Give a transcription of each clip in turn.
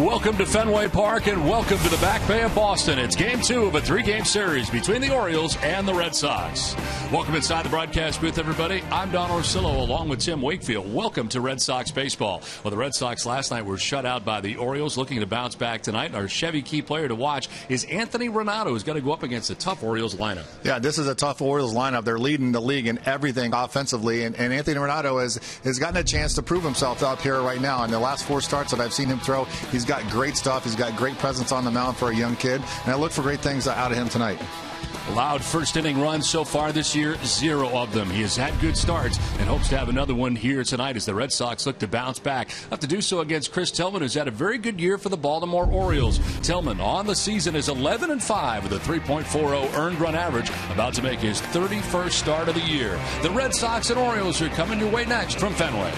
Welcome to Fenway Park and welcome to the Back Bay of Boston. It's game 2 of a 3-game series between the Orioles and the Red Sox. Welcome inside the broadcast booth, everybody. I'm Don Orsillo along with Tim Wakefield. Welcome to Red Sox baseball. Well, the Red Sox last night were shut out by the Orioles, looking to bounce back tonight. Our Chevy key player to watch is Anthony Renato, who's going to go up against a tough Orioles lineup. Yeah, this is a tough Orioles lineup. They're leading the league in everything offensively, and Anthony Renato has gotten a chance to prove himself out here right now. In the last 4 starts that I've seen him throw, he's got great stuff. He's got great presence on the mound for a young kid, and I look for great things out of him tonight. Allowed first inning runs so far this year, 0 of them. He has had good starts and hopes to have another one here tonight as the Red Sox look to bounce back. Have to do so against Chris Tillman, who's had a very good year for the Baltimore Orioles. Tillman on the season is 11-5 with a 3.40 earned run average, about to make his 31st start of the year. The Red Sox and Orioles are coming your way next from Fenway.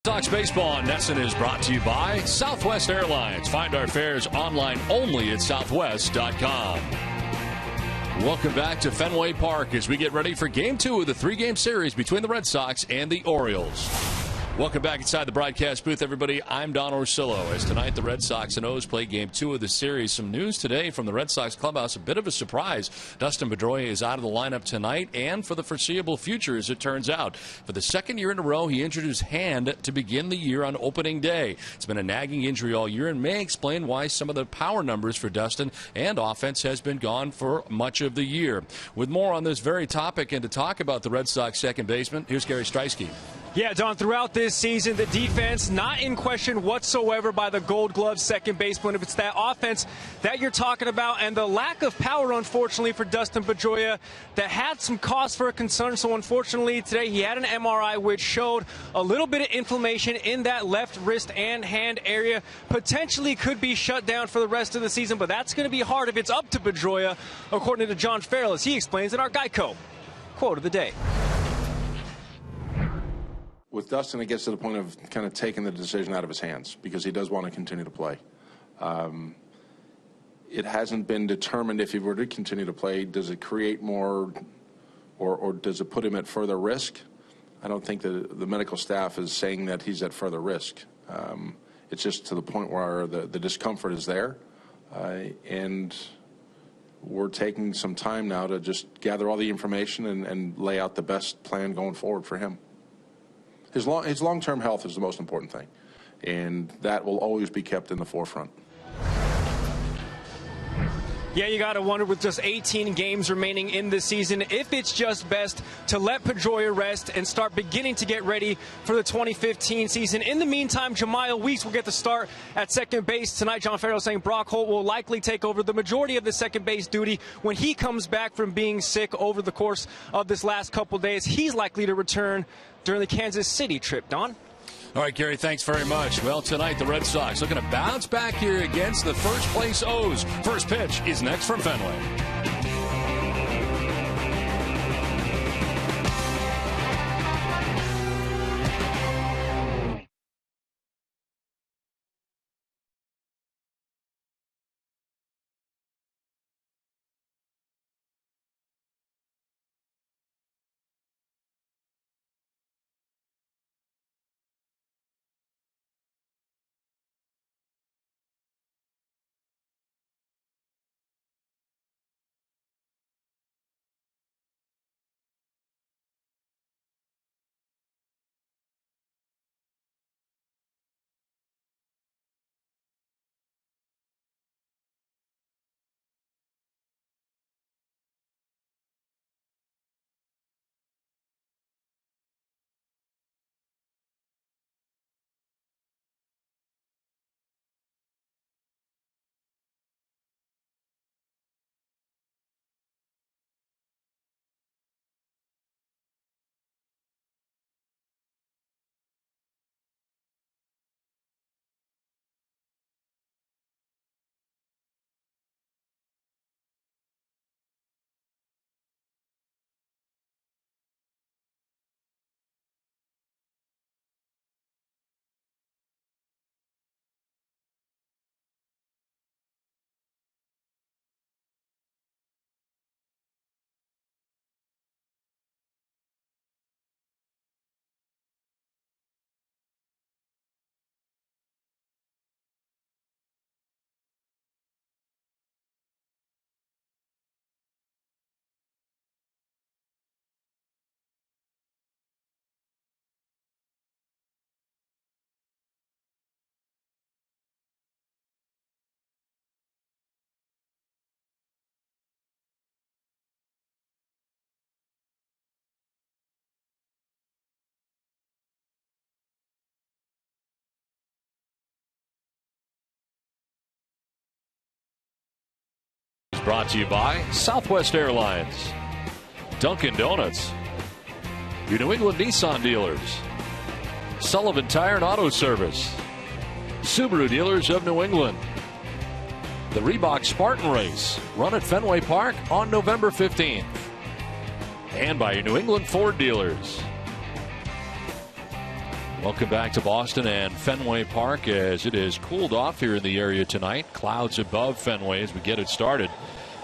Sox Baseball on Nesson is brought to you by Southwest Airlines. Find our fares online only at southwest.com. Welcome back to Fenway Park as we get ready for Game 2 of the 3-game series between the Red Sox and the Orioles. Welcome back inside the broadcast booth, everybody. I'm Don Orsillo. As tonight the Red Sox and O's play Game 2 of the series. Some news today from the Red Sox clubhouse. A bit of a surprise. Dustin Pedroia is out of the lineup tonight and for the foreseeable future, as it turns out. For the 2nd year in a row, he injured his hand to begin the year on opening day. It's been a nagging injury all year and may explain why some of the power numbers for Dustin and offense has been gone for much of the year. With more on this very topic and to talk about the Red Sox second baseman, here's Gary Streisky. Yeah, Don, throughout this season, the defense not in question whatsoever by the Gold Glove second baseman. If it's that offense that you're talking about, and the lack of power, unfortunately, for Dustin Pedroia, that had some cause for a concern. So, unfortunately, today he had an MRI which showed a little bit of inflammation in that left wrist and hand area. Potentially could be shut down for the rest of the season, but that's going to be hard if it's up to Pedroia, according to John Farrell, as he explains in our Geico quote of the day. With Dustin, it gets to the point of kind of taking the decision out of his hands because he does want to continue to play. It hasn't been determined if he were to continue to play, does it create more or does it put him at further risk? I don't think the medical staff is saying that he's at further risk. It's just to the point where the discomfort is there. And we're taking some time now to just gather all the information and lay out the best plan going forward for him. His long-term health is the most important thing, and that will always be kept in the forefront. Yeah, you got to wonder with just 18 games remaining in this season if it's just best to let Pedroia rest and start beginning to get ready for the 2015 season. In the meantime, Jamiel Weeks will get the start at second base tonight. John Farrell saying Brock Holt will likely take over the majority of the second base duty when he comes back from being sick over the course of this last couple days. He's likely to return during the Kansas City trip. Don? All right, Gary, thanks very much. Well, tonight the Red Sox looking to bounce back here against the first-place O's. First pitch is next from Fenway. Brought to you by Southwest Airlines, Dunkin' Donuts, your New England Nissan dealers, Sullivan Tire and Auto Service, Subaru Dealers of New England, the Reebok Spartan Race, run at Fenway Park on November 15th, and by your New England Ford dealers. Welcome back to Boston and Fenway Park as it is cooled off here in the area tonight. Clouds above Fenway as we get it started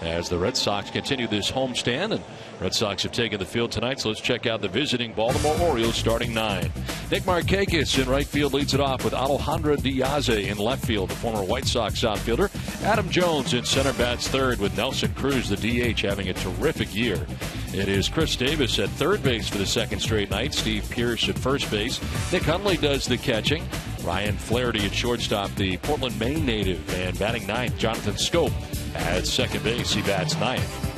as the Red Sox continue this homestand. And Red Sox have taken the field tonight, so let's check out the visiting Baltimore Orioles starting 9. Nick Markakis in right field leads it off with Alejandro Diaz in left field, the former White Sox outfielder. Adam Jones in center bats third with Nelson Cruz, the DH, having a terrific year. It is Chris Davis at third base for the second straight night. Steve Pearce at first base. Nick Hundley does the catching. Ryan Flaherty at shortstop, the Portland, Maine native. And batting ninth, Jonathan Scope at second base. He bats ninth.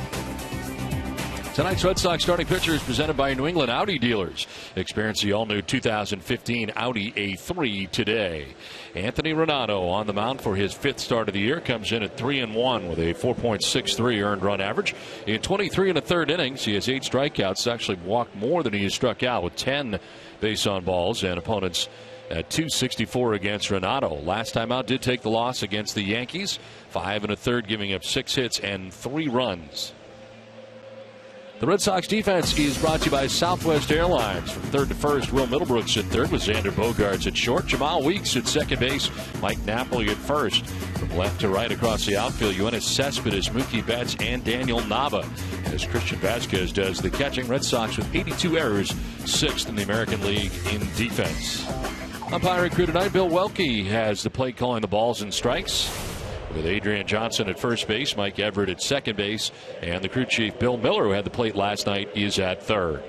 Tonight's Red Sox starting pitcher is presented by New England Audi dealers. Experience the all-new 2015 Audi A3 today. Anthony Renato on the mound for his 5th start of the year. Comes in at 3-1 with a 4.63 earned run average. In 23 1/3 innings, he has 8 strikeouts. Actually walked more than he has struck out with 10 base on balls. And opponents at 264 against Renato. Last time out did take the loss against the Yankees. 5 1/3, giving up 6 hits and 3 runs. The Red Sox defense is brought to you by Southwest Airlines. From third to first, Will Middlebrooks at third with Xander Bogaerts at short. Jamiel Weeks at second base. Mike Napoli at first. From left to right across the outfield, Yoenis Cespedes, Mookie Betts, and Daniel Nava. As Christian Vasquez does the catching. Red Sox with 82 errors, 6th in the American League in defense. Umpiring crew tonight, Bill Welke has the play calling the balls and strikes, with Adrian Johnson at first base, Mike Everett at second base, and the crew chief Bill Miller, who had the plate last night, is at third.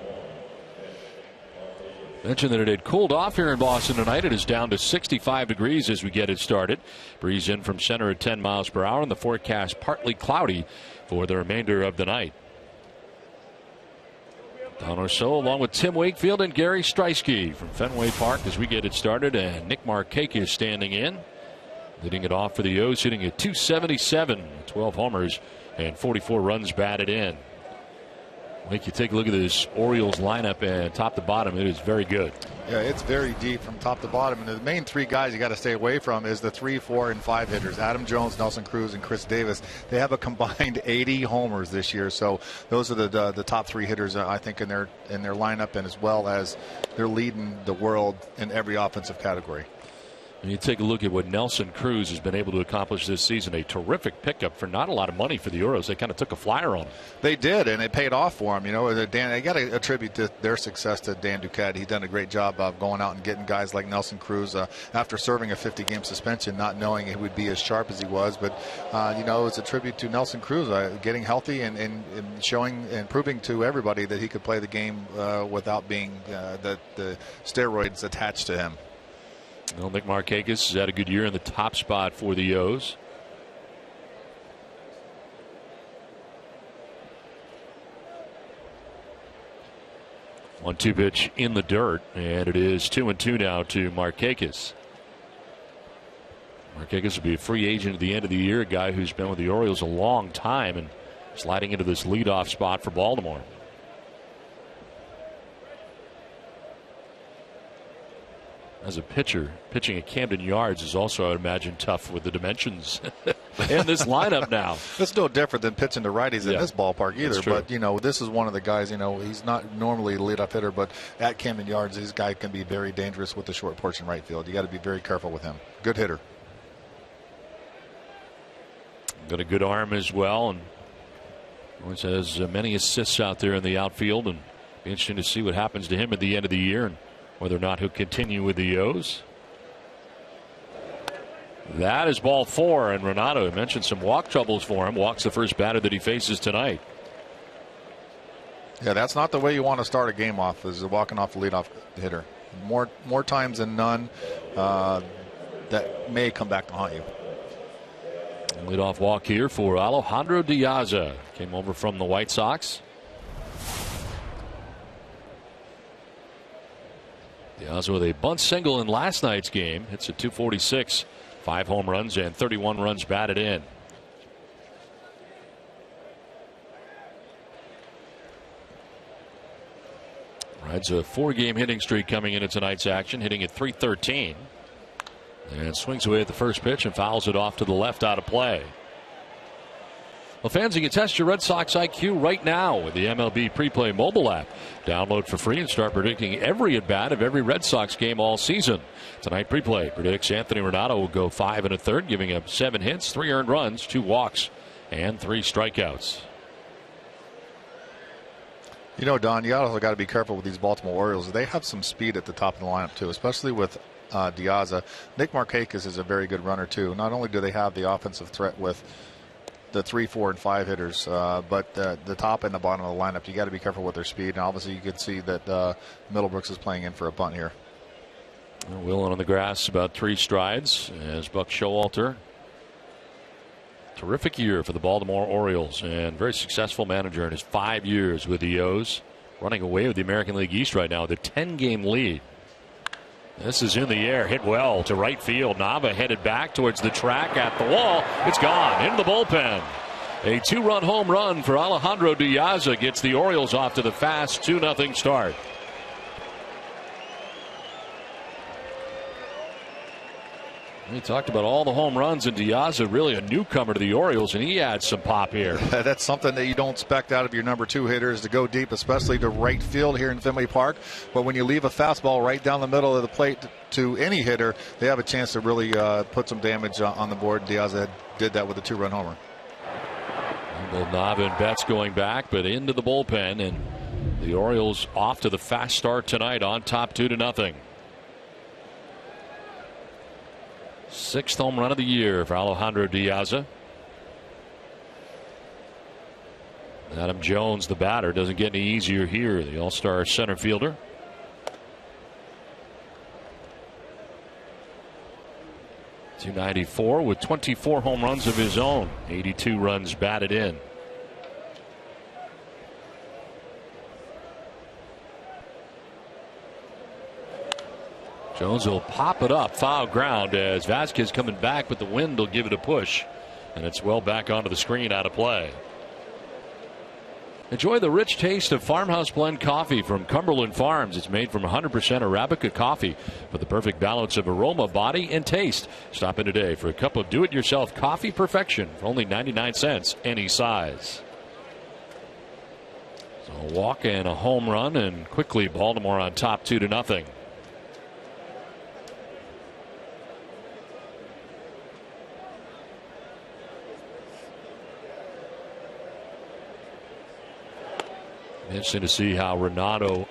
Mentioned that it had cooled off here in Boston tonight. It is down to 65 degrees as we get it started. Breeze in from center at 10 miles per hour, and the forecast partly cloudy for the remainder of the night. Don Orso along with Tim Wakefield and Gary Streisky from Fenway Park as we get it started, and Nick Markakis standing in. Leading it off for the O's, hitting at .277, 12 homers and 44 runs batted in. Wake, you take a look at this Orioles lineup and top to bottom, it is very good. Yeah, it's very deep from top to bottom. And the main three guys you got to stay away from is the 3, 4, and 5 hitters. Adam Jones, Nelson Cruz, and Chris Davis. They have a combined 80 homers this year. So those are the top 3 hitters, I think, in their lineup, and as well as they're leading the world in every offensive category. And you take a look at what Nelson Cruz has been able to accomplish this season. A terrific pickup for not a lot of money for the Orioles. They kind of took a flyer on him. They did, and it paid off for him. You know, I got to attribute their success to Dan Duquette. He's done a great job of going out and getting guys like Nelson Cruz after serving a 50-game suspension, not knowing he would be as sharp as he was. But, it's a tribute to Nelson Cruz getting healthy and showing and proving to everybody that he could play the game without being the steroids attached to him. Well, Nick Markakis has had a good year in the top spot for the O's. One-two pitch in the dirt, and it is 2-2 now to Markakis. Markakis will be a free agent at the end of the year, a guy who's been with the Orioles a long time and sliding into this leadoff spot for Baltimore. As a pitcher, pitching at Camden Yards is also, I would imagine, tough with the dimensions in this lineup now. It's no different than pitching to righties in this ballpark either. But, this is one of the guys, he's not normally a leadoff hitter, but at Camden Yards, this guy can be very dangerous with the short porch in right field. You got to be very careful with him. Good hitter. Got a good arm as well, and always has many assists out there in the outfield, and be interesting to see what happens to him at the end of the year and whether or not he'll continue with the O's. That is ball 4, and Renato mentioned some walk troubles for him. Walks the first batter that he faces tonight. Yeah, that's not the way you want to start a game off, is walking off the leadoff hitter. More times than none, that may come back to haunt you. Leadoff walk here for Alejandro Diaz. Came over from the White Sox. Diaz with a bunt single in last night's game. Hits at .246. 5 home runs and 31 runs batted in. Rides a 4-game hitting streak coming into tonight's action, hitting at .313. And swings away at the first pitch and fouls it off to the left out of play. Well, fans, you can test your Red Sox IQ right now with the MLB Preplay mobile app. Download for free and start predicting every at-bat of every Red Sox game all season. Tonight, Preplay predicts Anthony Renato will go 5 1/3, giving up 7 hits, 3 earned runs, 2 walks, and 3 strikeouts. Don, you also got to be careful with these Baltimore Orioles. They have some speed at the top of the lineup, too, especially with Diaz. Nick Markakis is a very good runner, too. Not only do they have the offensive threat with the 3, 4, and 5 hitters, but the top and the bottom of the lineup, you got to be careful with their speed. And obviously, you can see that Middlebrooks is playing in for a bunt here. Wheeling on the grass about 3 strides as Buck Showalter. Terrific year for the Baltimore Orioles and very successful manager in his 5 years with the O's. Running away with the American League East right now, the 10-game lead. This is in the air, hit well to right field. Nava headed back towards the track at the wall. It's gone into the bullpen. A 2-run home run for Alejandro Diaz gets the Orioles off to the fast 2-0 start. We talked about all the home runs, and Diaz, really a newcomer to the Orioles, and he adds some pop here. That's something that you don't expect out of your number 2 hitters, to go deep, especially to right field here in Fenway Park. But when you leave a fastball right down the middle of the plate to any hitter, they have a chance to really put some damage on the board. Diaz did that with a 2-run homer. Nava and Betts going back, but into the bullpen, and the Orioles off to the fast start tonight on top 2-0. 6th home run of the year for Alejandro Diaz. Adam Jones, the batter, doesn't get any easier here. The all-star center fielder. .294 with 24 home runs of his own. 82 runs batted in. Jones will pop it up, foul ground as Vasquez coming back, but the wind will give it a push, and it's well back onto the screen, out of play. Enjoy the rich taste of Farmhouse Blend coffee from Cumberland Farms. It's made from 100% Arabica coffee for the perfect balance of aroma, body, and taste. Stop in today for a cup of do-it-yourself coffee perfection for only 99 cents, any size. So a walk and a home run, and quickly Baltimore on top 2-0. Interesting to see how Renato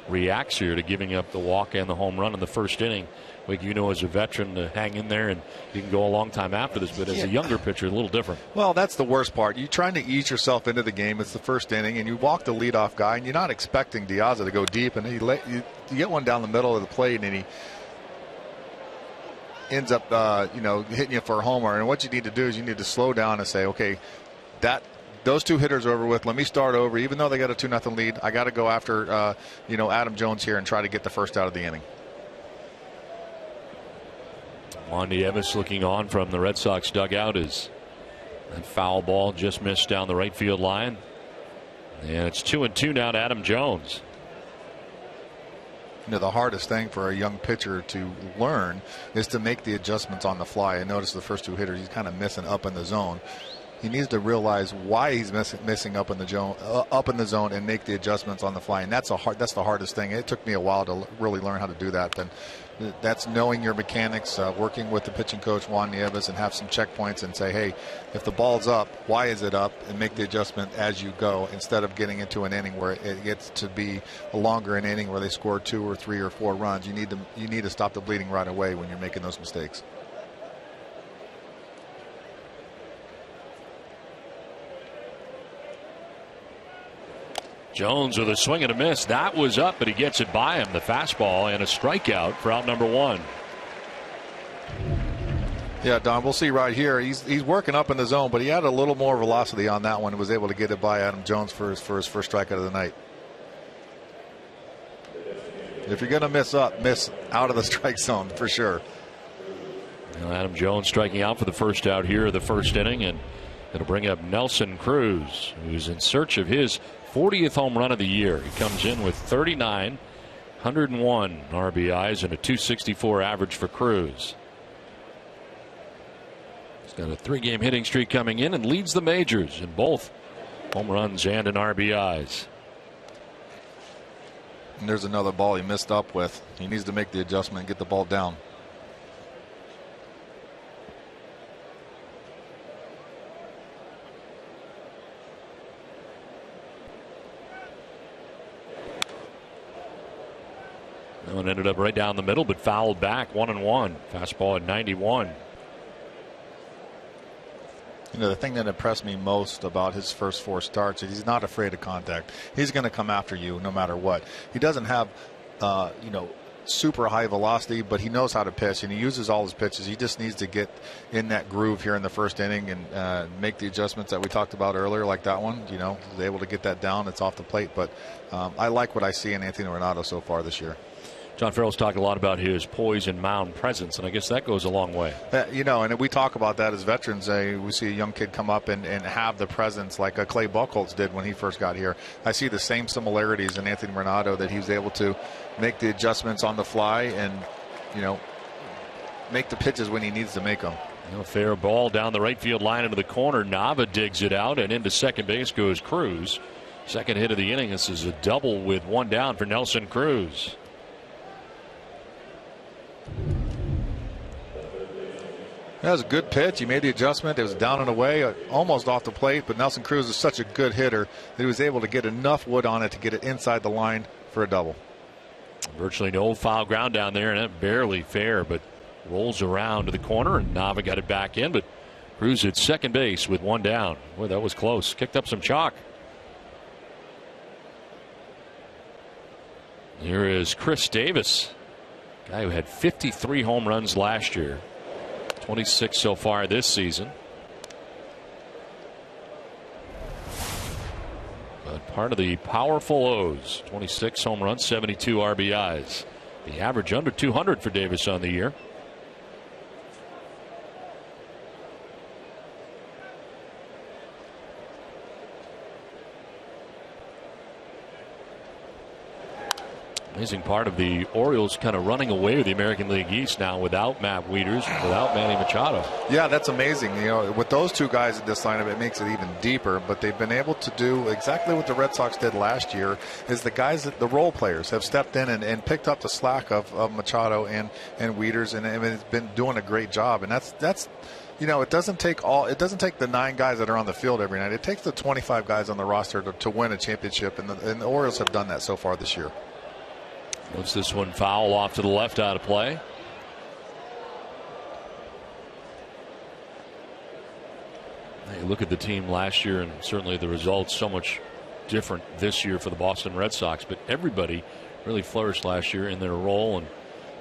reacts here to giving up the walk and the home run in the first inning. Like, you know, as a veteran, to hang in there, and you can go a long time after this, but as a younger pitcher, a little different. Well, that's the worst part. You're trying to ease yourself into the game. It's the first inning, and you walk the leadoff guy, and you're not expecting Diaza to go deep, and you get one down the middle of the plate, and he ends up, hitting you for a homer. And what you need to do is you need to slow down and say, okay, those two hitters are over with. Let me start over. Even though they got a 2-0 lead, I got to go after, Adam Jones here and try to get the first out of the inning. Juan Nieves looking on from the Red Sox dugout as that foul ball just missed down the right field line. And it's 2-2 now to Adam Jones. The hardest thing for a young pitcher to learn is to make the adjustments on the fly. I noticed the first two hitters, he's kind of missing up in the zone. He needs to realize why he's missing up in the zone and make the adjustments on the fly. And that's the hardest thing. It took me a while to really learn how to do that. And that's knowing your mechanics, working with the pitching coach Juan Nieves, and have some checkpoints and say, hey, if the ball's up, why is it up? And make the adjustment as you go, instead of getting into an inning where it gets to be a longer an inning where they score 2 or 3 or 4 runs. You need to stop the bleeding right away when you're making those mistakes. Jones with a swing and a miss. That was up, but he gets it by him. The fastball and a strikeout for out number 1. Yeah, Don, we'll see right here. He's working up in the zone, but he had a little more velocity on that one and was able to get it by Adam Jones for his first strikeout of the night. If you're going to miss out of the strike zone for sure. Adam Jones striking out for the first out here of the first inning, and it'll bring up Nelson Cruz, who's in search of his 40th home run of the year. He comes in with 39, 101 RBIs, and a .264 average for Cruz. He's got a 3-game hitting streak coming in and leads the majors in both home runs and in RBIs. And there's another ball he missed up with. He needs to make the adjustment and get the ball down. And ended up right down the middle, but fouled back 1-1. Fastball at 91. The thing that impressed me most about his first 4 starts is he's not afraid of contact. He's going to come after you no matter what. He doesn't have, super high velocity, but he knows how to pitch, and he uses all his pitches. He just needs to get in that groove here in the first inning and make the adjustments that we talked about earlier, like that one. He's able to get that down. It's off the plate, but I like what I see in Anthony Renato so far this year. John Farrell's talked a lot about his poise and mound presence, and I guess that goes a long way. And we talk about that as veterans. We see a young kid come up and have the presence like Clay Buchholz did when he first got here. I see the same similarities in Anthony Renato, that he was able to make the adjustments on the fly and, make the pitches when he needs to make them. Fair ball down the right field line into the corner. Nava digs it out, and into second base goes Cruz. Second hit of the inning. This is a double with 1 down for Nelson Cruz. That was a good pitch. He made the adjustment. It was down and away, almost off the plate, but Nelson Cruz is such a good hitter that he was able to get enough wood on it to get it inside the line for a double. Virtually no foul ground down there, and that barely fair, but rolls around to the corner, and Nava got it back in, but Cruz at second base with 1 down. Boy, that was close. Kicked up some chalk. Here is Chris Davis, guy who had 53 home runs last year. 26 so far this season. But part of the powerful O's. 26 home runs, 72 RBIs. The average under 200 for Davis on the year. Amazing part of the Orioles kind of running away with the American League East now without Matt Wieters, without Manny Machado. Yeah, that's amazing. You know, with those two guys at this lineup, it makes it even deeper. But they've been able to do exactly what the Red Sox did last year. Is the guys, the role players, have stepped in and picked up the slack of Machado and Wieters, and it's been doing a great job. And that's. You know, it doesn't take the 9 guys that are on the field every night. It takes the 25 guys on the roster to win a championship, and the Orioles have done that so far this year. What's this one? Foul off to the left, out of play. Hey, look at the team last year, and certainly the results so much different this year for the Boston Red Sox. But everybody really flourished last year in their role, and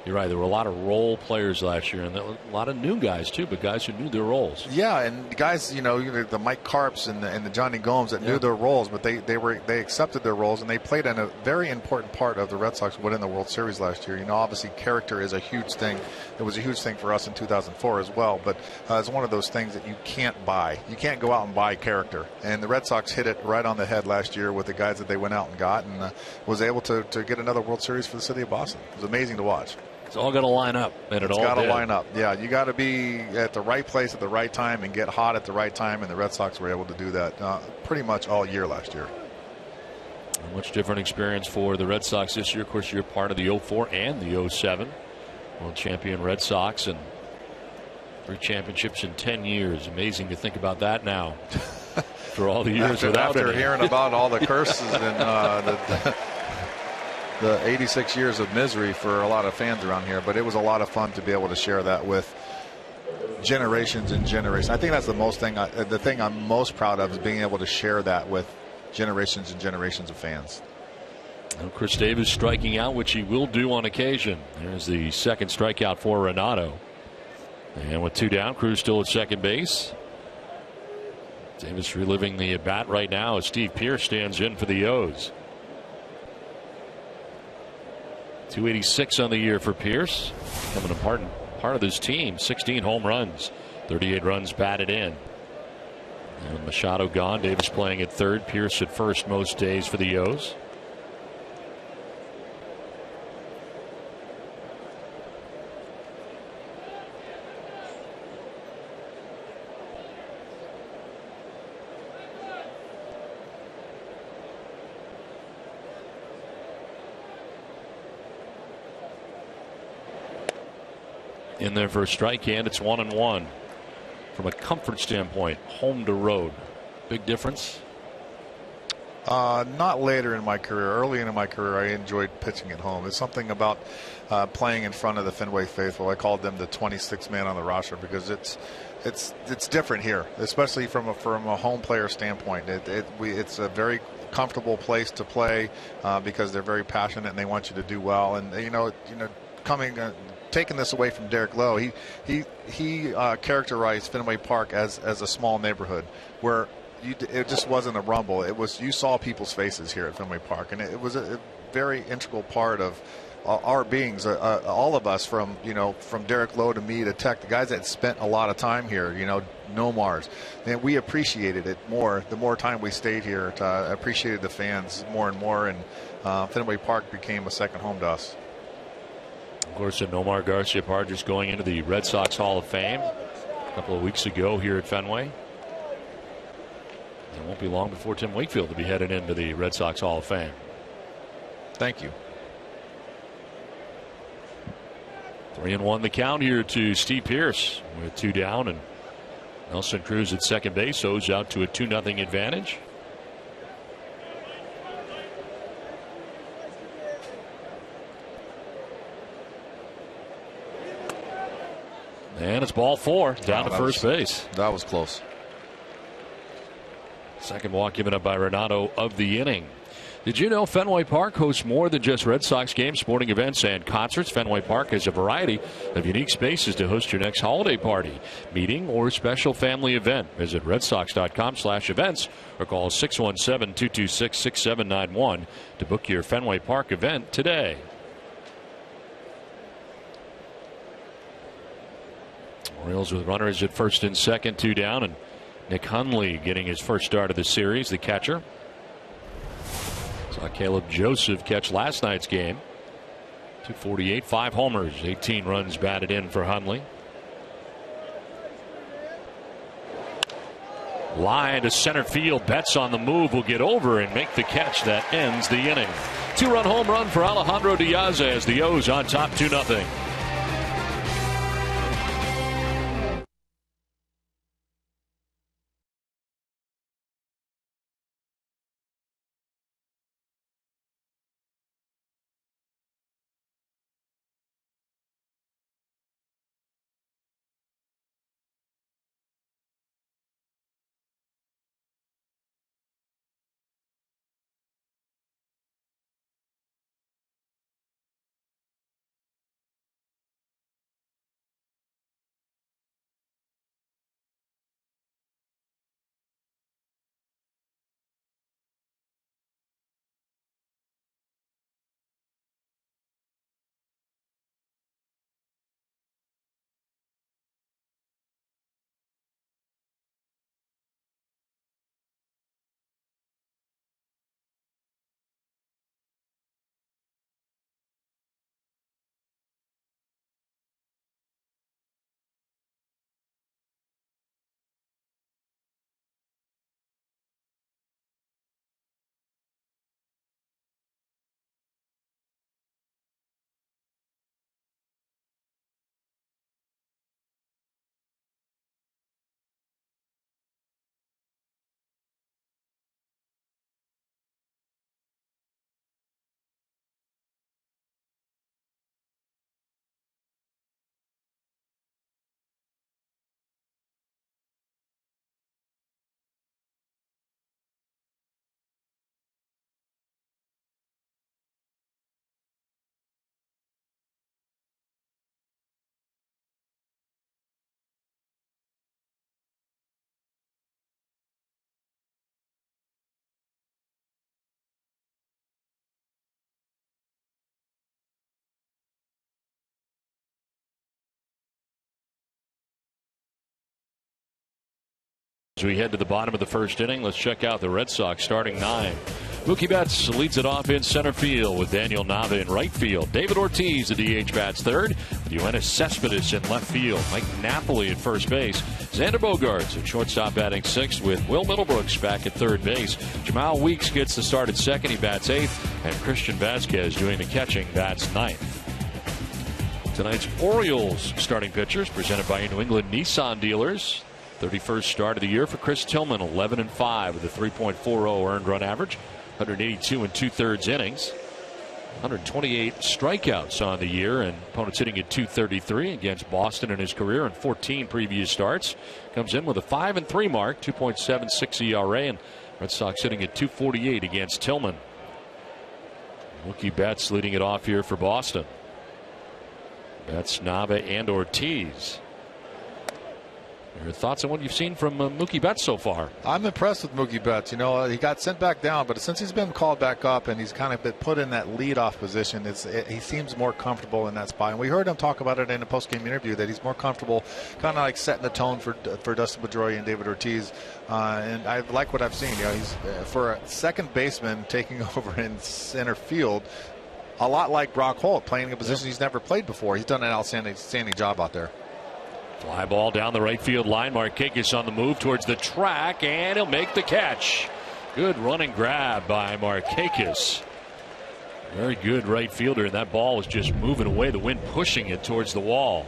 you're right, there were a lot of role players last year, and a lot of new guys too, but guys who knew their roles. Yeah, and guys, you know, the Mike Carps and the Johnny Gomes that knew their roles, but they accepted their roles, and they played in a very important part of the Red Sox winning the World Series last year. You know, obviously character is a huge thing. It was a huge thing for us in 2004 as well, but it's one of those things that you can't buy. You can't go out and buy character, and the Red Sox hit it right on the head last year with the guys that they went out and got, and was able to get another World Series for the city of Boston. It was amazing to watch. It's all got to line up, and it's got to line up. Yeah, you got to be at the right place at the right time and get hot at the right time, and the Red Sox were able to do that pretty much all year last year. A much different experience for the Red Sox this year. Of course, you're part of the 04 and the 07 world champion Red Sox, and 3 championships in 10 years. Amazing to think about that now. For all the years after hearing about all the curses and the 86 years of misery for a lot of fans around here, but it was a lot of fun to be able to share that with generations and generations. I think that's the thing I'm most proud of, is being able to share that with generations and generations of fans. And Chris Davis striking out, which he will do on occasion. There's the second strikeout for Renato. And with 2 down, Cruz still at second base. Davis reliving the at bat right now as Steve Pearce stands in for the O's. 286 on the year for Pearce, becoming a part of this team. 16 home runs, 38 runs batted in. And Machado gone. Davis playing at third. Pearce at first most days for the O's. In there for a strike, and it's 1-1. From a comfort standpoint, home to road, big difference? Not later in my career. Early in my career, I enjoyed pitching at home. There's something about playing in front of the Fenway faithful. I called them the 26th man on the roster because it's different here, especially from a home player standpoint. It's a very comfortable place to play because they're very passionate and they want you to do well. And taking this away from Derek Lowe, he characterized Fenway Park as a small neighborhood where it just wasn't a rumble. It was, you saw people's faces here at Fenway Park, and it was a very integral part of our beings, all of us, from Derek Lowe to me to Tech, the guys that spent a lot of time here, Nomars, and we appreciated it more the more time we stayed here. Appreciated the fans more and more, and Fenway Park became a second home to us. Of course, Nomar Garciaparra going into the Red Sox Hall of Fame a couple of weeks ago here at Fenway. It won't be long before Tim Wakefield will be headed into the Red Sox Hall of Fame. Thank you. 3-1 the count here to Steve Pearce with 2 down, and Nelson Cruz at second base. O's out to a 2-0 advantage. And it's ball 4 down to first base. That was close. Second walk given up by Renato of the inning. Did you know Fenway Park hosts more than just Red Sox games, sporting events, and concerts? Fenway Park has a variety of unique spaces to host your next holiday party, meeting, or special family event. Visit redsox.com/events or call 617-226-6791 to book your Fenway Park event today. Orioles with runners at first and second, 2 down, and Nick Hundley getting his first start of the series, the catcher. Saw Caleb Joseph catch last night's game. 248, 5 homers, 18 runs batted in for Hundley. Line to center field. Betts on the move, will get over and make the catch that ends the inning. 2-run home run for Alejandro Diaz as the O's on top 2-0. As we head to the bottom of the first inning, let's check out the Red Sox starting 9. Mookie Betts leads it off in center field with Daniel Nava in right field. David Ortiz, the DH, bats third, with Yoenis Cespedes in left field. Mike Napoli at first base. Xander Bogaerts at shortstop batting sixth, with Will Middlebrooks back at third base. Jamal Weeks gets the start at second. He bats eighth. And Christian Vasquez doing the catching, bats ninth. Tonight's Orioles starting pitchers presented by New England Nissan dealers. 31st start of the year for Chris Tillman, 11-5 with a 3.40 earned run average, 182 2/3 innings, 128 strikeouts on the year, and opponents hitting at .233 against Boston in his career in 14 previous starts. Comes in with a 5-3 mark, 2.76 ERA, and Red Sox hitting at .248 against Tillman. Mookie Betts leading it off here for Boston. Betts, Nava, and Ortiz. Your thoughts on what you've seen from Mookie Betts so far? I'm impressed with Mookie Betts. You know, he got sent back down, but since he's been called back up and he's kind of been put in that leadoff position, he seems more comfortable in that spot. And we heard him talk about it in a post-game interview that he's more comfortable, kind of like setting the tone for Dustin Pedroia and David Ortiz. And I like what I've seen. You know, he's for a second baseman taking over in center field, a lot like Brock Holt, playing a position he's never played before. He's done an outstanding job out there. Fly ball down the right field line. Markakis on the move towards the track, and he'll make the catch. Good running grab by Markakis. Very good right fielder, and that ball was just moving away, the wind pushing it towards the wall.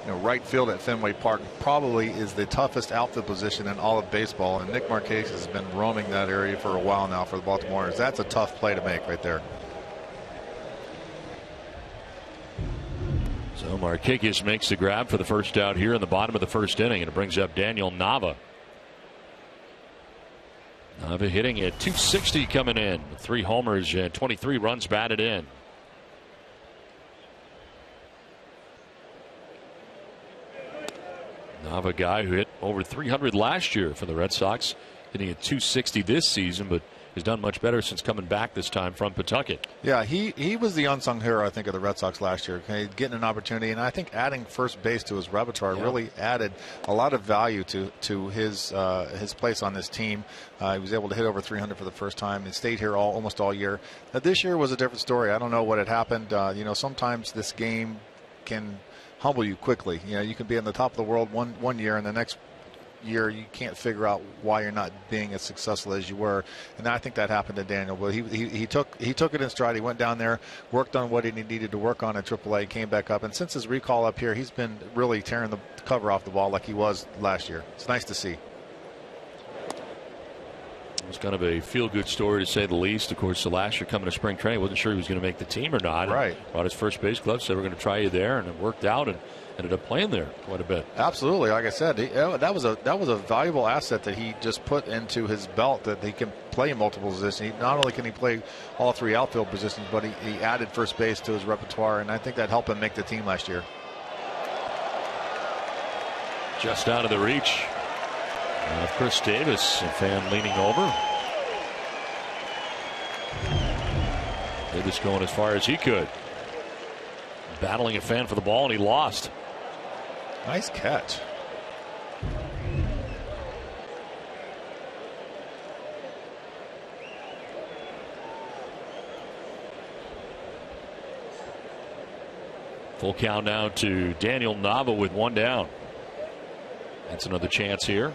You know, right field at Fenway Park probably is the toughest outfield position in all of baseball, and Nick Markakis has been roaming that area for a while now for the Baltimore Orioles. That's a tough play to make right there. So Markakis makes the grab for the first out here in the bottom of the first inning, and it brings up Daniel Nava. Nava hitting at .260 coming in. 3 homers and 23 runs batted in. Nava, guy who hit over 300 last year for the Red Sox, hitting at .260 this season, but has done much better since coming back this time from Pawtucket. Yeah, he was the unsung hero, I think, of the Red Sox last year. Okay, getting an opportunity, and I think adding first base to his repertoire really added a lot of value to his place on this team. He was able to hit over 300 for the first time and stayed here almost all year. This year was a different story. I don't know what had happened. Sometimes this game can humble you quickly. You can be in the top of the world one year, and the next year you can't figure out why you're not being as successful as you were, and I think that happened to Daniel. But he took it in stride. He went down there, worked on what he needed to work on in AAA, came back up, and since his recall up here, he's been really tearing the cover off the ball like he was last year. It's nice to see. It was kind of a feel-good story, to say the least. Of course, the last year coming to spring training, wasn't sure he was going to make the team or not. Right. Brought his first base glove, said we're going to try you there, and it worked out, and ended up playing there quite a bit. Absolutely, like I said, that was a valuable asset that he just put into his belt, that he can play in multiple positions. Not only can he play all 3 outfield positions, but he added first base to his repertoire, and I think that helped him make the team last year. Just out of the reach. Chris Davis, a fan leaning over. Davis going as far as he could. Battling a fan for the ball, and he lost. Nice catch. Full count now to Daniel Nava with 1 down. That's another chance here.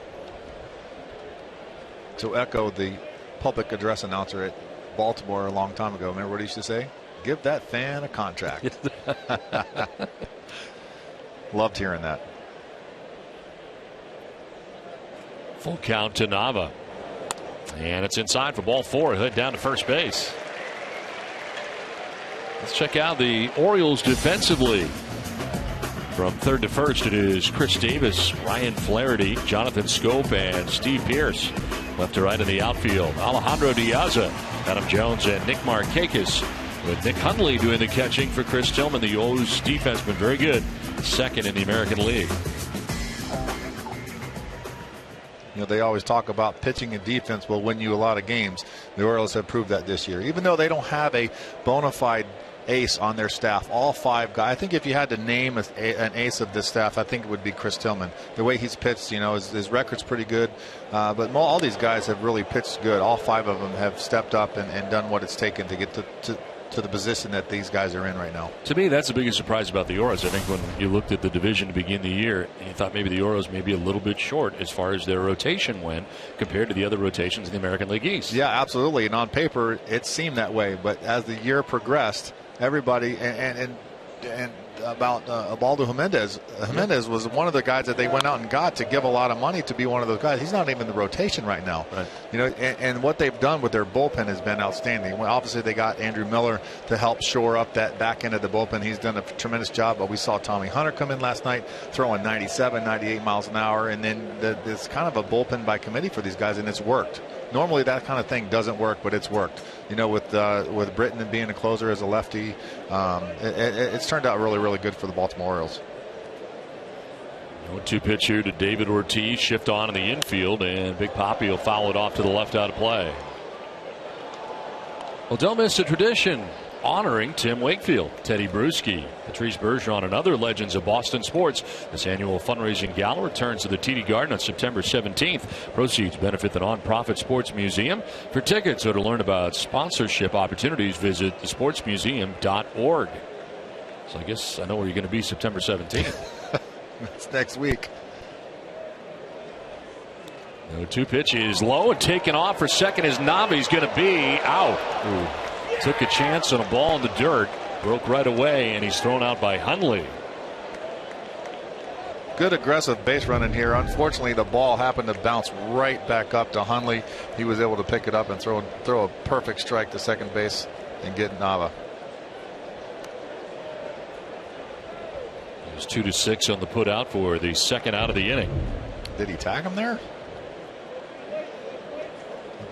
To echo the public address announcer at Baltimore a long time ago, remember what he used to say? Give that fan a contract. Loved hearing that. Full count to Nava. And it's inside for ball 4. Head down to first base. Let's check out the Orioles defensively. From third to first, it is Chris Davis, Ryan Flaherty, Jonathan Scope, and Steve Pearce. Left to right in the outfield, Alejandro Diaza, Adam Jones, and Nick Markakis, with Nick Hundley doing the catching for Chris Tillman. The O's defense been very good, second in the American League. They always talk about pitching and defense will win you a lot of games. The Orioles have proved that this year. Even though they don't have a bona fide ace on their staff, all 5 guys. I think if you had to name an ace of this staff, I think it would be Chris Tillman. The way he's pitched, his record's pretty good. But all these guys have really pitched good. All 5 of them have stepped up and done what it's taken to get to the position that these guys are in right now. To me, that's the biggest surprise about the Orioles. I think when you looked at the division to begin the year, you thought maybe the Orioles may be a little bit short as far as their rotation went compared to the other rotations in the American League East. Yeah, absolutely. And on paper, it seemed that way. But as the year progressed, everybody and about Ubaldo Jimenez. Jimenez was one of the guys that they went out and got to give a lot of money to be one of those guys. He's not even in the rotation right now. Right. And what they've done with their bullpen has been outstanding. Well, obviously, they got Andrew Miller to help shore up that back end of the bullpen. He's done a tremendous job. But we saw Tommy Hunter come in last night throwing 97, 98 miles an hour. And then it's kind of a bullpen by committee for these guys, and it's worked. Normally that kind of thing doesn't work, but it's worked. With Britton being a closer as a lefty, it's turned out really, really good for the Baltimore Orioles. 1-2 pitch here to David Ortiz. Shift on in the infield, and Big Papi will foul it off to the left out of play. Well, don't miss the tradition honoring Tim Wakefield, Teddy Bruschi, Patrice Bergeron, and other legends of Boston sports. This annual fundraising gala returns to the TD Garden on September 17th. Proceeds benefit the nonprofit Sports Museum. For tickets or to learn about sponsorship opportunities, visit thesportsmuseum.org. So I guess I know where you're going to be September 17th. It's next week. 2 pitches low and taken off for second is Nava. He's going to be out. Ooh. Took a chance on a ball in the dirt, broke right away, and he's thrown out by Hundley. Good aggressive base running here. Unfortunately, the ball happened to bounce right back up to Hundley. He was able to pick it up and throw a perfect strike to second base and get Nava. It was 2-6 on the put out for the second out of the inning. Did he tag him there?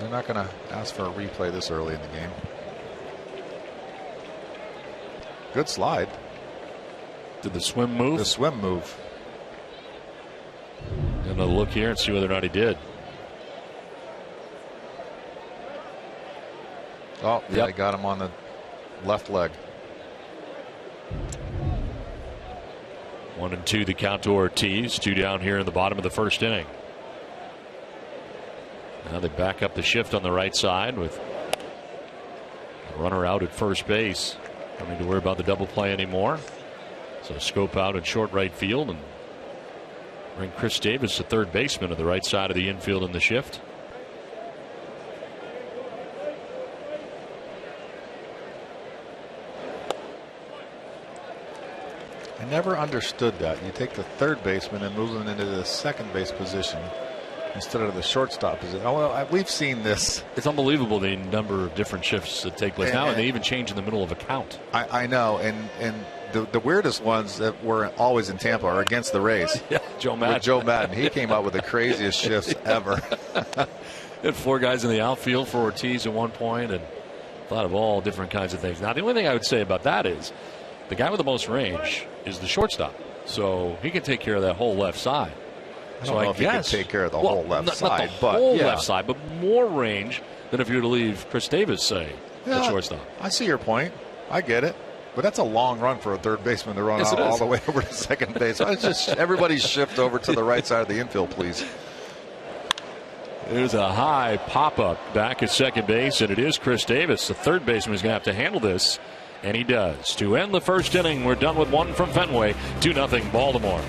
They're not going to ask for a replay this early in the game. Good slide. Did the swim move? The swim move. Another look here and see whether or not he did. Oh, yeah, they got him on the left leg. 1-2 the count to Ortiz. 2 down here in the bottom of the first inning. Now they back up the shift on the right side with a runner out at first base. Don't need to worry about the double play anymore. So scope out at short right field and bring Chris Davis, the third baseman, to the right side of the infield in the shift. I never understood that. You take the third baseman and move him into the second base position instead of the shortstop position. Oh, well, we've seen this. It's unbelievable the number of different shifts that take place now, and they even change in the middle of a count. I know, and the weirdest ones that were always in Tampa are against the Rays. Yeah, Joe Madden. With Joe Madden. He came out with the craziest shifts ever. Had 4 guys in the outfield for Ortiz at one point, and thought of all different kinds of things. Now, the only thing I would say about that is the guy with the most range is the shortstop, so he can take care of that whole left side. I don't know if he can take care of the whole left side, not the whole left side, but more range than if you were to leave Chris Davis, say, at shortstop. I see your point. I get it. But that's a long run for a third baseman to run out all the way over to second base. It's just everybody shift over to the right side of the infield, please. There's a high pop-up back at second base, and it is Chris Davis. The third baseman is going to have to handle this, and he does. To end the first inning, we're done with 1 from Fenway, 2-0 Baltimore.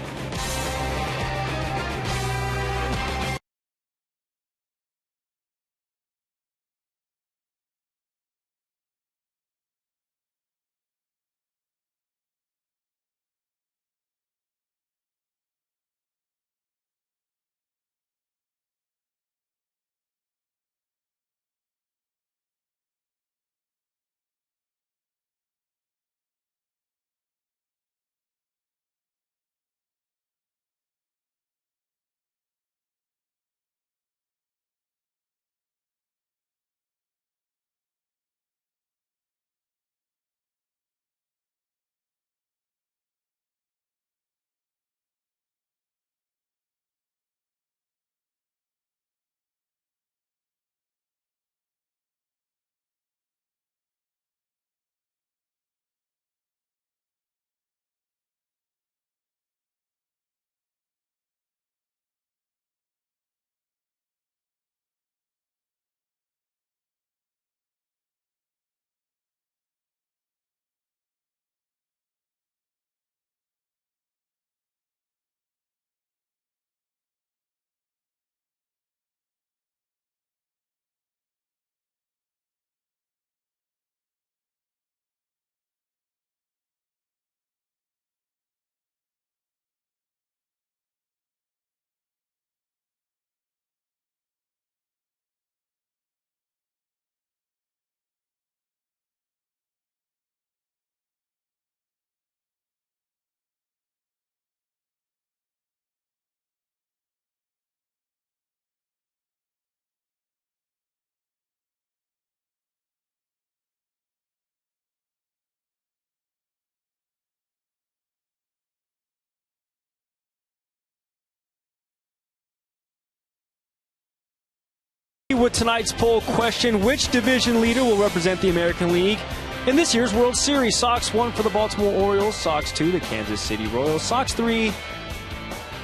With tonight's poll question, which division leader will represent the American League in this year's World Series? Sox 1 for the Baltimore Orioles, Sox 2 the Kansas City Royals, Sox 3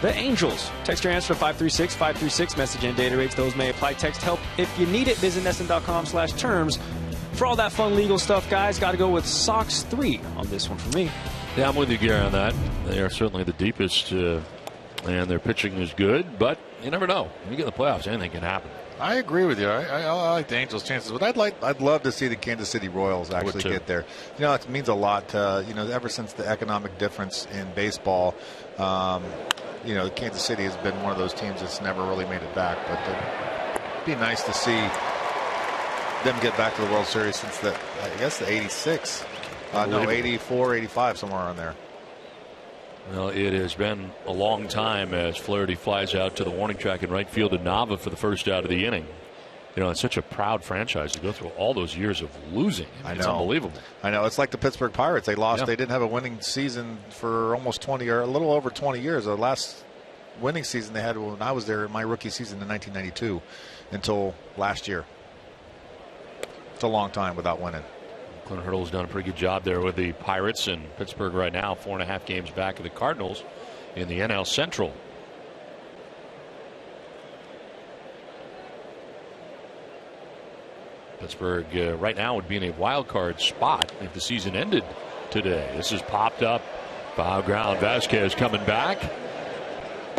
the Angels. Text your answer to 536-536. Message and data rates, those may apply. Text help if you need it. Visit NESN.com/terms for all that fun legal stuff, guys. Got to go with Sox 3 on this one for me. Yeah, I'm with you, Gary, on that. They are certainly the deepest, and their pitching is good, but you never know. When you get in the playoffs, anything can happen. I agree with you. I like the Angels' chances, but I'd love to see the Kansas City Royals actually get there. You know, it means a lot. Ever since the economic difference in baseball, Kansas City has been one of those teams that's never really made it back. But it'd be nice to see them get back to the World Series since the 86, 84, 85, somewhere around there. Well, it has been a long time as Flaherty flies out to the warning track in right field to Nava for the first out of the inning. You know, it's such a proud franchise to go through all those years of losing. I mean, it's unbelievable. I know. It's like the Pittsburgh Pirates. They lost. Yeah. They didn't have a winning season for almost 20 or a little over 20 years. The last winning season they had when I was there in my rookie season in 1992 until last year. It's a long time without winning. Clint Hurdle's done a pretty good job there with the Pirates, and Pittsburgh right now 4.5 games back of the Cardinals in the NL Central. Pittsburgh right now would be in a wild card spot if the season ended today. This is popped up. Foul ground. Vasquez coming back.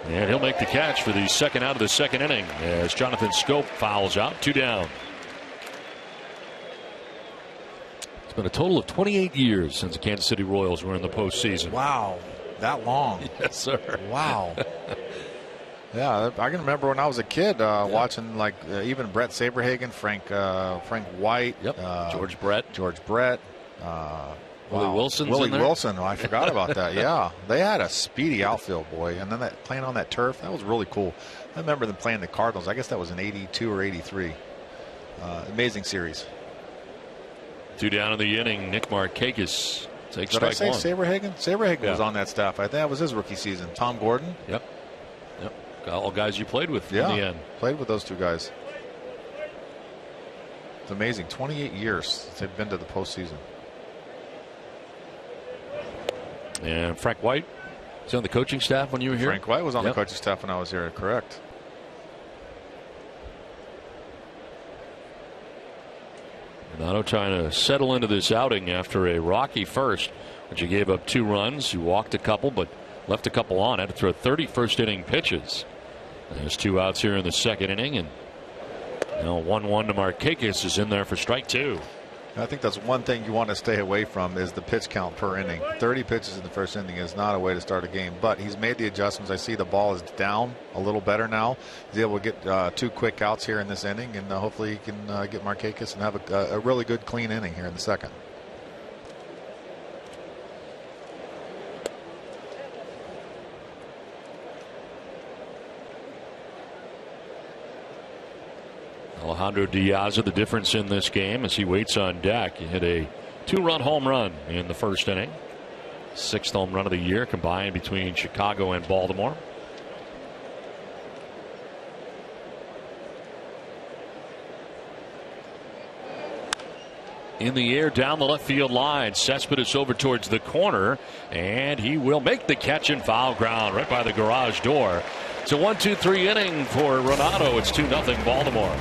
And he'll make the catch for the second out of the second inning as Jonathan Scope fouls out. 2 down. It's been a total of 28 years since the Kansas City Royals were in the postseason. Wow. That long. Yes, sir. Wow. Yeah, I can remember when I was a kid watching like even Brett Saberhagen, Frank White, George Brett, Willie Wilson. Oh, I forgot about that. Yeah, they had a speedy outfield, boy, and then playing on that turf, that was really cool. I remember them playing the Cardinals. I guess that was in '82 or '83. Amazing series. 2 down in the inning. Nick Markakis takes strike one. Did I say Saberhagen? Saberhagen was on that staff. I think that was his rookie season. Tom Gordon. Yep. All guys you played with in the end. Played with those two guys. It's amazing. 28 years since they've been to the postseason. And Frank White was on the coaching staff when you were here? Frank White was on the coaching staff when I was here, correct. Renato trying to settle into this outing after a rocky first, which he gave up 2 runs. He walked a couple, but left a couple on. Had to throw 31st inning pitches. There's 2 outs here in the second inning, and 1-1 to Markakis is in there for strike 2. I think that's one thing you want to stay away from is the pitch count per inning. 30 pitches in the first inning is not a way to start a game, but he's made the adjustments. I see the ball is down a little better now. He's able to get 2 quick outs here in this inning, and hopefully he can get Markakis and have a really good clean inning here in the second. Alejandro Diaz, the difference in this game as he waits on deck. He hit a 2-run home run in the first inning. 6th home run of the year combined between Chicago and Baltimore. In the air down the left field line. Cespedes over towards the corner, and he will make the catch and foul ground right by the garage door. It's a 1-2-3 inning for Renato. It's 2-0 Baltimore.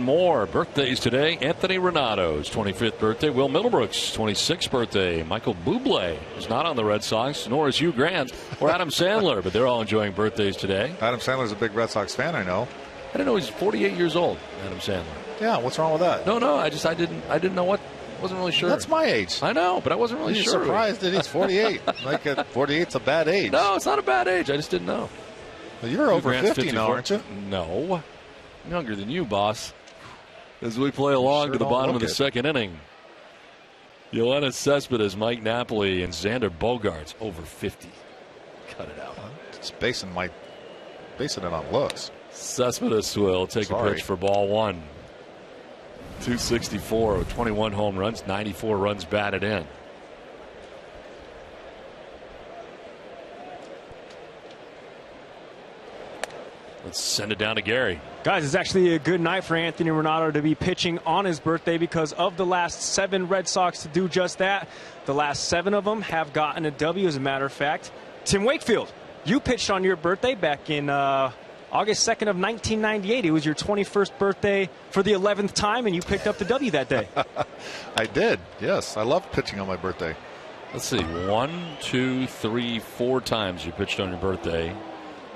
more birthdays today. Anthony Renato's 25th birthday. Will Middlebrook's 26th birthday. Michael Bublé is not on the Red Sox, nor is Hugh Grant or Adam Sandler, but they're all enjoying birthdays today. Adam Sandler's a big Red Sox fan, I know. I didn't know he's 48 years old, Adam Sandler. Yeah, what's wrong with that? No, I didn't know what. Wasn't really sure. That's my age. I know, but I wasn't really sure. Surprised that he's 48. Like 48's a bad age. No, it's not a bad age. I just didn't know. Well, you're over 50 now, aren't you? No. I'm younger than you, boss. As we play along to the bottom of the second inning. Yoenis Cespedes, Mike Napoli, and Xander Bogaerts over 50. Cut it out. Just basing it on looks. Cespedes will take a pitch for ball one. 264 with 21 home runs, 94 runs batted in. Let's send it down to Gary. Guys, it's actually a good night for Anthony Renato to be pitching on his birthday because of the last 7 Red Sox to do just that. The last 7 of them have gotten a W, as a matter of fact. Tim Wakefield, you pitched on your birthday back in August 2nd of 1998. It was your 21st birthday for the 11th time, and you picked up the W that day. I did, yes. I love pitching on my birthday. Let's see. 1, 2, 3, 4 times you pitched on your birthday,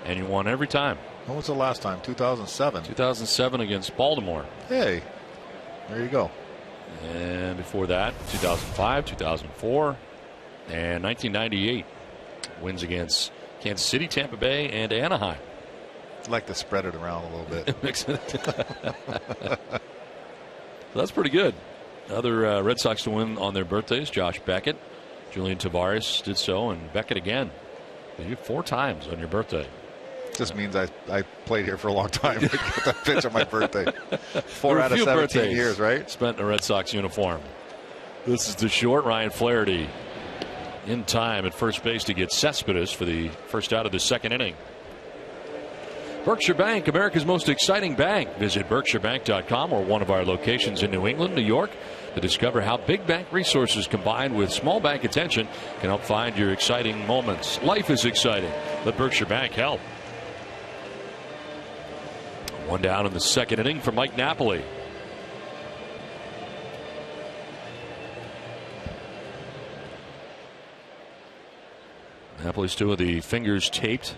and you won every time. When was the last time? 2007. 2007 against Baltimore. Hey, there you go. And before that, 2005, 2004, and 1998. Wins against Kansas City, Tampa Bay, and Anaheim. I'd like to spread it around a little bit. That's pretty good. Other Red Sox to win on their birthdays: Josh Beckett, Julian Tavares did so, and Beckett again. You 4 times on your birthday. Just means I played here for a long time to get that pitch on my birthday. 4 out of 17 years, right? Spent in a Red Sox uniform. This is the short. Ryan Flaherty in time at first base to get Cespedes for the first out of the second inning. Berkshire Bank, America's most exciting bank. Visit berkshirebank.com or one of our locations in New England, New York, to discover how big bank resources combined with small bank attention can help find your exciting moments. Life is exciting. Let Berkshire Bank help. 1 down in the second inning for Mike Napoli. Napoli still with the fingers taped.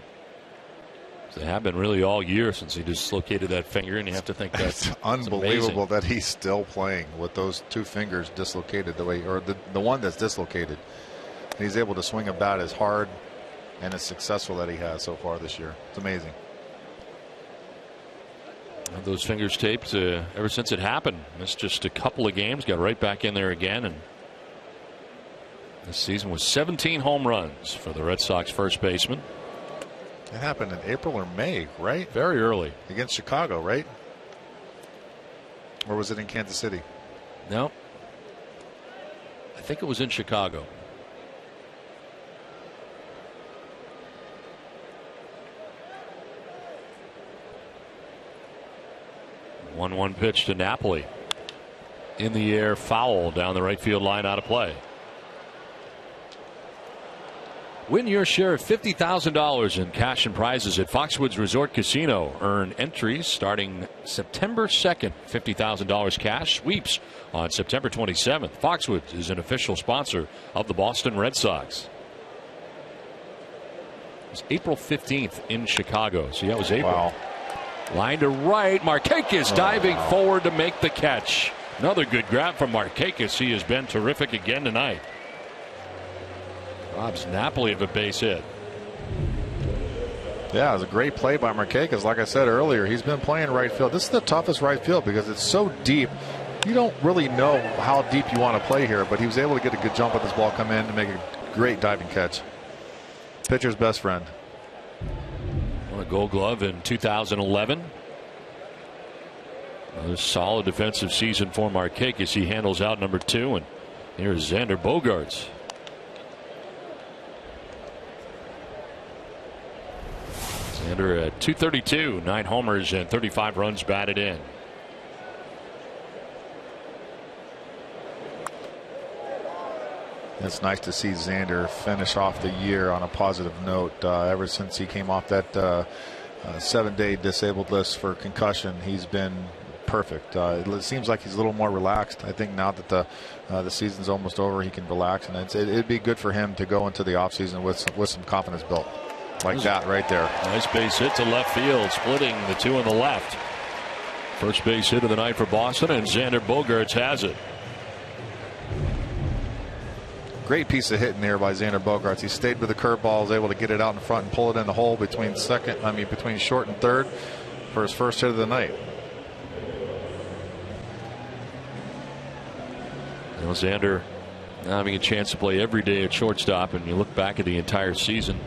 They have been really all year since he dislocated that finger, and you have to think that's unbelievable that he's still playing with those 2 fingers dislocated the way, or the one that's dislocated. And he's able to swing a bat as hard and as successful that he has so far this year. It's amazing. Those fingers taped ever since it happened. Missed just a couple of games, got right back in there again, and this season was 17 home runs for the Red Sox first baseman. It happened in April or May, right? Very early. Against Chicago, right? Or was it in Kansas City? No. I think it was in Chicago. One pitch to Napoli. In the air, foul down the right field line, out of play. Win your share of $50,000 in cash and prizes at Foxwoods Resort Casino. Earn entries starting September 2nd. $50,000 cash sweeps on September 27th. Foxwoods is an official sponsor of the Boston Red Sox. It was April 15th in Chicago. See, that was April. Wow. Line to right. Markakis diving forward to make the catch. Another good grab from Markakis. He has been terrific again tonight. Robs Napoli of a base hit. Yeah, it was a great play by Markakis. Like I said earlier, he's been playing right field. This is the toughest right field because it's so deep. You don't really know how deep you want to play here, but he was able to get a good jump on this ball, come in and make a great diving catch. Pitcher's best friend. Won a Gold Glove in 2011. Another solid defensive season for Markakis. He handles out number 2, and here's Xander Bogaerts. Xander at 232, 9 homers and 35 runs batted in. It's nice to see Xander finish off the year on a positive note. Ever since he came off that 7-day disabled list for concussion, he's been perfect. It seems like he's a little more relaxed. I think now that the season's almost over, he can relax, and it'd be good for him to go into the offseason with some confidence built like that right there. Nice base hit to left field, splitting the two on the left. First base hit of the night for Boston, and Xander Bogaerts has it. Great piece of hitting there by Xander Bogaerts. He stayed with the curveball, was able to get it out in front and pull it in the hole between short and third for his first hit of the night. You know, Xander having a chance to play every day at shortstop, and you look back at the entire season.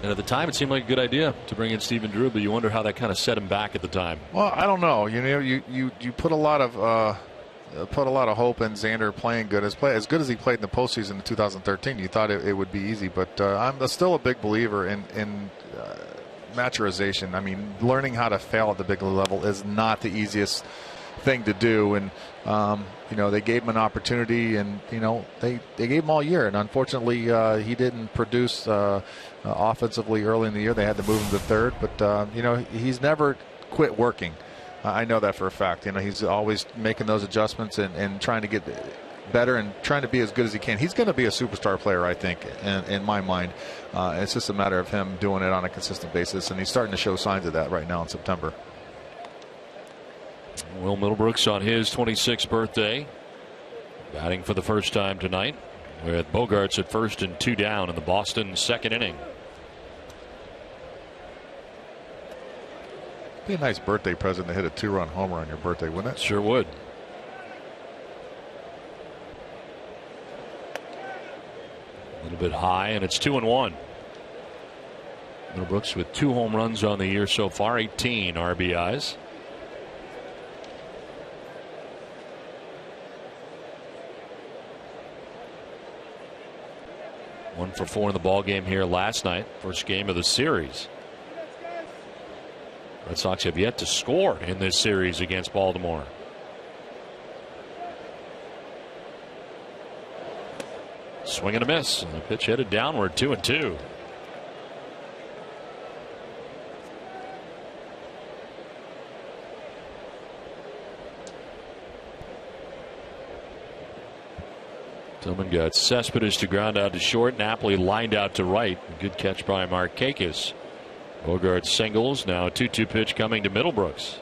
And at the time, it seemed like a good idea to bring in Stephen Drew, but you wonder how that kind of set him back at the time. Well, I don't know. You know, you put a lot of hope in Xander playing good. As good as he played in the postseason in 2013, you thought it would be easy. But I'm still a big believer in maturization. I mean, learning how to fail at the big level is not the easiest thing to do. And you know, they gave him an opportunity, and you know, they gave him all year. And unfortunately, he didn't produce offensively early in the year. They had to move him to third. But you know, he's never quit working. I know that for a fact. You know, he's always making those adjustments and trying to get better and trying to be as good as he can. He's going to be a superstar player, I think, in my mind. It's just a matter of him doing it on a consistent basis, and he's starting to show signs of that right now in September. Will Middlebrooks on his 26th birthday, batting for the first time tonight, with Bogaerts at first and 2 down in the Boston second inning. Be a nice birthday present to hit a 2-run homer on your birthday, wouldn't it? Sure would. A little bit high, and it's 2-1. Middlebrooks with 2 home runs on the year so far, 18 RBIs. One for 4 in the ball game here last night, first game of the series. Red Sox have yet to score in this series against Baltimore. Swing and a miss, and the pitch headed downward, 2-2. Tillman got Cespedes to ground out to short. Napoli lined out to right. Good catch by Markakis. Bogaerts singles. Now a 2-2 pitch coming to Middlebrooks.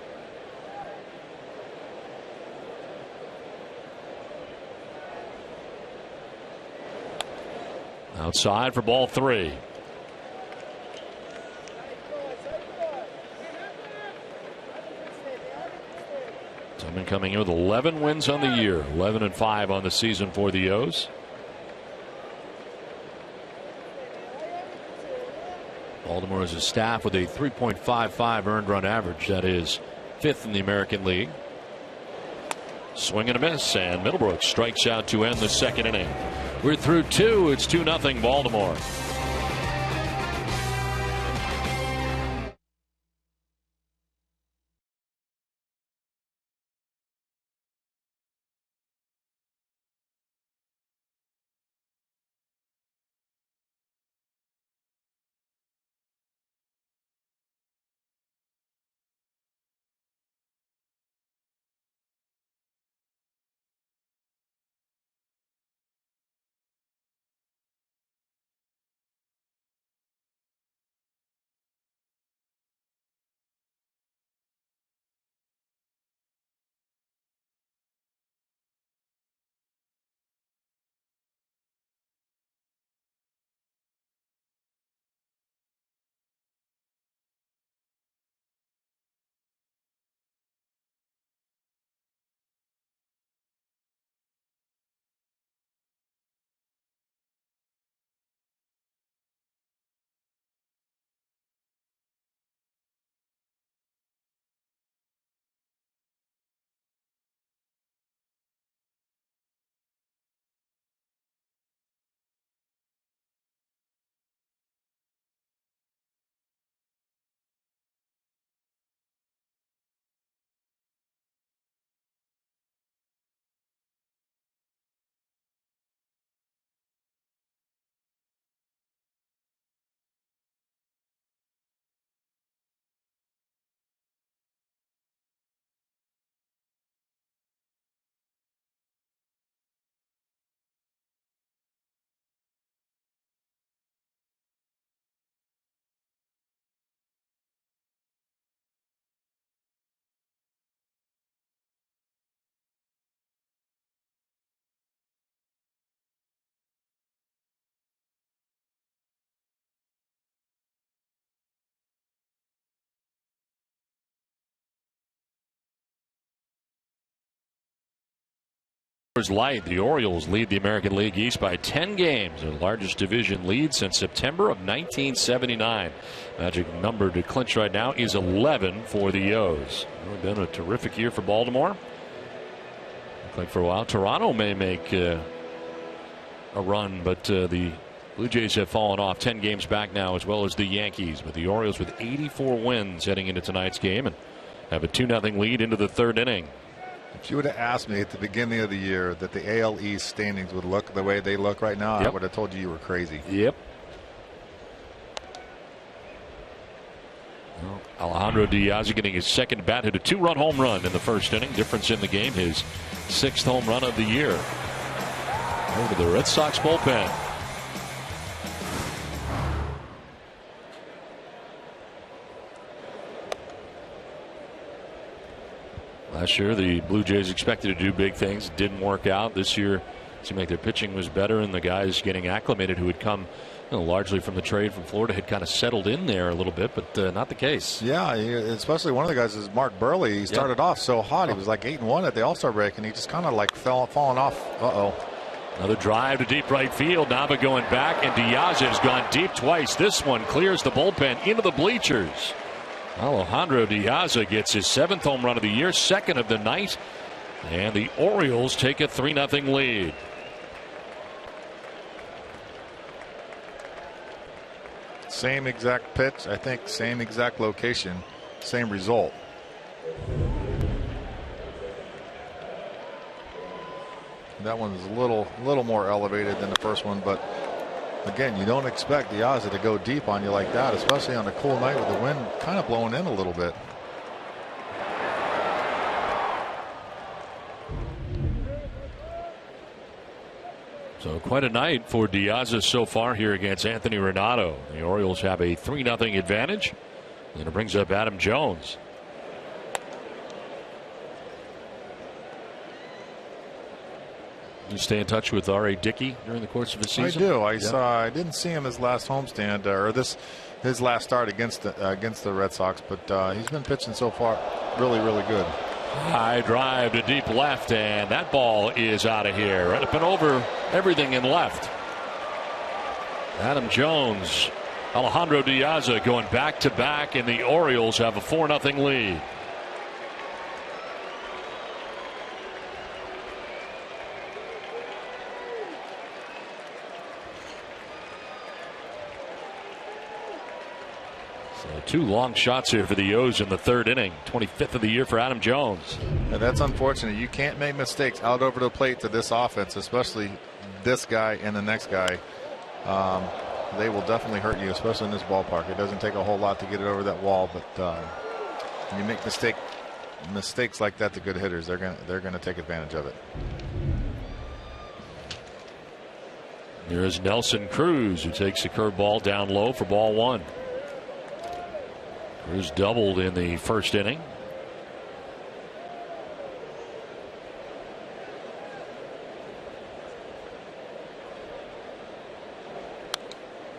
Outside for ball 3. Tillman coming in with 11 wins on the year, 11-5 on the season for the O's. Baltimore is a staff with a 3.55 earned run average. That is 5th in the American League. Swing and a miss, and Middlebrooks strikes out to end the second inning. We're through 2. It's 2-0 Baltimore. Light. The Orioles lead the American League East by 10 games, their largest division lead since September of 1979. Magic number to clinch right now is 11 for the O's. It's been a terrific year for Baltimore. Looks like for a while Toronto may make a run, but the Blue Jays have fallen off 10 games back now, as well as the Yankees. But the Orioles with 84 wins heading into tonight's game and have a 2-0 lead into the third inning. If you would have asked me at the beginning of the year that the AL East standings would look the way they look right now, I would have told you were crazy. Yep. Well, Alejandro Diaz getting his second bat, hit a 2-run home run in the first inning. Difference in the game, his 6th home run of the year. Over to the Red Sox bullpen. Last year, the Blue Jays expected to do big things. It didn't work out. This year, it seemed like their pitching was better, and the guys getting acclimated who had come largely from the trade from Florida had kind of settled in there a little bit, but not the case. Yeah, especially one of the guys is Mark Burley. He started off so hot. He was like 8-1 at the All-Star break, and he just kind of like falling off. Another drive to deep right field. Nava going back, and Diaz has gone deep twice. This one clears the bullpen into the bleachers. Alejandro Diaz gets his 7th home run of the year, 2nd of the night, and the Orioles take a 3-0 lead. Same exact pitch, I think, same exact location, same result. That one's a little more elevated than the first one, but again, you don't expect Diaz to go deep on you like that, especially on a cool night with the wind kind of blowing in a little bit. So quite a night for Diaz so far here against Anthony Renato. The Orioles have a 3-0 advantage, and it brings up Adam Jones. You stay in touch with R.A. Dickey during the course of the season? I do. I didn't see him his last homestand or his last start against the Red Sox, but he's been pitching so far really good. High drive to deep left, and that ball is out of here. Right up and over everything in left. Adam Jones, Alejandro Diaz going back to back, and the Orioles have a 4-0 lead. Two long shots here for the O's in the third inning. 25th of the year for Adam Jones. And that's unfortunate. You can't make mistakes out over the plate to this offense, especially this guy and the next guy. They will definitely hurt you, especially in this ballpark. It doesn't take a whole lot to get it over that wall, but when you make mistakes like that to good hitters, they're gonna take advantage of it. Here is Nelson Cruz, who takes a curveball down low for ball one. Cruz doubled in the first inning.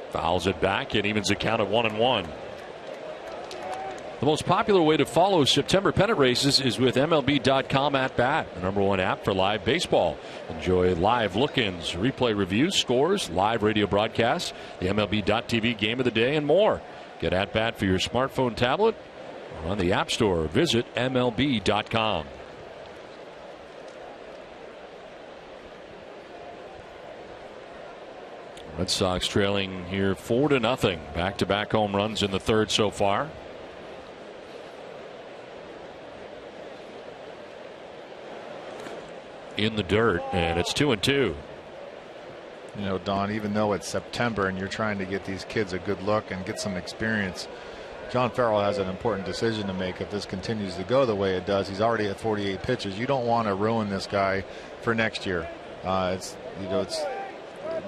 Fouls it back and evens the count at 1-1. The most popular way to follow September pennant races is with MLB.com at bat, the #1 app for live baseball. Enjoy live look-ins, replay reviews, scores, live radio broadcasts, the MLB.TV game of the day, and more. Get at bat for your smartphone, tablet, or on the App Store. Visit MLB.com. Red Sox trailing here 4-0. Back-to-back home runs in the third so far. In the dirt, and it's 2-2. You know, Don, even though it's September and you're trying to get these kids a good look and get some experience, John Farrell has an important decision to make if this continues to go the way it does. He's already at 48 pitches. You don't want to ruin this guy for next year.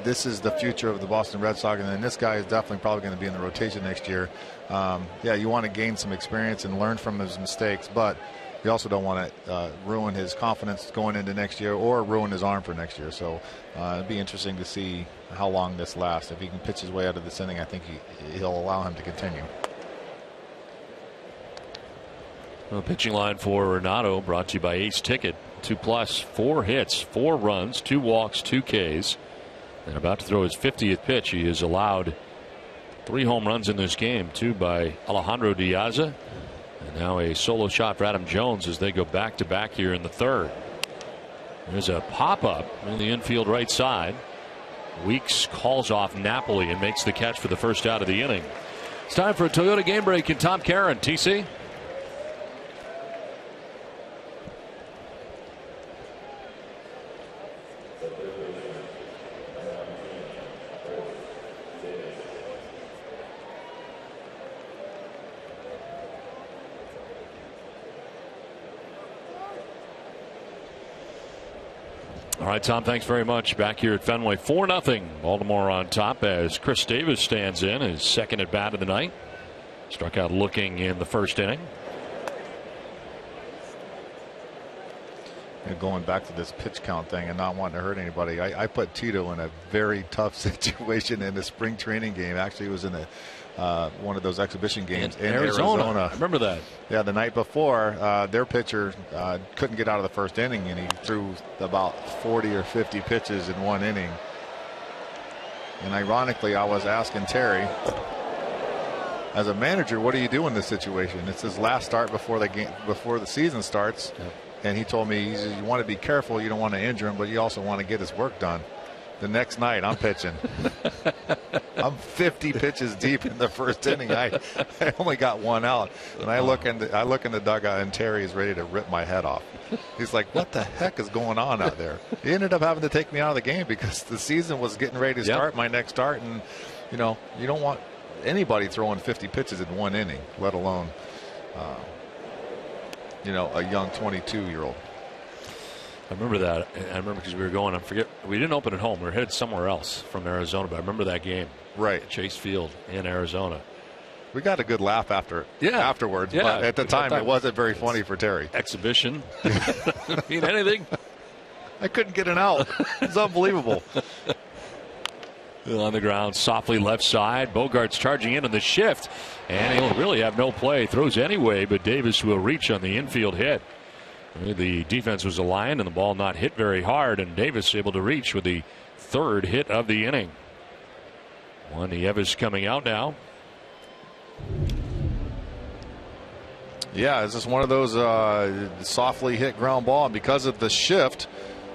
This is the future of the Boston Red Sox, and then this guy is definitely probably going to be in the rotation next year. Yeah, you want to gain some experience and learn from his mistakes, but you also don't want to ruin his confidence going into next year or ruin his arm for next year. So it'd be interesting to see how long this lasts. If he can pitch his way out of this inning, I think he'll allow him to continue. Well, pitching line for Renato brought to you by Ace Ticket. 2+, 4 hits, 4 runs, 2 walks, 2 Ks. And about to throw his 50th pitch. He has allowed 3 home runs in this game, 2 by Alejandro Diaz. And now a solo shot for Adam Jones as they go back to back here in the third. There's a pop up in the infield right side. Weeks calls off Napoli and makes the catch for the first out of the inning. It's time for a Toyota game break in Tom Caron. TC. All right, Tom, thanks very much. Back here at Fenway, 4-0. Baltimore on top as Chris Davis stands in his second at bat of the night. Struck out looking in the first inning. And going back to this pitch count thing and not wanting to hurt anybody, I put Tito in a very tough situation in the spring training game. Actually, it was in one of those exhibition games in Arizona. I remember that. Yeah, the night before, their pitcher couldn't get out of the first inning, and he threw about 40 or 50 pitches in one inning. And ironically, I was asking Terry, as a manager, what do you do in this situation? It's his last start before the season starts. Yep. And he told me, he says, you want to be careful, you don't want to injure him, but you also want to get his work done. The next night, I'm pitching. I'm 50 pitches deep in the first inning. I only got 1 out, and I look in the dugout, and Terry is ready to rip my head off. He's like, "What the heck is going on out there?" He ended up having to take me out of the game because the season was getting ready to start. My next start, and you don't want anybody throwing 50 pitches in one inning, let alone a young 22-year-old. I remember that. I remember because we were going. We didn't open at home. We were headed somewhere else from Arizona. But I remember that game. Right, Chase Field in Arizona. We got a good laugh afterwards. Yeah, but at the time, it wasn't very funny for Terry. Exhibition. Mean anything? I couldn't get an out. It's unbelievable. On the ground, softly left side. Bogart's charging in on the shift, and he'll really have no play. Throws anyway, but Davis will reach on the infield hit. The defense was aligned, and the ball not hit very hard, and Davis able to reach with the third hit of the inning. Juan Nieves coming out now. Yeah, it's just one of those softly hit ground ball, and because of the shift,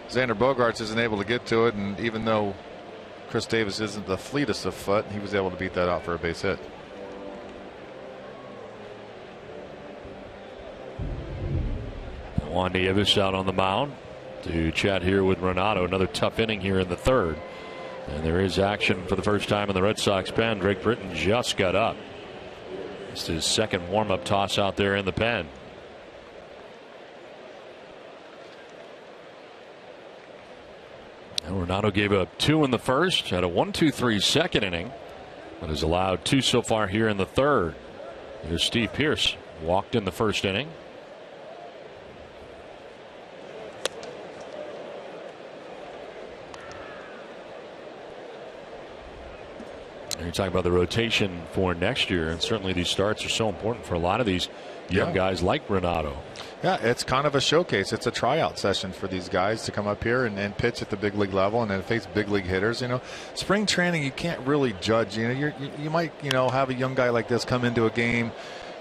Xander Bogaerts isn't able to get to it, and even though Chris Davis isn't the fleetest of foot, he was able to beat that out for a base hit. Juan Nieves out on the mound to chat here with Renato. Another tough inning here in the third. And there is action for the first time in the Red Sox pen. Drake Britton just got up. It's his second warm-up toss out there in the pen. And Renato gave up 2 in the first, had a 1-2-3 second inning, but has allowed 2 so far here in the third. Here's Steve Pearce, walked in the first inning. And you're talking about the rotation for next year, and certainly these starts are so important for a lot of these young guys like Renato. Yeah, it's kind of a showcase. It's a tryout session for these guys to come up here and pitch at the big league level and then face big league hitters. Spring training, you can't really judge. You might have a young guy like this come into a game,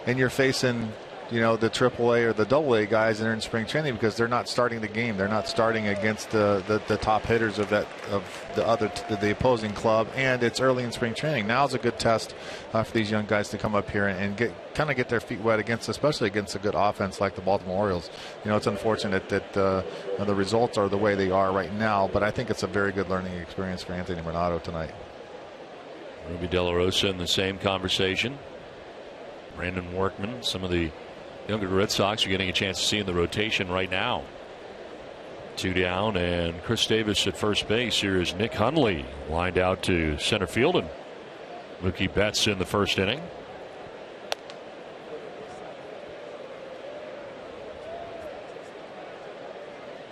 and you're facing the AAA or the AA guys that are in spring training because they're not starting the game. They're not starting against the top hitters of the opposing club, and it's early in spring training. Now's a good test for these young guys to come up here and get their feet wet especially against a good offense like the Baltimore Orioles. It's unfortunate that the results are the way they are right now, but I think it's a very good learning experience for Anthony Renato tonight. Ruby De La Rosa in the same conversation. Brandon Workman, some of the younger Red Sox are getting a chance to see in the rotation right now. 2 down, and Chris Davis at first base. Here is Nick Hundley lined out to center field, and Mookie Betts in the first inning.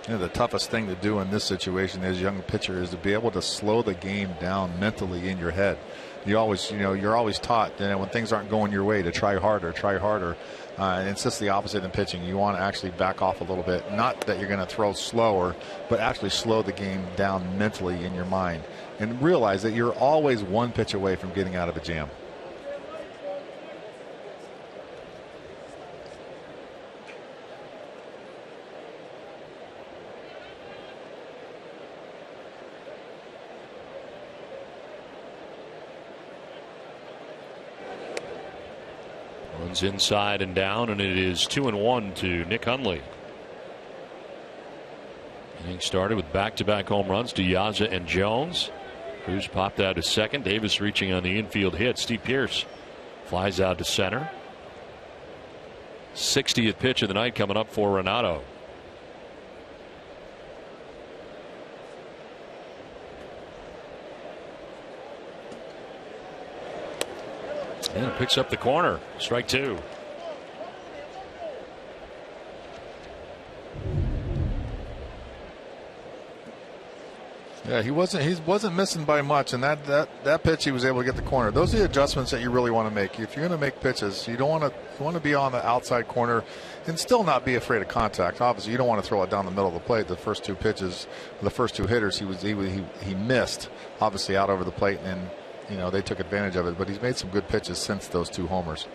The toughest thing to do in this situation as a young pitcher is to be able to slow the game down mentally in your head. You're always taught, when things aren't going your way, to try harder. And it's just the opposite in pitching. You want to actually back off a little bit. Not that you're going to throw slower, but actually slow the game down mentally in your mind. And realize that you're always one pitch away from getting out of a jam. Runs inside and down, and it is 2-1 to Nick Hundley. Inning started with back-to-back home runs to Yaza and Jones. Cruz popped out to second. Davis reaching on the infield hit. Steve Pearce flies out to center. 60th pitch of the night coming up for Renato. And picks up the corner. Strike two. Yeah, he wasn't missing by much, and that pitch he was able to get the corner. Those are the adjustments that you really want to make. If you're going to make pitches, you want to be on the outside corner and still not be afraid of contact. Obviously, you don't want to throw it down the middle of the plate. The first two pitches, the first two hitters, he missed obviously out over the plate, and they took advantage of it. But he's made some good pitches since those two homers.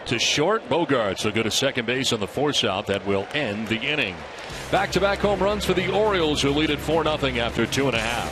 To short, Bogaerts will go to second base on the force out. That will end the inning. Back-to-back home runs for the Orioles, who lead at 4-0 after 2.5.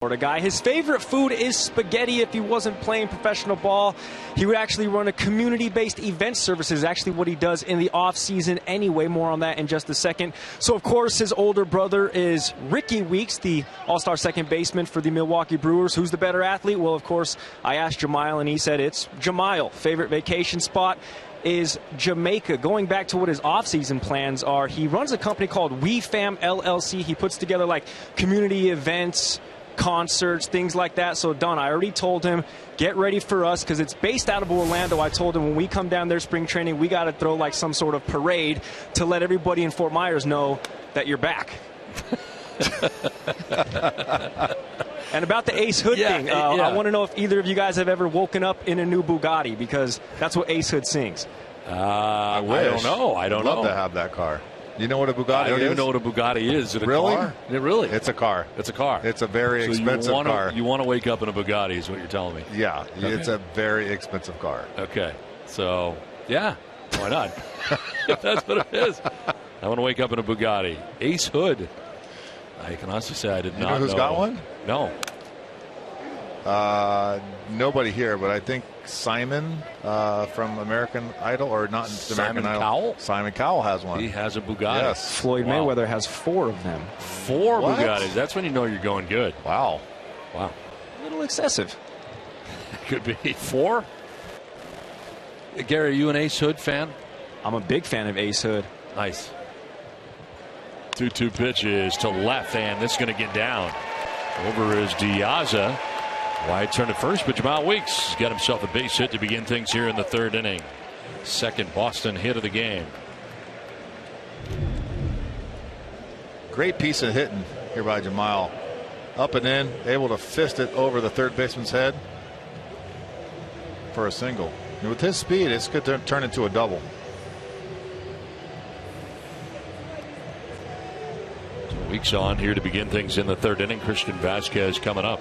Florida guy. His favorite food is spaghetti. If he wasn't playing professional ball, he would actually run a community-based event services, actually what he does in the off-season anyway. More on that in just a second. So, of course, his older brother is Ricky Weeks, the all-star second baseman for the Milwaukee Brewers. Who's the better athlete? Well, of course, I asked Jamile, and he said it's Jamile. Favorite vacation spot is Jamaica. Going back to what his off-season plans are, he runs a company called We Fam LLC. He puts together, like, community events, concerts, things like that. So, Don, I already told him, get ready for us, because it's based out of Orlando. I told him when we come down there spring training, we got to throw like some sort of parade to let everybody in Fort Myers know that you're back. And about the Ace Hood thing, I want to know if either of you guys have ever woken up in a new Bugatti, because that's what Ace Hood sings. I don't know. I'd love to have that car. You know what a Bugatti is? I don't even know what a Bugatti is. Is it a car? Really? It's a car. It's a car. It's a very expensive car. You want to wake up in a Bugatti is what you're telling me. Yeah, okay. It's a very expensive car. Okay. So, yeah, why not? That's what it is. I want to wake up in a Bugatti. Ace Hood. I can honestly say I did not know. You know who's got one? No. Nobody here, but I think Simon from American Idol, or not American Idol. Cowell? Simon Cowell has one. He has a Bugatti. Yes. Floyd Mayweather has 4 of them. 4 Bugattis. That's when you know you're going good. Wow. A little excessive. Could be 4. Gary, are you an Ace Hood fan? I'm a big fan of Ace Hood. Nice. 2-2 pitches to left, and this is going to get down. Over is Diaza. Wide turn to first, but Jamal Weeks has got himself a base hit to begin things here in the 3rd inning. Second Boston hit of the game. Great piece of hitting here by Jamal. Up and in, able to fist it over the third baseman's head for a single. And with his speed, it's good to turn into a double. Weeks on here to begin things in the 3rd inning. Christian Vasquez coming up.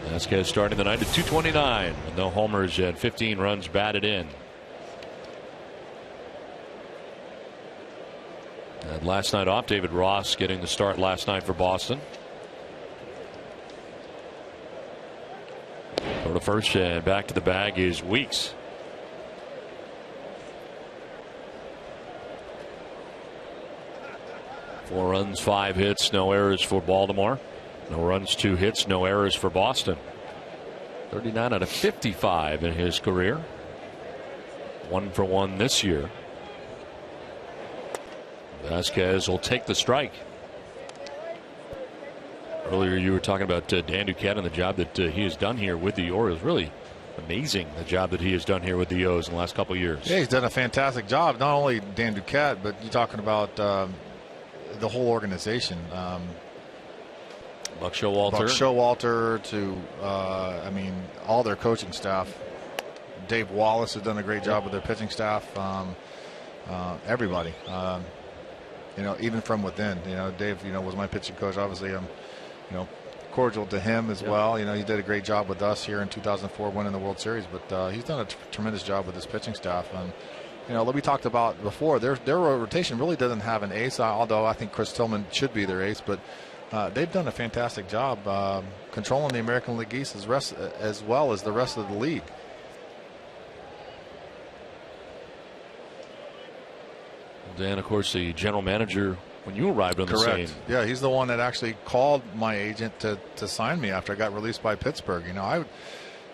Vasquez starting the night at 229 with no homers and 15 runs batted in. And last night off, David Ross getting the start last night for Boston. Go to first and back to the bag is Weeks. Four runs, 5 hits, no errors for Baltimore. No runs, 2 hits, no errors for Boston. 39 out of 55 in his career. 1 for 1 this year. Vasquez will take the strike. Earlier you were talking about Dan Duquette and the job that he has done here with the Orioles. Really amazing the job that he has done here with the O's in the last couple of years. Yeah, he's done a fantastic job. Not only Dan Duquette, but you're talking about the whole organization. Buck Showalter to, I mean, all their coaching staff. Dave Wallace has done a great job with their pitching staff. Everybody, you know, even from within. You know, Dave, you know, was my pitching coach. Obviously, I'm, you know, cordial to him as well. You know, he did a great job with us here in 2004, winning the World Series. But he's done a tremendous job with his pitching staff. And you know, we talked about before, their rotation really doesn't have an ace, although I think Chris Tillman should be their ace. But they've done a fantastic job controlling the American League East as well as the rest of the league. Dan, of course, the general manager when you arrived on the scene. Yeah, he's the one that actually called my agent to sign me after I got released by Pittsburgh. You know, I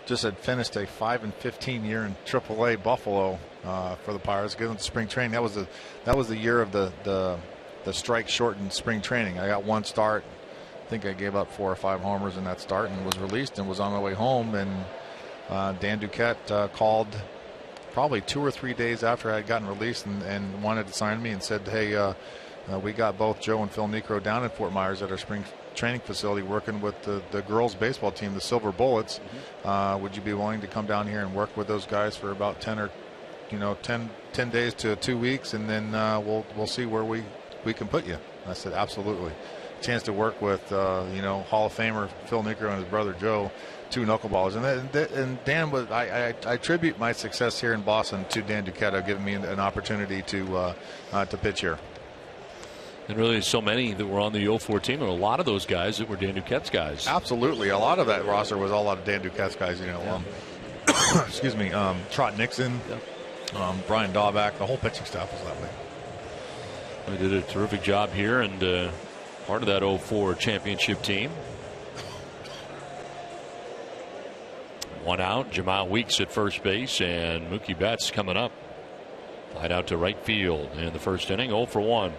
just had finished a 5-15 year in AAA Buffalo for the Pirates, given spring training. That was the year of the strike shortened spring training. I got 1 start. I think I gave up 4 or 5 homers in that start and was released and was on my way home. And Dan Duquette called probably 2 or 3 days after I had gotten released and wanted to sign me and said, hey, we got both Joe and Phil Necro down in Fort Myers at our spring training facility working with the girls baseball team, the Silver Bullets. Would you be willing to come down here and work with those guys for about 10 days to 2 weeks, and then we'll see where we can put you? I said absolutely. Chance to work with Hall of Famer Phil Necro and his brother Joe, 2 knuckleballers, and Dan was I attribute my success here in Boston to Dan Duquette giving me an opportunity to pitch here. And really, so many that were on the 04 team, and a lot of those guys that were Dan Duquette's guys. Absolutely, a lot of that roster was a lot of Dan Duquette's guys. You know, excuse me, Trot Nixon, Brian Daubach, the whole pitching staff was that way. They did a terrific job here, and part of that 04 championship team. 1 out, Jamal Weeks at first base, and Mookie Betts coming up. Flied out to right field in the first inning, 0 for 1.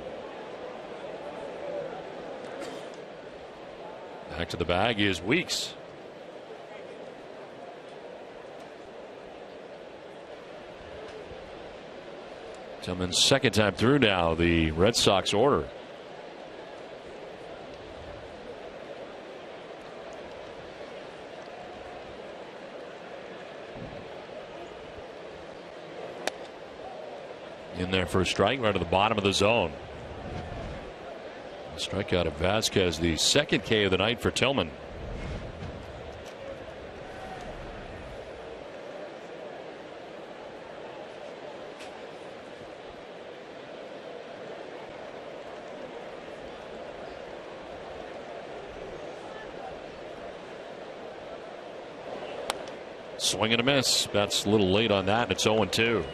Back to the bag is Weeks. Tillman's second time through now, the Red Sox order. in there for a strike right at the bottom of the zone. Strikeout of Vasquez, the second K of the night for Tillman. Swing and a miss. That's a little late on that, and it's 0-2.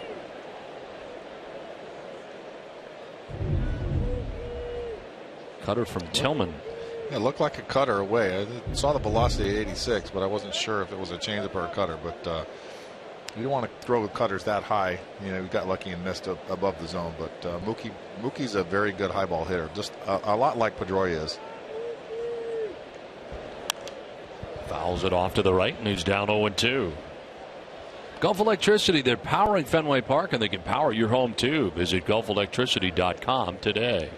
Cutter from Tillman. Yeah, it looked like a cutter away. I saw the velocity at 86, but I wasn't sure if it was a changeup or a cutter. But you don't want to throw cutters that high. You know, you got lucky and missed above the zone. But Mookie's a very good high ball hitter, just a lot like Pedroia is. Fouls it off to the right, and he's down 0-2. Gulf Electricity, they're powering Fenway Park, and they can power your home too. Visit gulfelectricity.com today.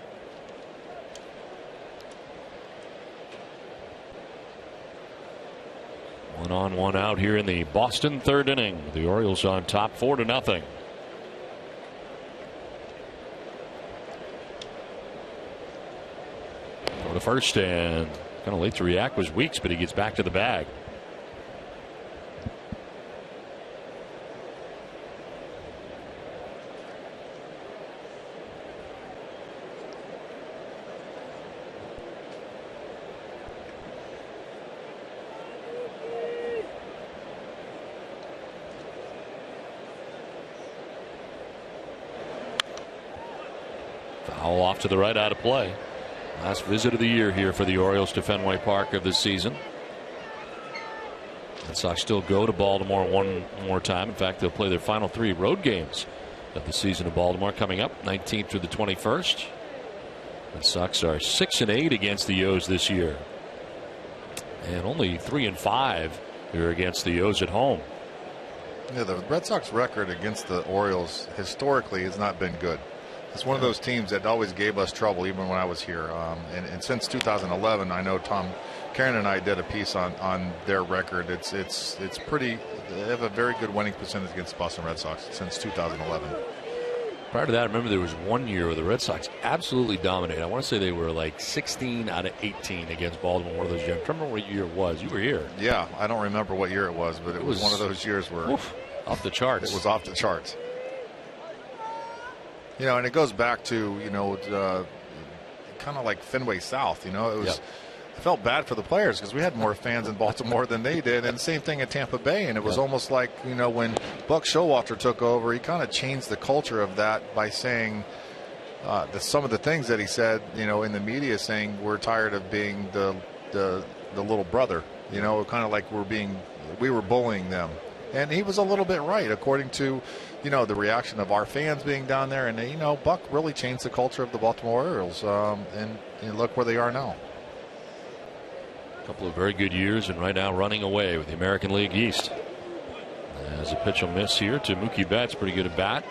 One on, one out here in the Boston third inning. The Orioles on top 4-0. Go to first, and kind of late to react was Weeks, but he gets back to the bag. Foul off to the right, out of play. Last visit of the year here for the Orioles to Fenway Park of this season. The Sox still go to Baltimore one more time. In fact, they'll play their final 3 road games of the season of Baltimore coming up 19th through the 21st. The Sox are 6-8 against the O's this year, and only 3-5 here against the O's at home. Yeah, the Red Sox record against the Orioles historically has not been good. It's one of those teams that always gave us trouble, even when I was here. And since 2011, I know Karen and I did a piece on their record. It's pretty. They have a very good winning percentage against Boston Red Sox since 2011. Prior to that, I remember there was one year where the Red Sox absolutely dominated. I want to say they were like 16 out of 18 against Baltimore. One of those years. I remember what year it was. You were here. Yeah, I don't remember what year it was, but it was one of those years where off the charts. It was off the charts. You know, and it goes back to, kind of like Fenway South. You know, it was. Yep. I felt bad for the players because we had more fans in Baltimore than they did, and same thing at Tampa Bay. And it was almost like, when Buck Showalter took over, he kind of changed the culture of that by saying some of the things that he said, in the media, saying we're tired of being the little brother. Kind of like we were bullying them. And he was a little bit right, according to, the reaction of our fans being down there. And, Buck really changed the culture of the Baltimore Orioles. And look where they are now. A couple of very good years, and right now running away with the American League East. As a pitch will miss here to Mookie Betts, pretty good at bat.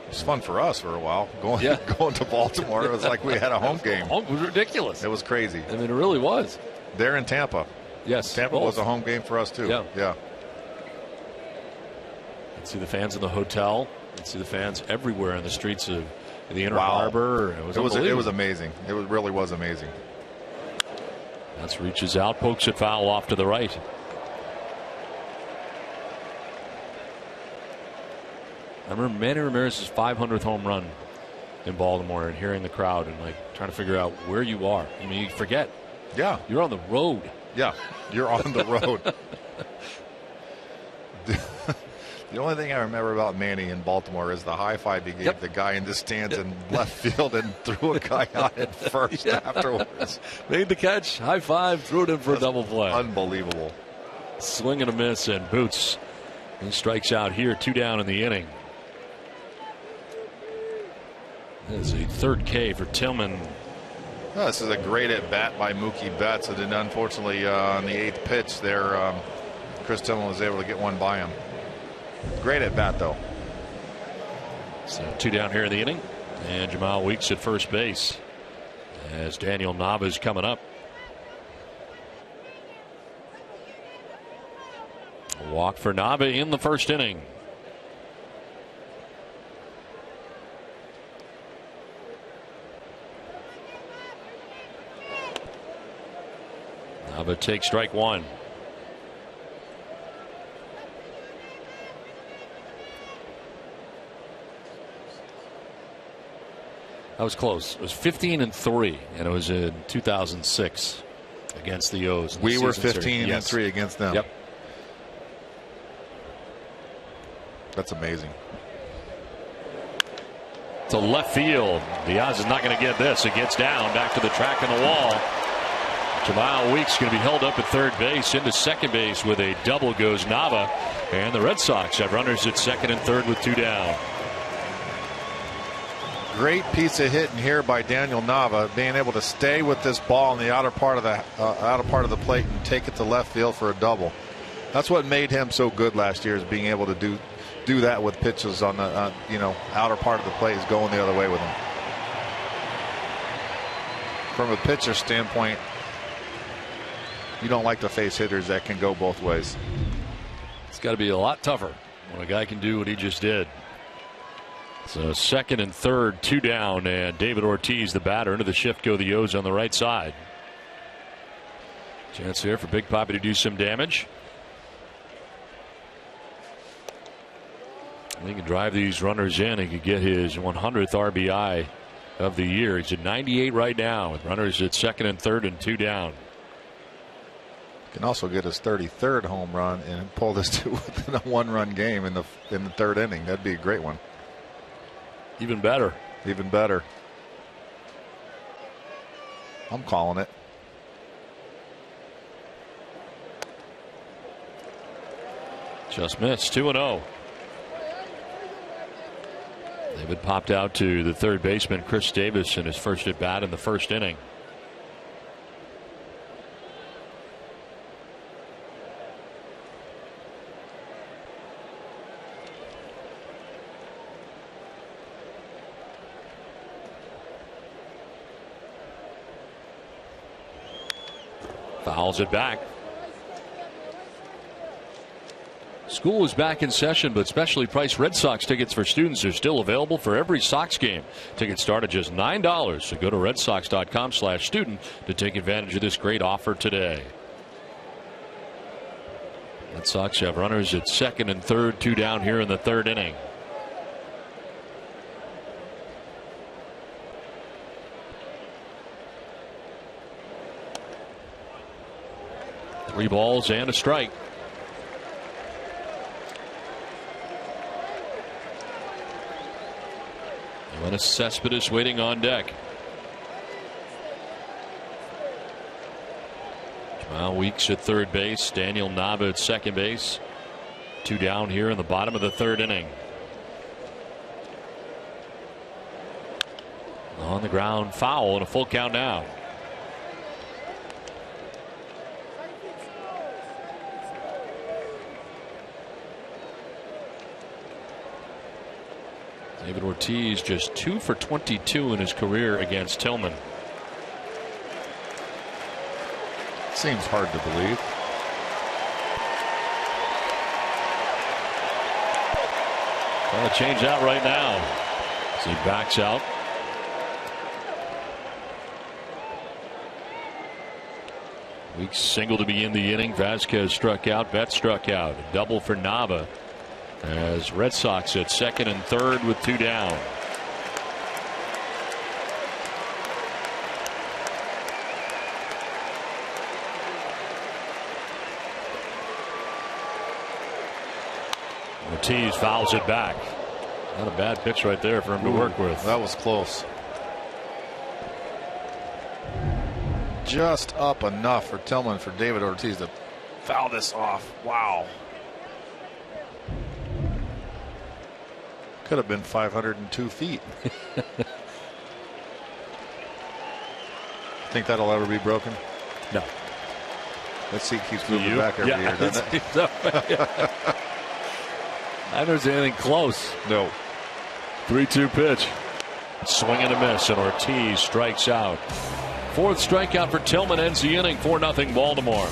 It was fun for us for a while. Going to Baltimore, it was like we had a home game. It was ridiculous. It was crazy. I mean, it really was. There in Tampa. Yes. Tampa was a home game for us, too. Yeah. See the fans in the hotel. You see the fans everywhere in the streets of the Inner Harbor. It was amazing. It really was amazing. That's reaches out, pokes it foul off to the right. I remember Manny Ramirez's 500th home run in Baltimore and hearing the crowd and trying to figure out where you are. I mean, you forget. Yeah. You're on the road. Yeah, you're on the road. The only thing I remember about Manny in Baltimore is the high five he gave the guy in the stands in left field and threw a guy out at first afterwards. Made the catch, high five, threw it in for a double play. Unbelievable. Swing and a miss, and Boots. He strikes out here, 2 down in the inning. This is a third K for Tillman. Well, this is a great at bat by Mookie Betts, and then unfortunately on the 8th pitch there, Chris Tillman was able to get one by him. Great at bat, though. So 2 down here in the inning, and Jamal Weeks at first base as Daniel Nava's coming up. A walk for Nava in the first inning. Nava takes strike one. That was close. It was 15-3, and it was in 2006 against the O's. We were 15-3 against them. Yep. That's amazing. To left field. Diaz is not going to get this. It gets down back to the track on the wall. Jamal Weeks going to be held up at third base. Into second base with a double goes Nava. And the Red Sox have runners at second and third with two down. Great piece of hitting here by Daniel Nava, being able to stay with this ball in the outer part of the plate and take it to left field for a double. That's what made him so good last year, is being able to do that with pitches on the outer part of the plate, is going the other way with him. From a pitcher standpoint, you don't like to face hitters that can go both ways. It's got to be a lot tougher when a guy can do what he just did. So second and third, two down, and David Ortiz, the batter, into the shift go the O's on the right side. Chance here for Big Papi to do some damage. He can drive these runners in. He could get his 100th RBI of the year. He's at 98 right now with runners at second and third and two down. Can also get his 33rd home run and pull this to within a one-run game in the third inning. That'd be a great one. Even better. Even better. I'm calling it. Just missed. 2-0. David popped out to the third baseman, Chris Davis, in his first at bat in the first inning. Fouls it back. School is back in session, but specially priced Red Sox tickets for students are still available for every Sox game. Tickets start at just $9, so go to redsox.com/student to take advantage of this great offer today. Red Sox have runners at second and third, two down here in the third inning. Three balls and a strike. Yoenis Cespedes waiting on deck. Jamal Weeks at third base. Daniel Nava at second base. Two down here in the bottom of the third inning. On the ground, foul, and a full count now. David Ortiz just 2 for 22 in his career against Tillman. Seems hard to believe. Well, a change out right now. As he backs out. Weeks single to begin the inning. Vasquez struck out. Betts struck out. A double for Nava. As Red Sox at second and third with two down. Ortiz fouls it back. Not a bad pitch right there for him to work with. That was close. Just up enough for Tillman, for David Ortiz to foul this off. Wow. Could have been 502 feet. Think that'll ever be broken? No. That seat keeps moving back every year, doesn't it? I don't see anything close. No. 3-2 pitch. Swing and a miss, and Ortiz strikes out. Fourth strikeout for Tillman ends the inning. 4-0 Baltimore.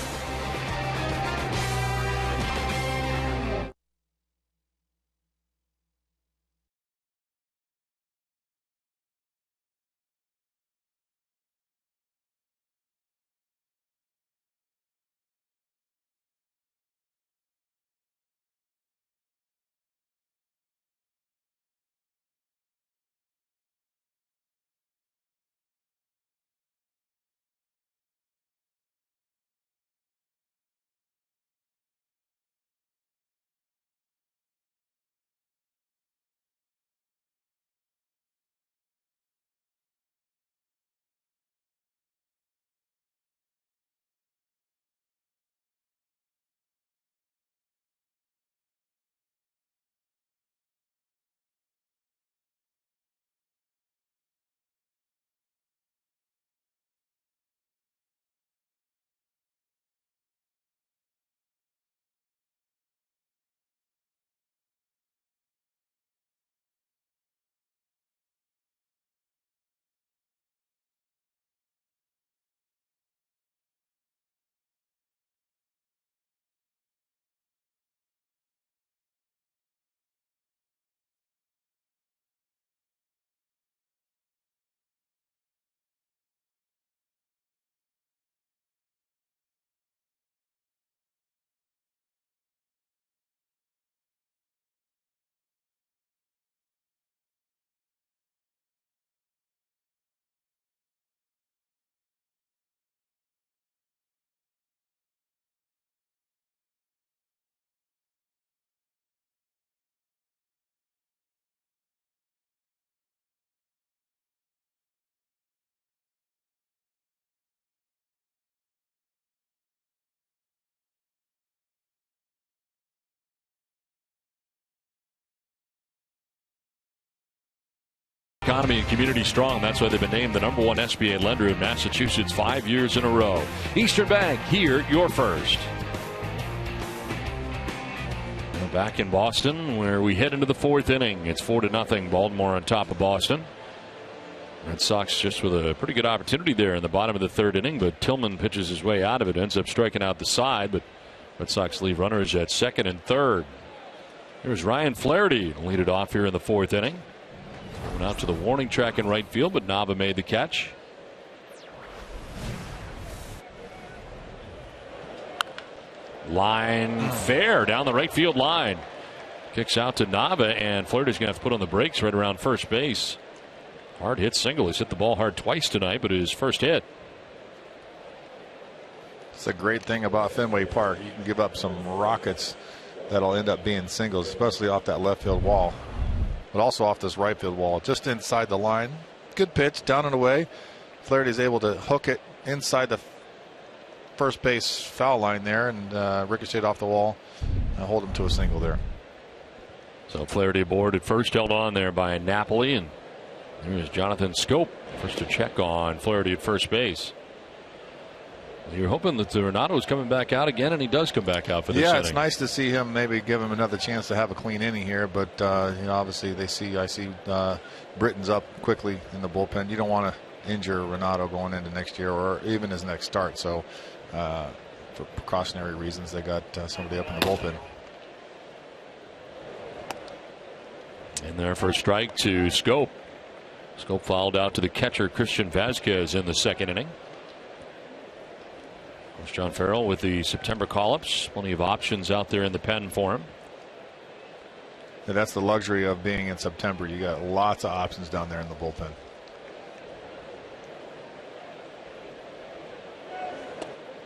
economy and community strong. That's why they've been named the #1 SBA lender in Massachusetts 5 years in a row. Eastern Bank, here, you're first. We're back in Boston, where we head into the 4th inning. It's 4-0. Baltimore on top of Boston. Red Sox just with a pretty good opportunity there in the bottom of the 3rd inning, but Tillman pitches his way out of it, ends up striking out the side, but Red Sox leave runners at 2nd and 3rd. Here's Ryan Flaherty to lead it off here in the 4th inning. Went out to the warning track in right field, but Nava made the catch. Line fair down the right field line. Kicks out to Nava, and Flaherty's going to have to put on the brakes right around first base. Hard hit single. He's hit the ball hard twice tonight, but his first hit. It's a great thing about Fenway Park. You can give up some rockets that'll end up being singles, especially off that left field wall, but also off this right field wall, just inside the line. Good pitch, down and away. Flaherty's able to hook it inside the first base foul line there and ricochet off the wall and hold him to a single there. So Flaherty aboard at first, held on there by Napoli, and here's Jonathan Scope first to check on Flaherty at first base. You're hoping that Renato is coming back out again, and he does come back out for this inning. It's nice to see him, maybe give him another chance to have a clean inning here, but obviously I see Britton's up quickly in the bullpen. You don't want to injure Renato going into next year or even his next start, so for precautionary reasons they got somebody up in the bullpen. In there for a strike to Scope. Scope fouled out to the catcher Christian Vazquez in the 2nd inning. There's John Farrell with the September call-ups. Plenty of options out there in the pen for him. And that's the luxury of being in September. You got lots of options down there in the bullpen.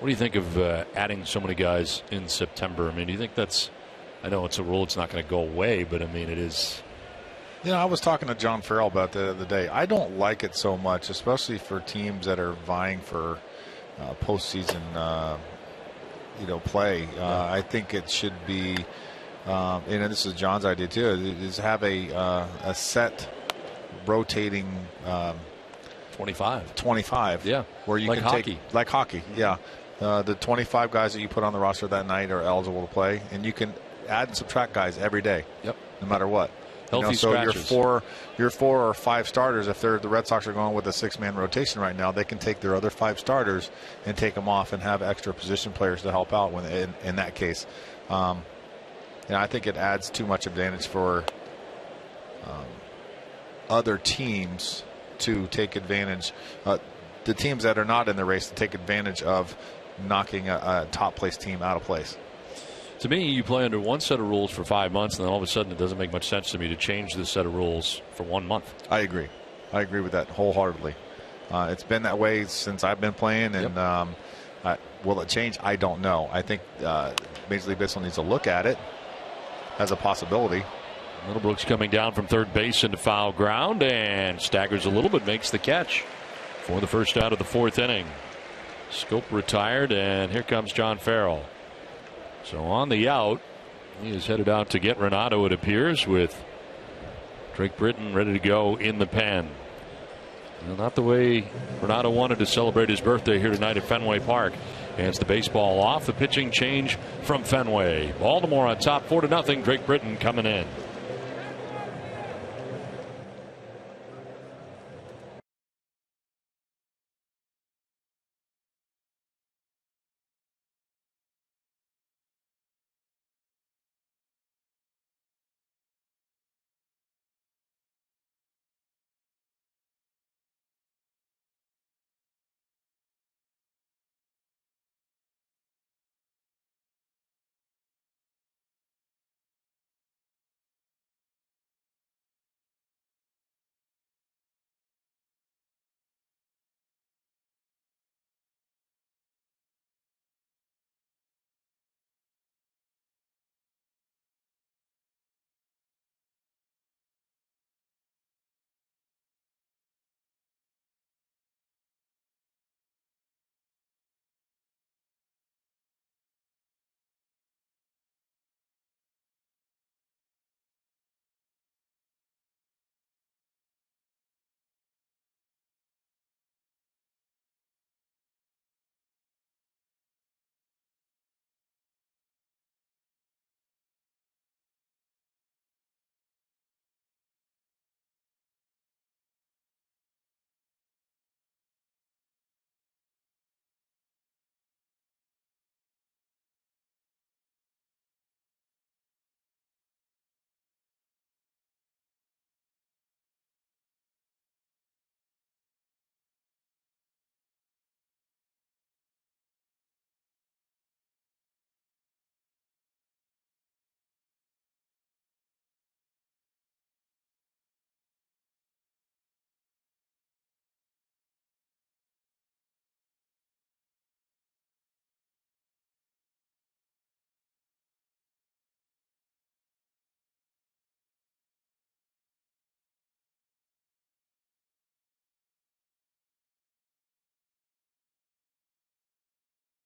What do you think of adding so many guys in September? I mean, do you think that's, I know it's a rule, it's not going to go away, but I mean, it is. I was talking to John Farrell about that the other day. I don't like it so much, especially for teams that are vying for postseason play. I think it should be, and this is John's idea too, is have a set rotating 25. Yeah, where you like can hockey. take like hockey. Yeah, the 25 guys that you put on the roster that night are eligible to play, and you can add and subtract guys every day. Yep, no matter what. Healthy so scratches. your 4 or 5 starters, if the Red Sox are going with a 6-man rotation right now, they can take their other 5 starters and take them off and have extra position players to help out in that case. I think it adds too much advantage for other teams to take advantage. The teams that are not in the race to take advantage of knocking a top place team out of place. To me, you play under one set of rules for 5 months, and then all of a sudden it doesn't make much sense to me to change this set of rules for 1 month. I agree with that wholeheartedly. It's been that way since I've been playing, and will it change? I don't know. I think Major League Baseball needs to look at it as a possibility. Middlebrooks coming down from third base into foul ground and staggers a little bit, makes the catch for the first out of the 4th inning. Scope retired, and here comes John Farrell. So on the out, he is headed out to get Renato, it appears, with Drake Britton ready to go in the pen. Well, not the way Renato wanted to celebrate his birthday here tonight at Fenway Park. Hands the baseball off. The pitching change from Fenway. Baltimore on top 4-0. Drake Britton coming in.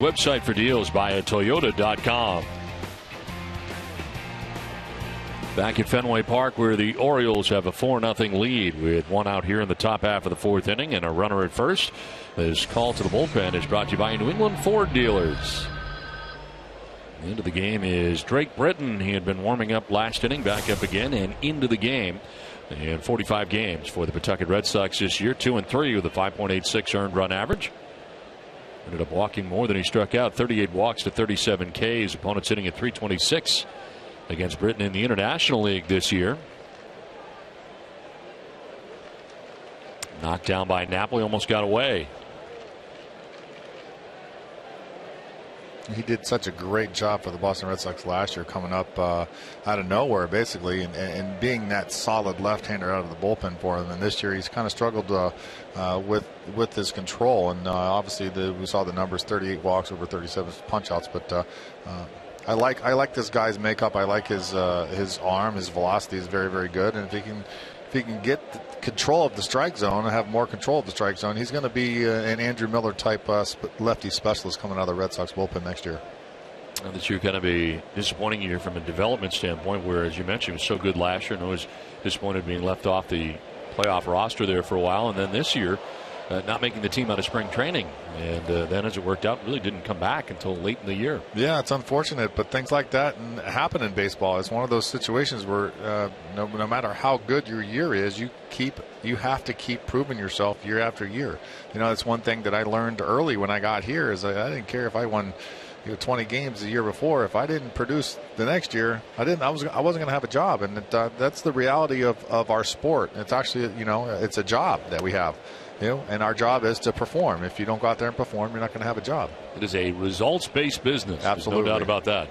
Website for deals via Toyota.com. Back at Fenway Park, where the Orioles have a 4-0 lead with one out here in the top half of the fourth inning and a runner at first. This call to the bullpen is brought to you by New England Ford dealers. The end of the game is Drake Britton. He had been warming up last inning, back up again and into the game. And 45 games for the Pawtucket Red Sox this year, 2-3 with a 5.86 earned run average. Ended up walking more than he struck out, 38 walks to 37 Ks. Opponent sitting at 326 against Britton in the International League this year. Knocked down by Napoli, almost got away. He did such a great job for the Boston Red Sox last year, coming up out of nowhere, basically, and being that solid left-hander out of the bullpen for him. And this year, he's kind of struggled with his control. And obviously, we saw the numbers: 38 walks over 37 punch-outs. But I like this guy's makeup. I like his arm, his velocity is very, very good. And if he can get control of the strike zone and have more control of the strike zone, he's going to be an Andrew Miller type lefty specialist coming out of the Red Sox bullpen next year. Now, this year kind of a disappointing year from a development standpoint, where, as you mentioned, he was so good last year, and was disappointed being left off the playoff roster there for a while, and then this year not making the team out of spring training, and then as it worked out, really didn't come back until late in the year. Yeah, it's unfortunate, but things like that happen in baseball. It's one of those situations where no matter how good your year is, you have to keep proving yourself year after year. You know, that's one thing that I learned early when I got here is I didn't care if I won 20 games the year before. If I didn't produce the next year, I wasn't going to have a job, and that's the reality of our sport. It's actually, it's a job that we have. And our job is to perform. If you don't go out there and perform, you're not going to have a job. It is a results-based business. Absolutely. There's no doubt about that.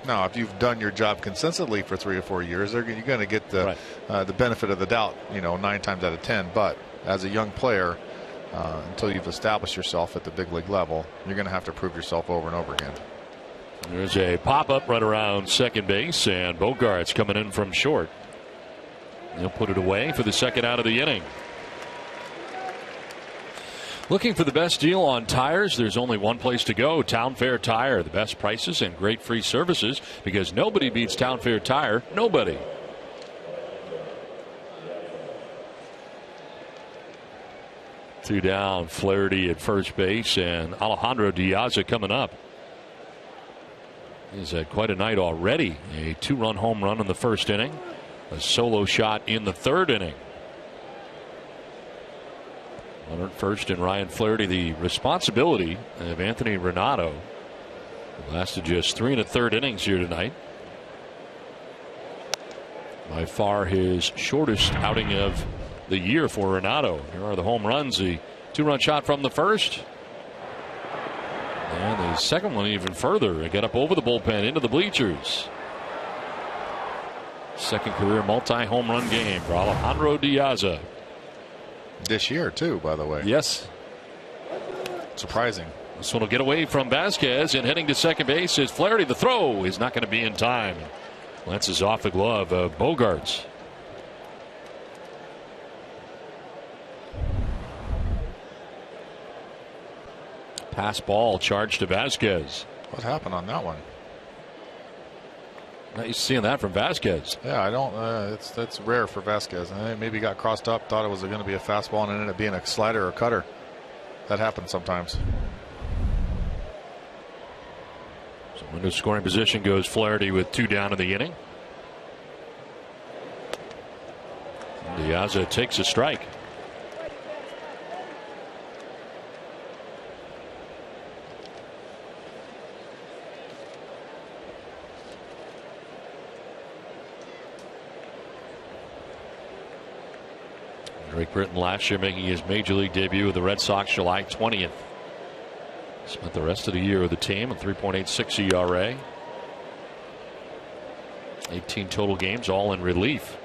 Now, if you've done your job consistently for 3 or 4 years, you're going to get the benefit of the doubt, 9 times out of 10. But as a young player, until you've established yourself at the big league level, you're going to have to prove yourself over and over again. There's a pop-up right around second base, and Bogart's coming in from short. He'll put it away for the second out of the inning. Looking for the best deal on tires? There's only one place to go, Town Fair Tire. The best prices and great free services, because nobody beats Town Fair Tire. Nobody. Two down, Flaherty at first base, and Alejandro Diaz coming up. He's had quite a night already. A 2-run home run in the first inning. A solo shot in the third inning. Runner at first and Ryan Flaherty. The responsibility of Anthony Renato. Lasted just 3 1/3 innings here tonight. By far his shortest outing of the year for Renato. Here are the home runs. The 2-run shot from the first. And the second one even further. It got up over the bullpen into the bleachers. Second career multi-home run game for Alejandro Diaz. This year, too, by the way. Yes. Surprising. This one will get away from Vasquez, and heading to second base is Flaherty. The throw is not going to be in time. Glances off the glove of Bogaerts. Pass ball charged to Vasquez. What happened on that one? Not used to seeing that from Vasquez. Yeah, I don't. That's rare for Vasquez. I think maybe he got crossed up, thought it was going to be a fastball, and it ended up being a slider or cutter. That happens sometimes. So into scoring position goes Flaherty with 2 down in the inning. Diaz takes a strike. Drake Britton last year making his major league debut with the Red Sox July 20th. Spent the rest of the year with the team, a 3.86 ERA. 18 total games, all in relief.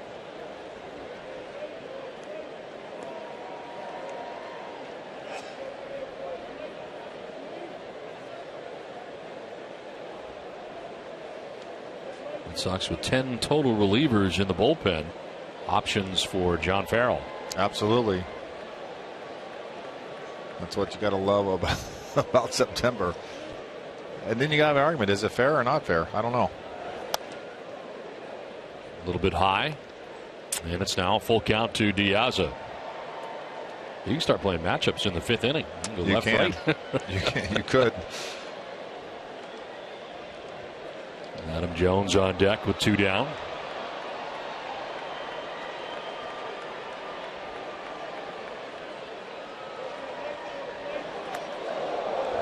Red Sox with 10 total relievers in the bullpen. Options for John Farrell. Absolutely. That's what you got to love about September. And then you got an argument: is it fair or not fair? I don't know. A little bit high, and it's now full count to Diaza. You can start playing matchups in the 5th inning. You can. You could. Adam Jones on deck with 2 down.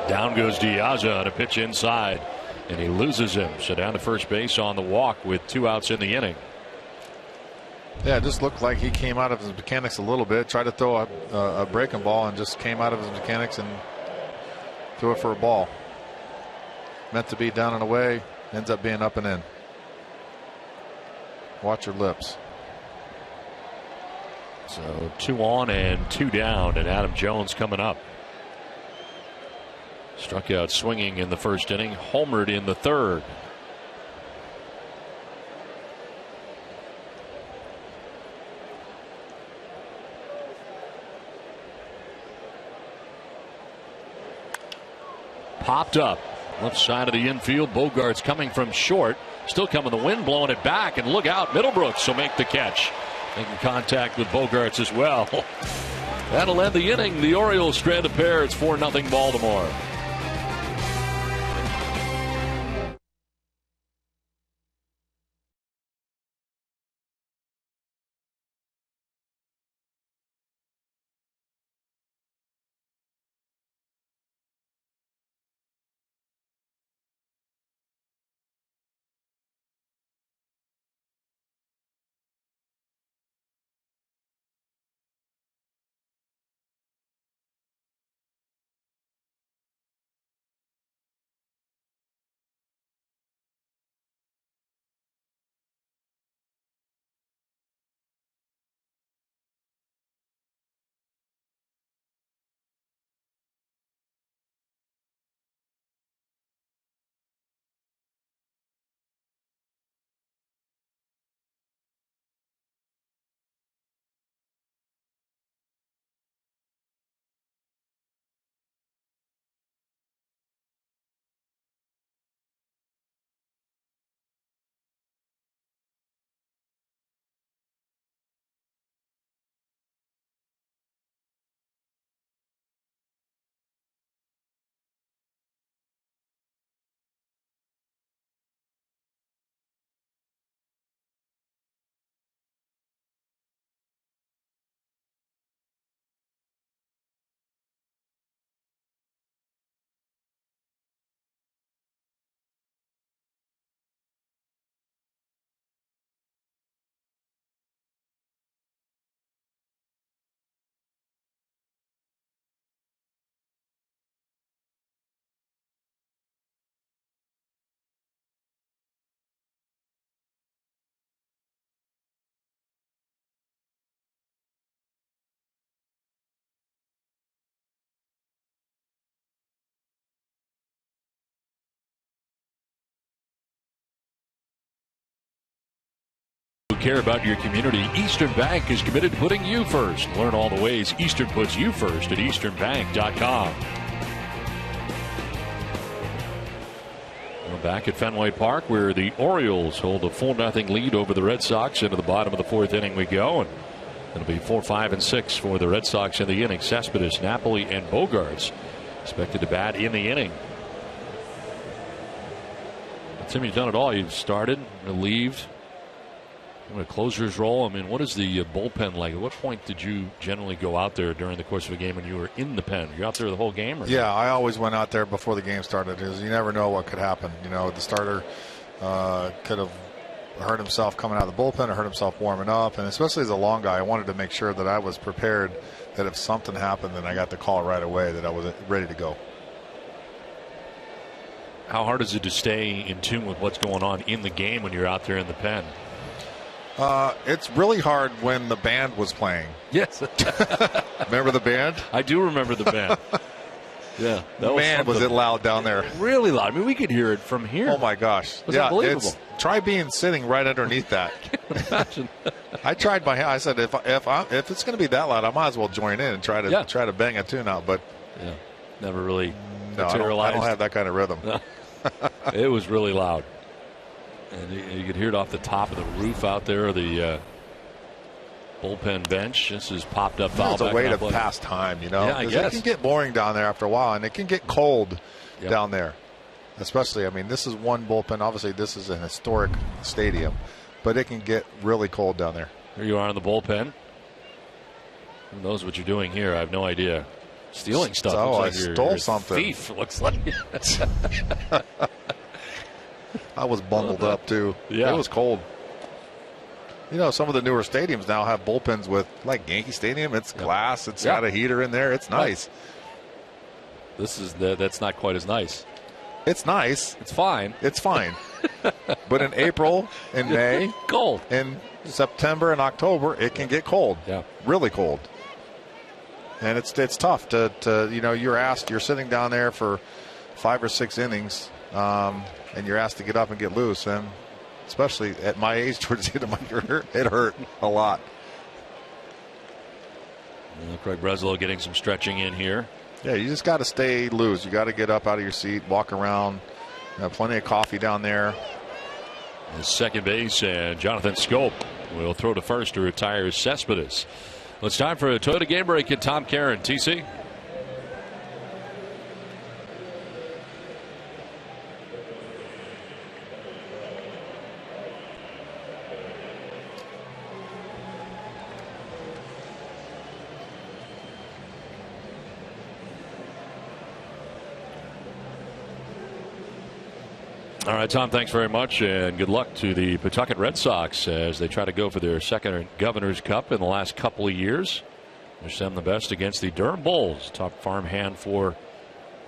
Down goes Diaza on a pitch inside, and he loses him. So down to first base on the walk with 2 outs in the inning. Yeah, it just looked like he came out of his mechanics a little bit, tried to throw a breaking ball and just came out of his mechanics and threw it for a ball. Meant to be down and away, ends up being up and in. Watch your lips. So 2 on and 2 down, and Adam Jones coming up. Struck out swinging in the 1st inning, homered in the 3rd. Popped up left side of the infield. Bogart's coming from short, still coming the wind, blowing it back, and look out, Middlebrooks will make the catch, making contact with Bogarts as well. That'll end the inning. The Orioles strand a pair. It's 4-0 Baltimore. Care about your community, Eastern Bank is committed to putting you first. Learn all the ways Eastern puts you first at easternbank.com. We're back at Fenway Park, where the Orioles hold a 4-0 lead over the Red Sox. Into the bottom of the 4th inning we go, and it'll be 4, 5, and 6 for the Red Sox in the inning. Cespedes, Napoli, and Bogarts expected to bat in the inning. Tim, you've done it all. You've started, relieved, a closer's role. I mean, what is the bullpen like? At what point did you generally go out there during the course of a game when you were in the pen? Were you out there the whole game? Or yeah, I always went out there before the game started, because you never know what could happen. You know, the starter could have hurt himself coming out of the bullpen or hurt himself warming up. And especially as a long guy, I wanted to make sure that I was prepared, that if something happened, then I got the call right away, that I was ready to go. How hard is it to stay in tune with what's going on in the game when you're out there in the pen? It's really hard when the band was playing. Yes. Remember the band? I do remember the band. Yeah. Man, was it loud down there. Really loud. I mean, we could hear it from here. Oh, my gosh. It was unbelievable. Try being sitting right underneath that. Imagine. I tried my hand. I said, if it's going to be that loud, I might as well join in and try to bang a tune out. But Yeah, never really No, materialized. I don't have that kind of rhythm. No. It was really loud. And you could hear it off the top of the roof out there, the bullpen bench. This is popped up foul. It's a way to pass time, you know. Yeah, I guess. It can get boring down there after a while, and it can get cold down there. Especially, I mean, this is one bullpen. Obviously, this is an historic stadium, but it can get really cold down there. Here you are in the bullpen. Who knows what you're doing here? I have no idea. Stealing stuff. Oh, looks like I stole you're something. Thief, looks like. I was bundled up, too. Yeah. It was cold. You know, some of the newer stadiums now have bullpens with, like Yankee Stadium, it's glass. It's got a heater in there. It's nice. This is that's not quite as nice. It's nice. It's fine. It's fine. But in April, in May, cold. In September and October, it can get cold. Yeah. Really cold. And it's tough to you know, you're sitting down there for 5 or 6 innings, and you're asked to get up and get loose. And especially at my age, towards the end of my career, it hurt a lot. Craig Breslow getting some stretching in here. Yeah, you just got to stay loose. You got to get up out of your seat, walk around. Plenty of coffee down there. Second base, and Jonathan Scope will throw to first to retire Cespedes. Well, it's time for a Toyota Game Break at Tom Caron. TC. All right, Tom, thanks very much, and good luck to the Pawtucket Red Sox as they try to go for their second Governor's Cup in the last couple of years. Wish them the best against the Durham Bulls, top farm hand for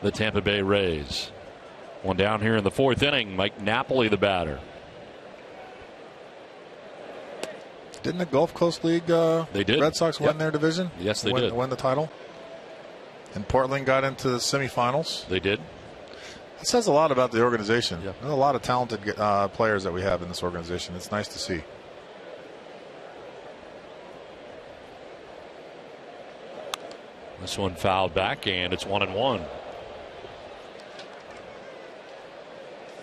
the Tampa Bay Rays. One down here in the 4th inning, Mike Napoli the batter. Didn't the Gulf Coast League they did. Red Sox win their division? Yes, they did. Win the title. And Portland got into the semifinals. They did. It says a lot about the organization. Yeah. There's a lot of talented players that we have in this organization. It's nice to see. This one fouled back, and it's 1-1.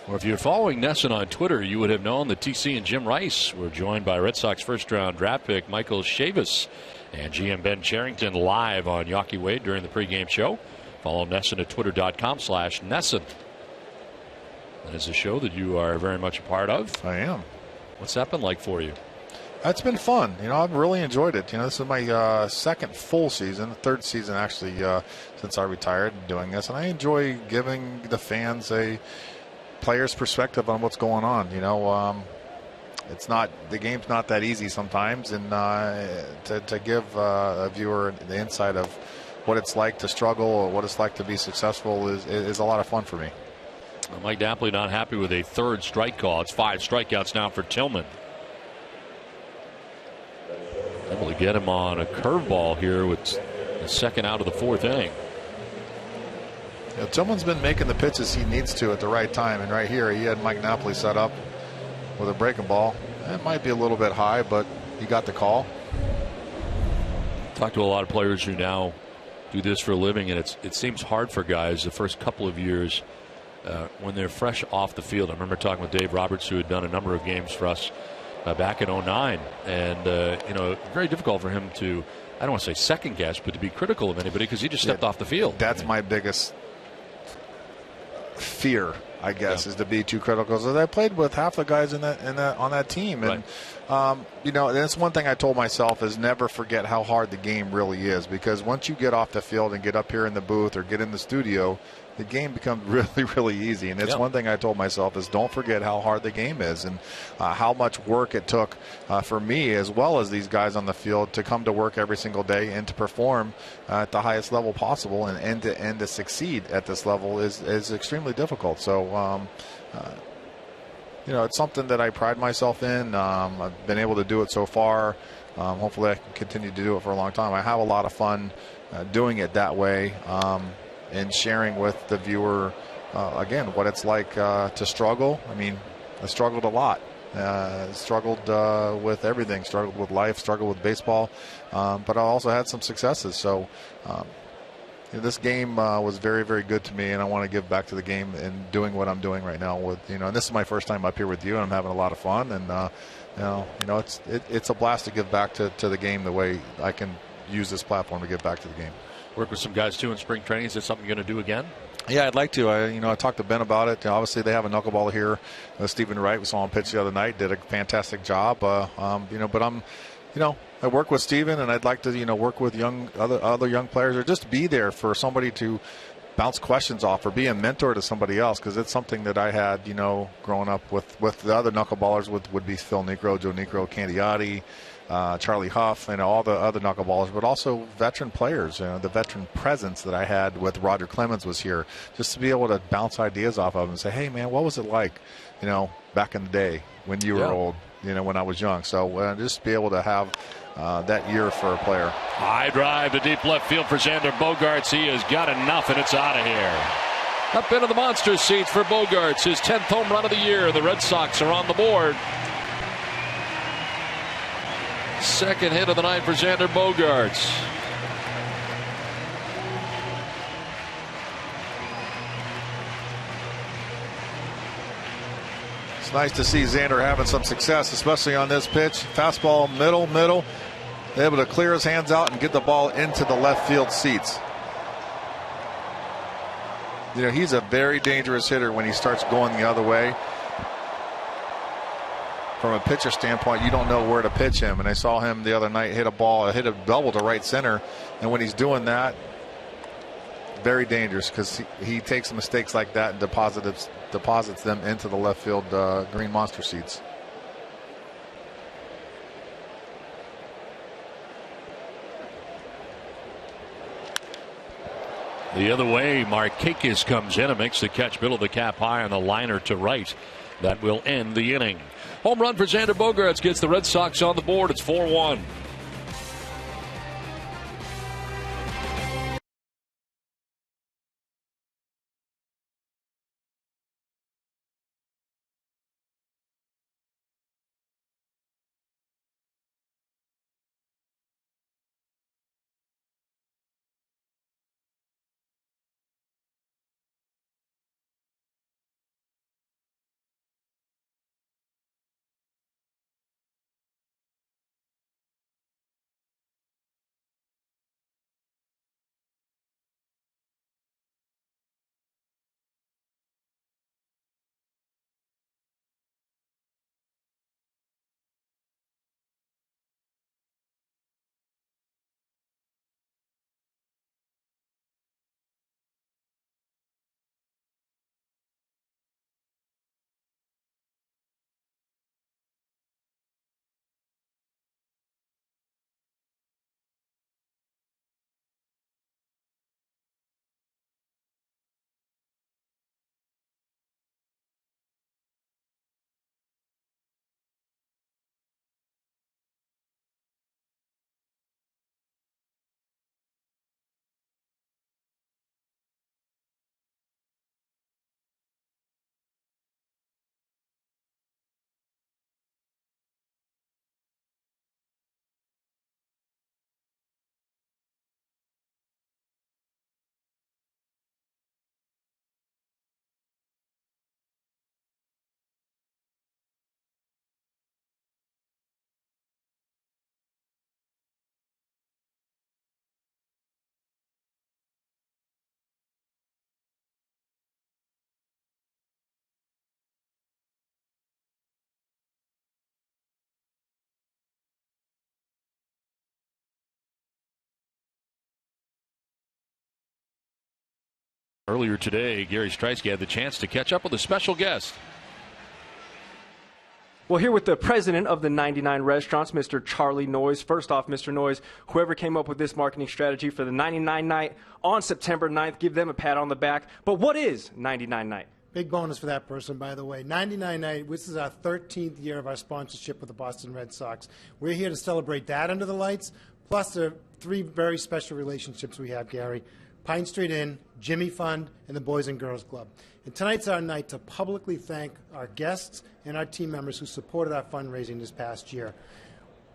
Or if you're following Nesson on Twitter, you would have known that TC and Jim Rice were joined by Red Sox first-round draft pick Michael Chavis and GM Ben Cherington live on Yawkey Wade during the pregame show. Follow Nesson at twitter.com/Nesson. That is a show that you are very much a part of. I am. What's that been like for you? It's been fun. You know, I've really enjoyed it. You know, this is my second full season, 3rd season actually since I retired doing this. And I enjoy giving the fans a player's perspective on what's going on. You know, it's not, the game's not that easy sometimes. And to give a viewer the insight of what it's like to struggle or what it's like to be successful is a lot of fun for me. Well, Mike Napoli not happy with a 3rd strike call. It's 5 strikeouts now for Tillman. Able to get him on a curveball here with the 2nd out of the 4th inning. Yeah, Tillman's been making the pitches he needs to at the right time, and right here he had Mike Napoli set up with a breaking ball. It might be a little bit high, but he got the call. Talked to a lot of players who now do this for a living, and it seems hard for guys the first couple of years when they're fresh off the field. I remember talking with Dave Roberts, who had done a number of games for us back in 09, and you know, very difficult for him to, I don't want to say second guess, but to be critical of anybody because he just stepped off the field. That's my biggest fear, I guess, is to be too critical. So I played with half the guys on that team, and you know, that's one thing I told myself is never forget how hard the game really is, because once you get off the field and get up here in the booth or get in the studio, the game becomes really, really easy. And it's one thing I told myself is don't forget how hard the game is and how much work it took for me as well as these guys on the field to come to work every single day and to perform at the highest level possible, and to succeed at this level is extremely difficult. So you know, it's something that I pride myself in. I've been able to do it so far. Hopefully I can continue to do it for a long time. I have a lot of fun doing it that way. And sharing with the viewer, again, what it's like to struggle. I mean, I struggled a lot. Struggled with everything. Struggled with life. Struggled with baseball. But I also had some successes. So this game was very, very good to me, and I want to give back to the game and doing what I'm doing right now with, and this is my first time up here with you, and I'm having a lot of fun, and it's a blast to give back to the game the way I can use this platform to give back to the game. Work with some guys too in spring training. Is that something you're going to do again? Yeah, I'd like to. I talked to Ben about it. Obviously, they have a knuckleballer here. Stephen Wright, we saw him pitch the other night, did a fantastic job. But I work with Stephen, and I'd like to, work with other young players, or just be there for somebody to bounce questions off, or be a mentor to somebody else, because it's something that I had, growing up with the other knuckleballers would be Phil Niekro, Joe Niekro, Candiotti, Charlie Huff, and all the other knuckleballers, but also veteran players. The veteran presence that I had with Roger Clemens was here, just to be able to bounce ideas off of him and say, hey, man, what was it like, back in the day when you were old, when I was young. So just be able to have that year for a player. High drive to deep left field for Xander Bogaerts. He has got enough, and it's out of here. Up into the monster seats for Bogaerts, his 10th home run of the year. The Red Sox are on the board. Second hit of the night for Xander Bogaerts. It's nice to see Xander having some success, especially on this pitch. Fastball, middle. Able to clear his hands out and get the ball into the left field seats. He's a very dangerous hitter when he starts going the other way. From a pitcher standpoint, you don't know where to pitch him. And I saw him the other night hit a double to right center. And when he's doing that, very dangerous, because he takes mistakes like that and deposits them into the left field green monster seats. The other way, Markakis comes in and makes the catch middle of the cap high on the liner to right. That will end the inning. Home run for Xander Bogaerts gets the Red Sox on the board. It's 4-1. Earlier today, Gary Streisky had the chance to catch up with a special guest. Well, here with the president of the 99 Restaurants, Mr. Charlie Noyes. First off, Mr. Noyes, whoever came up with this marketing strategy for the 99 night on September 9th, give them a pat on the back. But what is 99 night? Big bonus for that person, by the way. 99 night, this is our 13th year of our sponsorship with the Boston Red Sox. We're here to celebrate that under the lights, plus the three very special relationships we have, Gary. Pine Street Inn, Jimmy Fund, and the Boys and Girls Club. And tonight's our night to publicly thank our guests and our team members who supported our fundraising this past year.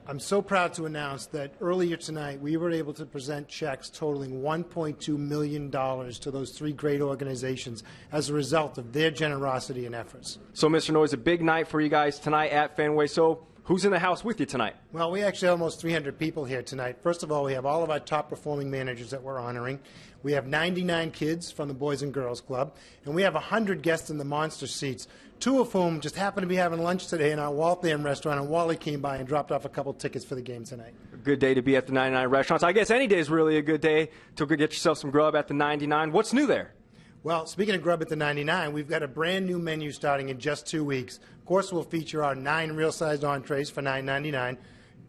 I'm so proud to announce that earlier tonight we were able to present checks totaling $1.2 million to those 3 great organizations as a result of their generosity and efforts. So, Mr. Noyes, a big night for you guys tonight at Fenway. So, who's in the house with you tonight? Well, we actually have almost 300 people here tonight. First of all, we have all of our top-performing managers that we're honoring. We have 99 kids from the Boys and Girls Club, and we have 100 guests in the monster seats, 2 of whom just happened to be having lunch today in our Waltham restaurant, and Wally came by and dropped off a couple tickets for the game tonight. A good day to be at the 99 restaurants. I guess any day is really a good day to go get yourself some grub at the 99. What's new there? Well, speaking of grub at the 99, we've got a brand new menu starting in just 2 weeks. Of course, we'll feature our 9 real-sized entrees for $9.99.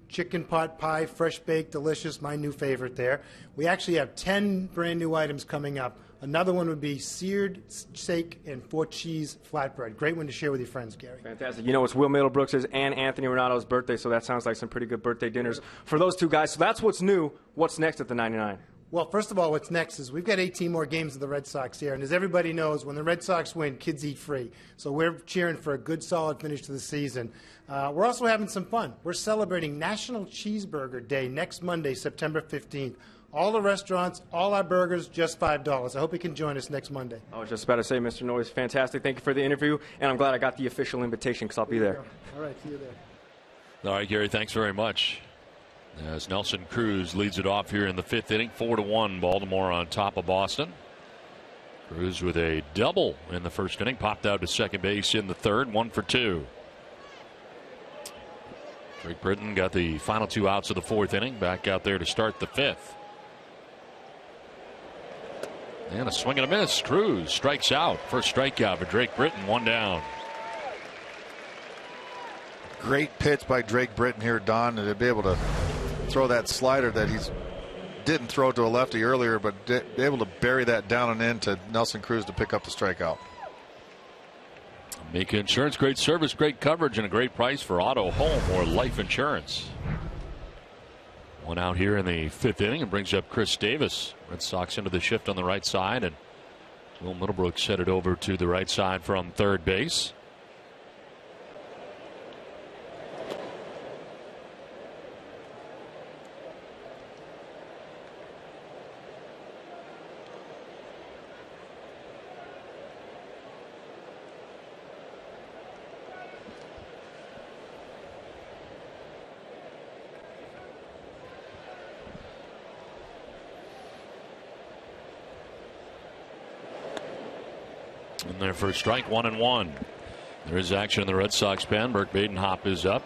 Chicken pot pie, fresh baked, delicious, my new favorite there. We actually have 10 brand new items coming up. Another one would be seared steak and 4 cheese flatbread. Great one to share with your friends, Gary. Fantastic. You know, it's Will Middlebrooks' and Anthony Renato's birthday, so that sounds like some pretty good birthday dinners for those 2 guys. So that's what's new. What's next at the 99? Well, first of all, what's next is we've got 18 more games of the Red Sox here. And as everybody knows, when the Red Sox win, kids eat free. So we're cheering for a good, solid finish to the season. We're also having some fun. We're celebrating National Cheeseburger Day next Monday, September 15th. All the restaurants, all our burgers, just $5. I hope you can join us next Monday. I was just about to say, Mr. Noyes, fantastic. Thank you for the interview, and I'm glad I got the official invitation because I'll be there. All right, see you there. All right, Gary, thanks very much. As Nelson Cruz leads it off here in the 5th inning, 4-1, Baltimore on top of Boston. Cruz with a double in the 1st inning, popped out to second base in the 3rd, 1 for 2. Drake Britton got the final 2 outs of the 4th inning, back out there to start the 5th. And a swing and a miss. Cruz strikes out. First strikeout for Drake Britton, 1 down. Great pitch by Drake Britton here, Don, to be able to throw that slider that he's didn't throw to a lefty earlier, but be able to bury that down and in to Nelson Cruz to pick up the strikeout. Mika Insurance, great service, great coverage, and a great price for auto, home, or life insurance. 1 out here in the 5th inning and brings up Chris Davis. Red Sox into the shift on the right side, and Will Middlebrooks headed over to the right side from third base. And their first strike, 1-1. There is action in the Red Sox pen. Burke Badenhop is up.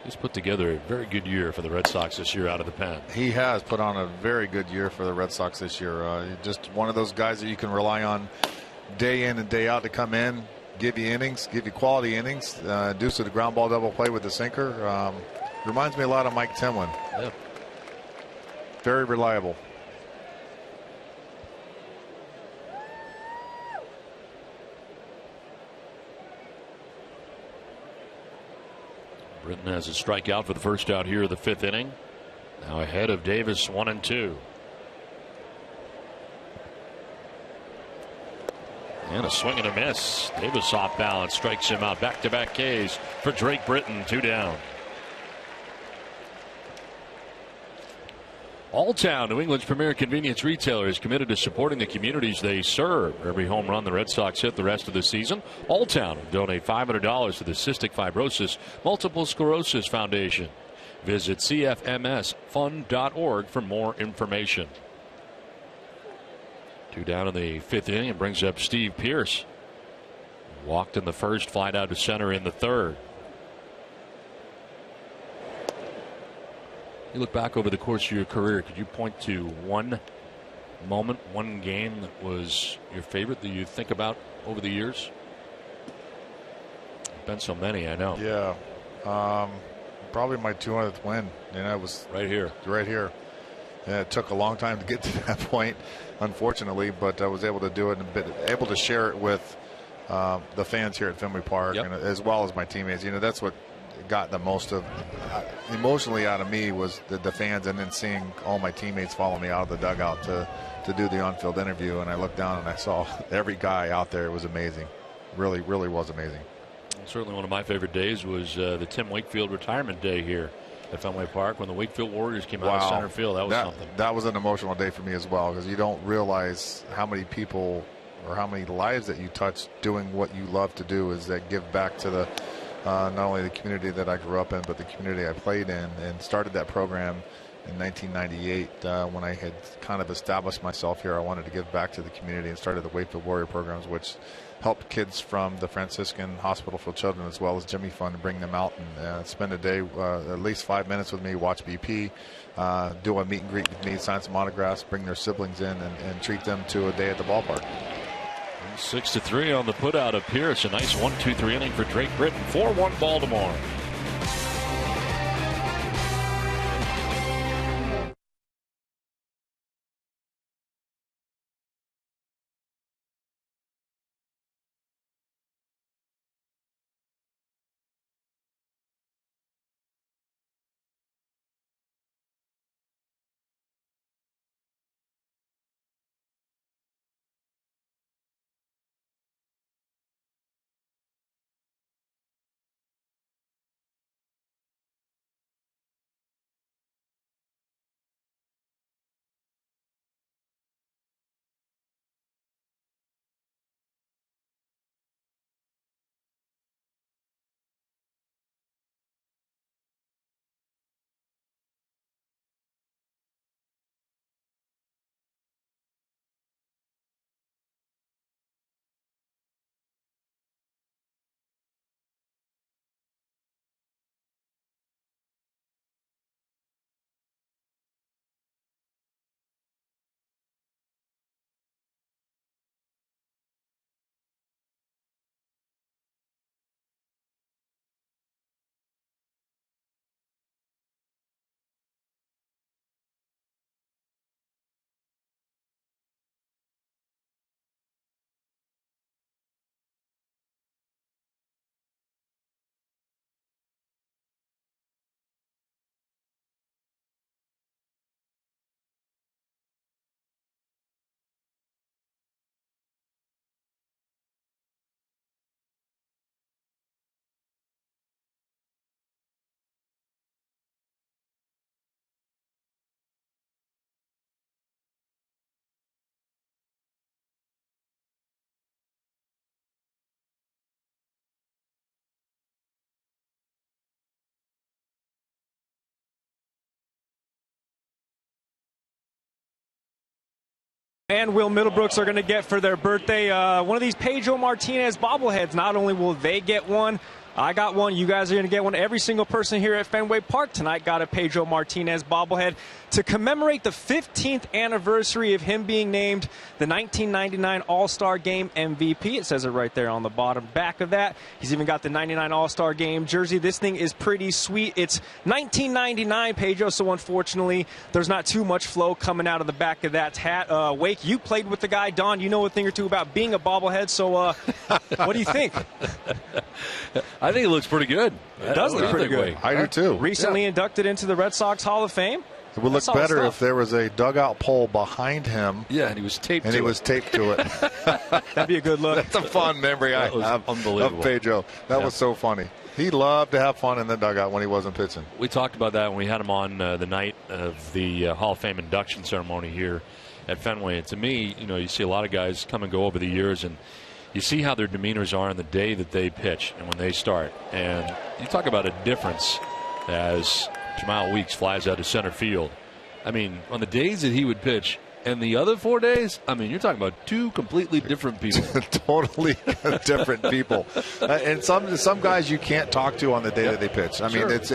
He's put together a very good year for the Red Sox this year out of the pen. He has put on a very good year for the Red Sox this year. Just one of those guys that you can rely on day in and day out to come in, give you innings, give you quality innings. Deuce of the ground ball double play with the sinker. Reminds me a lot of Mike Tillman. Yep. Very reliable. Britton has a strikeout for the first out here of the 5th inning. Now ahead of Davis, 1-2. And a swing and a miss. Davis off balance, strikes him out. Back-to-back Ks for Drake Britton, 2 down. Alltown, New England's premier convenience retailer, is committed to supporting the communities they serve. For every home run the Red Sox hit the rest of the season, Alltown will donate $500 to the Cystic Fibrosis Multiple Sclerosis Foundation. Visit cfmsfund.org for more information. 2 down in the 5th inning, and brings up Steve Pearce. Walked in the 1st, flied out to center in the 3rd. You look back over the course of your career, could you point to one moment, one game that was your favorite that you think about over the years? There's been so many, I know. Yeah. Probably my 200th win. It was right here. Right here. Yeah, it took a long time to get to that point, unfortunately, but I was able to do it and able to share it with the fans here at Fenway Park, and as well as my teammates. That's what got the most of emotionally out of me was the fans, and then seeing all my teammates follow me out of the dugout to do the on-field interview, and I looked down and I saw every guy out there. It was amazing. Really, really was amazing. Certainly one of my favorite days was the Tim Wakefield retirement day here at Fenway Park when the Wakefield Warriors came out of center field. That was something. That was an emotional day for me as well, because you don't realize how many people or how many lives that you touch doing what you love to do, is that give back to the not only the community that I grew up in, but the community I played in, and started that program in 1998 when I had kind of established myself here. I wanted to give back to the community and started the Wakefield Warrior programs, which helped kids from the Franciscan Hospital for Children as well as Jimmy Fund and bring them out and spend a day, at least 5 minutes with me, watch BP, do a meet and greet with me, sign some autographs, bring their siblings in, and treat them to a day at the ballpark. 6-3 on the putout of Pierce. A nice 1-2-3 inning for Drake Britton. 4-1 Baltimore. And Will Middlebrooks are going to get for their birthday one of these Pedro Martinez bobbleheads. Not only will they get one, I got one. You guys are going to get one. Every single person here at Fenway Park tonight got a Pedro Martinez bobblehead to commemorate the 15th anniversary of him being named the 1999 All-Star Game MVP. It says it right there on the bottom back of that. He's even got the 99 All-Star Game jersey. This thing is pretty sweet. It's 1999, Pedro, so unfortunately there's not too much flow coming out of the back of that hat. Wake, you played with the guy. Don, you know a thing or two about being a bobblehead, so what do you think? I think it looks pretty good. It does look pretty good. I do too. Recently inducted into the Red Sox Hall of Fame. It would look better if there was a dugout pole behind him. Yeah, and he was taped to it. That'd be a good look. That's a fun memory I have of Pedro. That was so funny. He loved to have fun in the dugout when he wasn't pitching. We talked about that when we had him on the night of the Hall of Fame induction ceremony here at Fenway. And to me, you see a lot of guys come and go over the years, and you see how their demeanors are on the day that they pitch and when they start. And you talk about a difference as Jamal Weeks flies out to center field. I mean, on the days that he would pitch and the other 4 days, I mean, you're talking about two completely different people. Totally different people. And some guys you can't talk to on the day that they pitch. I mean, it's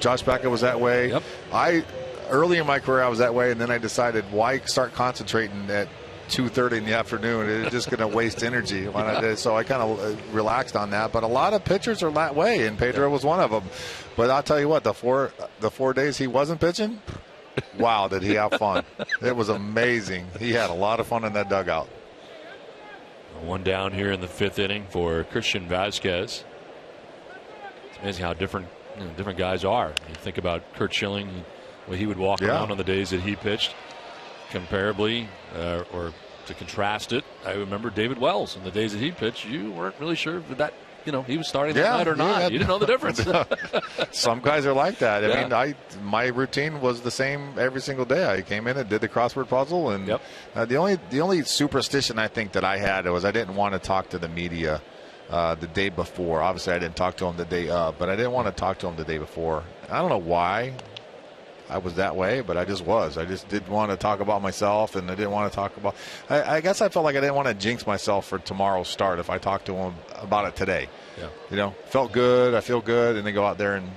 Josh Beckett was that way. Yep. Early in my career, I was that way, and then I decided, why start concentrating at 2:30 in the afternoon? It's just going to waste energy when I did. So I kind of relaxed on that. But a lot of pitchers are that way, and Pedro was one of them. But I'll tell you what, the four days he wasn't pitching, wow, did he have fun. It was amazing. He had a lot of fun in that dugout. One down here in the fifth inning for Christian Vazquez. It's amazing how different guys are. You think about Kurt Schilling, where he would walk around on the days that he pitched. Comparably, or to contrast it, I remember David Wells. In the days that he pitched, you weren't really sure if that he was starting that night or not. You didn't know the difference. Some guys are like that. Yeah. I mean, my routine was the same every single day. I came in and did the crossword puzzle, and the only superstition I think that I had was I didn't want to talk to the media the day before. Obviously, I didn't talk to them the day of, but I didn't want to talk to them the day before. I don't know why I was that way, but I just was. I just didn't want to talk about myself, and I didn't want to talk about. I guess I felt like I didn't want to jinx myself for tomorrow's start if I talked to them about it today. Yeah. Felt good. I feel good, and then go out there and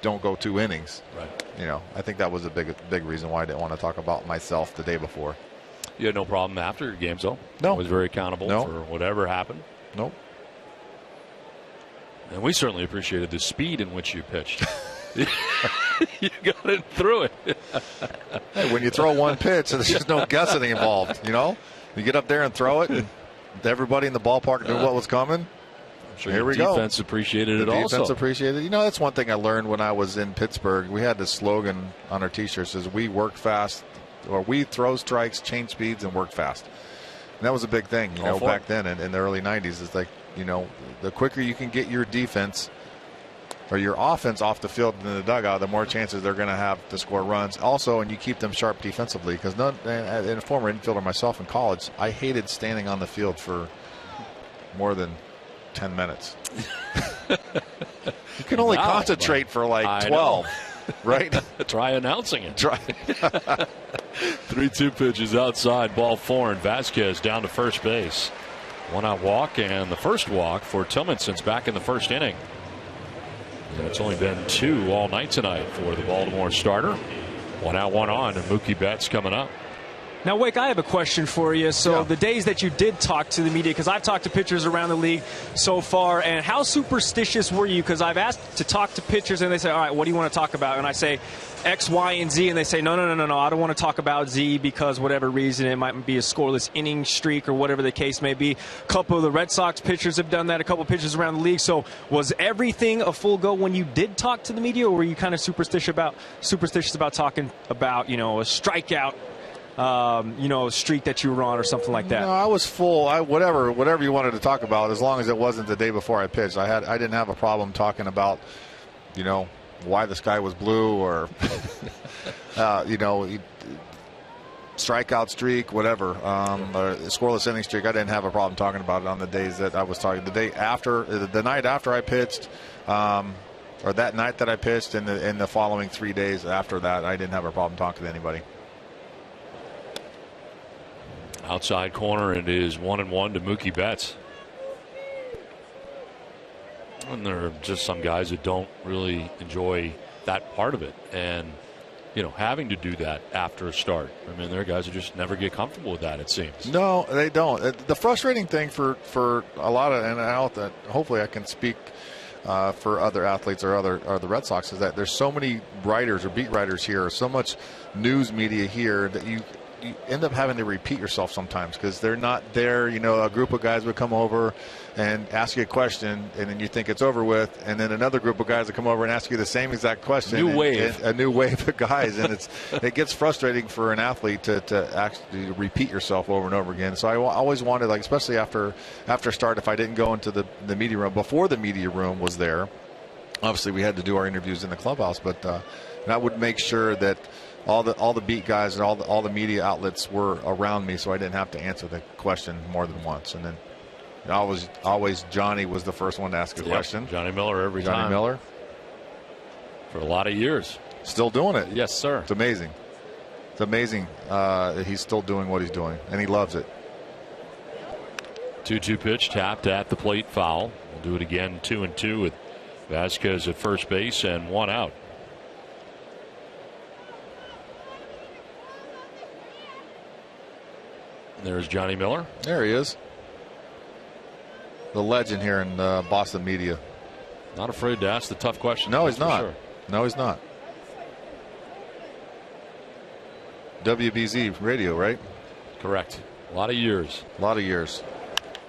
don't go 2 innings. Right. I think that was a big reason why I didn't want to talk about myself the day before. You had no problem after your games, though? No. I was very accountable for whatever happened? Nope. And we certainly appreciated the speed in which you pitched. You got it through it. Hey, when you throw one pitch, there's just no guessing involved. You get up there and throw it, and everybody in the ballpark knew what was coming. I'm sure Here we go. go. Defense appreciated it also. Defense appreciated it. That's one thing I learned when I was in Pittsburgh. We had this slogan on our T-shirts: "Is we work fast, or we throw strikes, change speeds, and work fast." And that was a big thing, back then in the early '90s. It's like, the quicker you can get your defense or your offense off the field in the dugout, the more chances they're going to have to score runs. Also, and you keep them sharp defensively, because a former infielder myself in college, I hated standing on the field for more than 10 minutes. You can only concentrate for like 12, right? Try announcing it. Try. 3-2 pitches outside, ball 4, and Vasquez down to first base. 1-out walk, and the first walk for Tillman since back in the first inning. And it's only been 2 all night tonight for the Baltimore starter. 1-out, 1 on, and Mookie Betts coming up. Now, Wake, I have a question for you. So the days that you did talk to the media, because I've talked to pitchers around the league so far, and how superstitious were you? Because I've asked to talk to pitchers, and they say, all right, what do you want to talk about? And I say X, Y, and Z, and they say, no, I don't want to talk about Z because whatever reason, it might be a scoreless inning streak or whatever the case may be. A couple of the Red Sox pitchers have done that, a couple of pitchers around the league. So was everything a full go when you did talk to the media, or were you kind of superstitious about talking about, a strikeout, streak that you were on or something like that? No, I was full. Whatever you wanted to talk about, as long as it wasn't the day before I pitched. I didn't have a problem talking about, why the sky was blue, or strikeout streak, whatever, or scoreless inning streak. I didn't have a problem talking about it on the days that I was talking. The night after I pitched, or that night that I pitched, and the following 3 days after that, I didn't have a problem talking to anybody. Outside corner, it is 1-1 to Mookie Betts. And there are just some guys that don't really enjoy that part of it. And, having to do that after a start. I mean, there are guys who just never get comfortable with that, it seems. No, they don't. The frustrating thing for a lot of, and hopefully I can speak for other athletes or the Red Sox, is that there's so many writers or beat writers here, so much news media here, that you end up having to repeat yourself sometimes because they're not there. A group of guys would come over and ask you a question, and then you think it's over with, and then another group of guys would come over and ask you the same exact question. A new wave of guys, and it gets frustrating for an athlete to actually repeat yourself over and over again. So I always wanted, especially after start, if I didn't go into the media room before the media room was there. Obviously, we had to do our interviews in the clubhouse, but I would make sure that all the beat guys and all the media outlets were around me, so I didn't have to answer the question more than once. And then always Johnny was the first one to ask a question. Johnny Miller every time. Johnny Miller for a lot of years, still doing it. Yes, sir. It's amazing. It's amazing that he's still doing what he's doing, and he loves it. 2-2 pitch tapped at the plate, foul. We'll do it again, 2-2 with Vasquez at first base and 1 out. There's Johnny Miller. There he is. The legend here in Boston media. Not afraid to ask the tough questions. No, he's not. Sure. No, he's not. WBZ radio, right? Correct. A lot of years.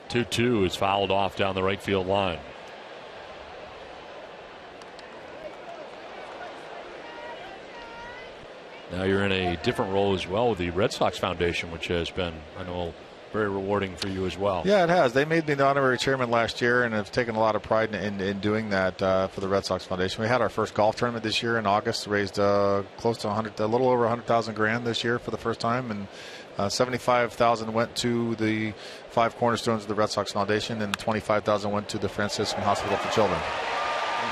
2-2 is fouled off down the right field line. Now you're in a different role as well with the Red Sox Foundation, which has been, I know, very rewarding for you as well. Yeah, it has. They made me the honorary chairman last year, and have taken a lot of pride in doing that for the Red Sox Foundation. We had our first golf tournament this year in August, raised close to a little over $100,000 this year for the first time, and $75,000 went to the 5 cornerstones of the Red Sox Foundation, and $25,000 went to the Franciscan Hospital for Children.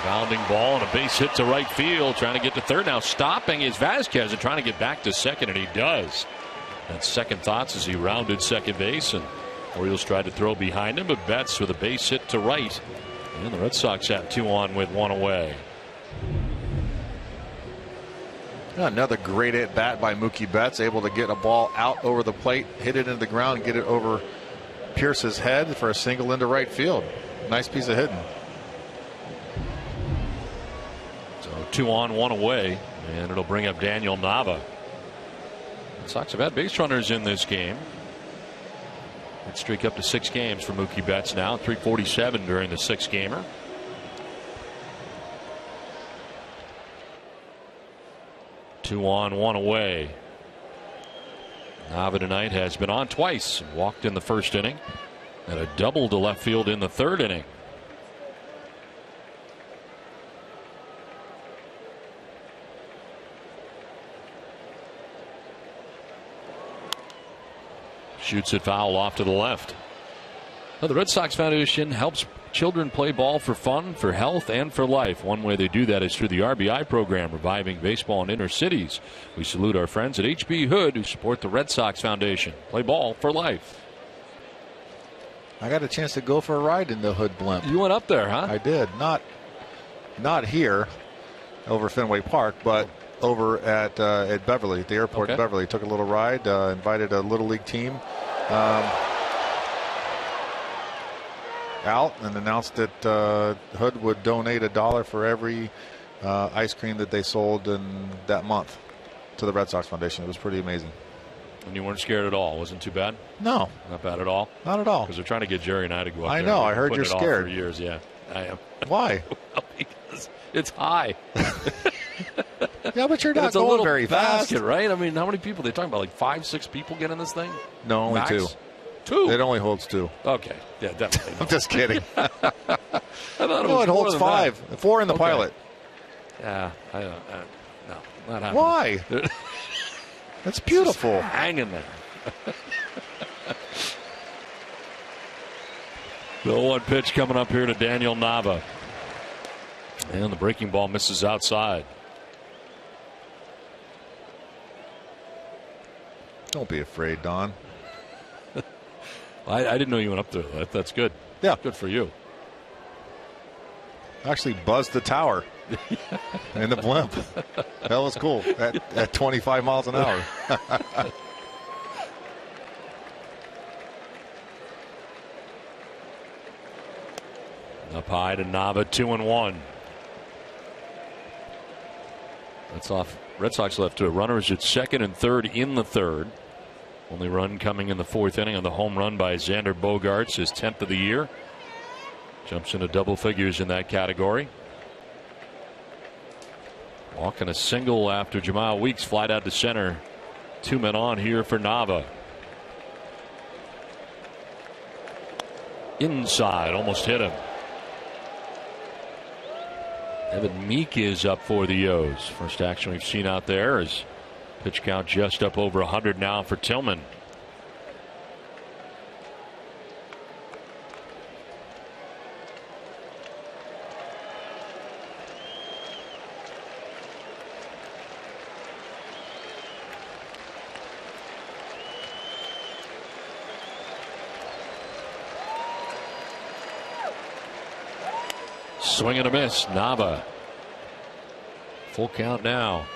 Bounding ball and a base hit to right field, trying to get to third. Now stopping is Vasquez and trying to get back to second, and he does. And second thoughts as he rounded second base, and Orioles tried to throw behind him, but Betts with a base hit to right. And the Red Sox have 2 on with 1 away. Another great at bat by Mookie Betts, able to get a ball out over the plate, hit it into the ground, and get it over Pierce's head for a single into right field. Nice piece of hitting. So 2 on, 1 away, and it'll bring up Daniel Nava. The Sox have had base runners in this game. Let's streak up to 6 games for Mookie Betts now, 347 during the 6-gamer. Two on, 1 away. Nava tonight has been on twice. Walked in the first inning and a double to left field in the 3rd inning. Shoots it foul off to the left. Now, the Red Sox Foundation helps children play ball for fun, for health, and for life. One way they do that is through the RBI program, reviving baseball in inner cities. We salute our friends at HB Hood who support the Red Sox Foundation. Play ball for life. I got a chance to go for a ride in the Hood blimp. You went up there, huh? I did. Not here over Fenway Park, but over at Beverly, at the airport in Beverly. Took a little ride, invited a Little League team out, and announced that Hood would donate $1 for every ice cream that they sold in that month to the Red Sox Foundation. It was pretty amazing. And you weren't scared at all? Wasn't too bad? No. Not bad at all? Not at all. Because they're trying to get Jerry and I to go up there. I know. I heard you're scared. For years, yeah. I am. Why? Well, because it's high. Yeah, but you're not going very fast. Basket, right? I mean, how many people? They're talking about like 5-6 people get in this thing? No, only Max? 2. 2? It only holds 2. Okay. Yeah, definitely. I'm just kidding. I thought it holds 5. 4 in the pilot. Yeah. No, not happening. Why? That's beautiful. Just hanging there. The 0-1 pitch coming up here to Daniel Nava. And the breaking ball misses outside. Don't be afraid, Don. I didn't know you went up there. That's good. Yeah. Good for you. Actually buzzed the tower in the blimp. That was cool at 25 miles an hour. Up high to Nava, 2-1. That's off. Red Sox left to runners at second and third in the 3rd. Only run coming in the 4th inning on the home run by Xander Bogaerts, his 10th of the year. Jumps into double figures in that category. Walking a single after Jamal Weeks flied out to center. 2 men on here for Nava. Inside, almost hit him. Evan Meek is up for the O's. First action we've seen out there is pitch count just up over 100 now for Tillman. Swing and a miss. Nava. Full count now.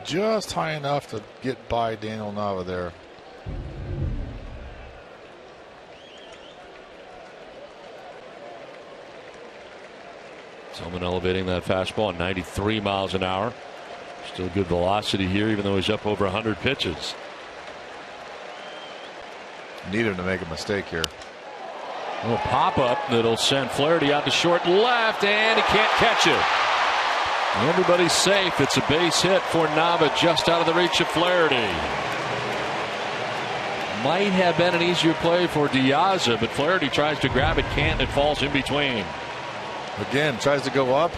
Just high enough to get by Daniel Nava there. Tillman elevating that fastball at 93 miles an hour. Still good velocity here, even though he's up over 100 pitches. Need him to make a mistake here. A little pop up that'll send Flaherty out to short left, and he can't catch it. Everybody's safe. It's a base hit for Nava, just out of the reach of Flaherty. Might have been an easier play for Diaz, but Flaherty tries to grab it, can't. It falls in between. Again, tries to go up.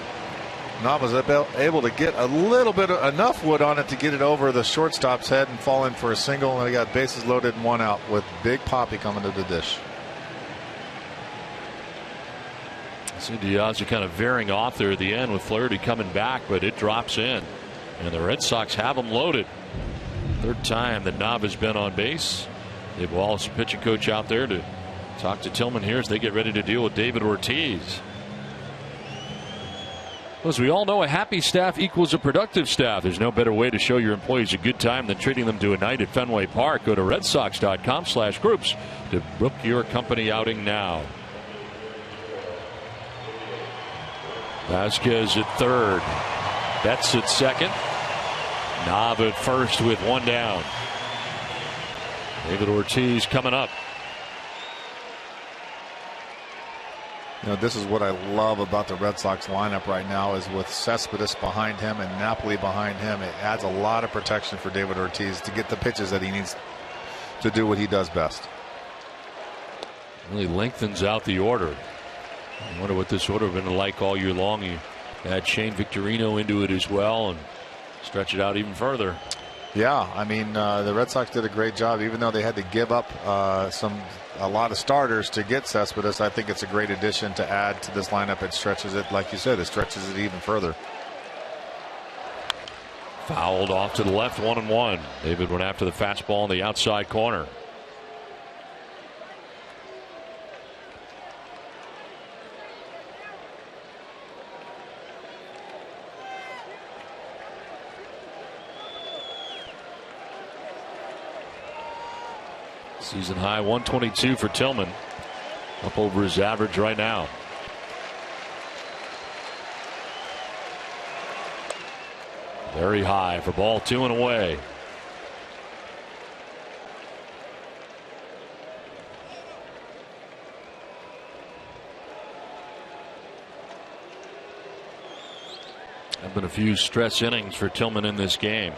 Nava's able to get a little bit of enough wood on it to get it over the shortstop's head and fall in for a single. And they got bases loaded and one out with Big Papi coming to the dish. See Diaz kind of veering off there at the end with Flaherty coming back, but it drops in. And the Red Sox have them loaded. Third time that Nava's been on base. Dave Wallace, pitching coach, out there to talk to Tillman here as they get ready to deal with David Ortiz. As we all know, a happy staff equals a productive staff. There's no better way to show your employees a good time than treating them to a night at Fenway Park. Go to redsox.com/groups to book your company outing now. Vasquez at third. Betts at second. Nava at first with one down. David Ortiz coming up. You know, this is what I love about the Red Sox lineup right now is with Cespedes behind him and Napoli behind him. It adds a lot of protection for David Ortiz to get the pitches that he needs to do what he does best. Really lengthens out the order. I wonder what this order has been like all year long. You add Shane Victorino into it as well and stretch it out even further. Yeah, I mean, the Red Sox did a great job, even though they had to give up a lot of starters to get Cespedes. I think it's a great addition to add to this lineup. It stretches it, like you said, it stretches it even further. Fouled off to the left, 1-1. David went after the fastball in the outside corner. Season high 122 for Tillman. Up over his average right now. Very high for ball 2 and away. Have been a few stress innings for Tillman in this game.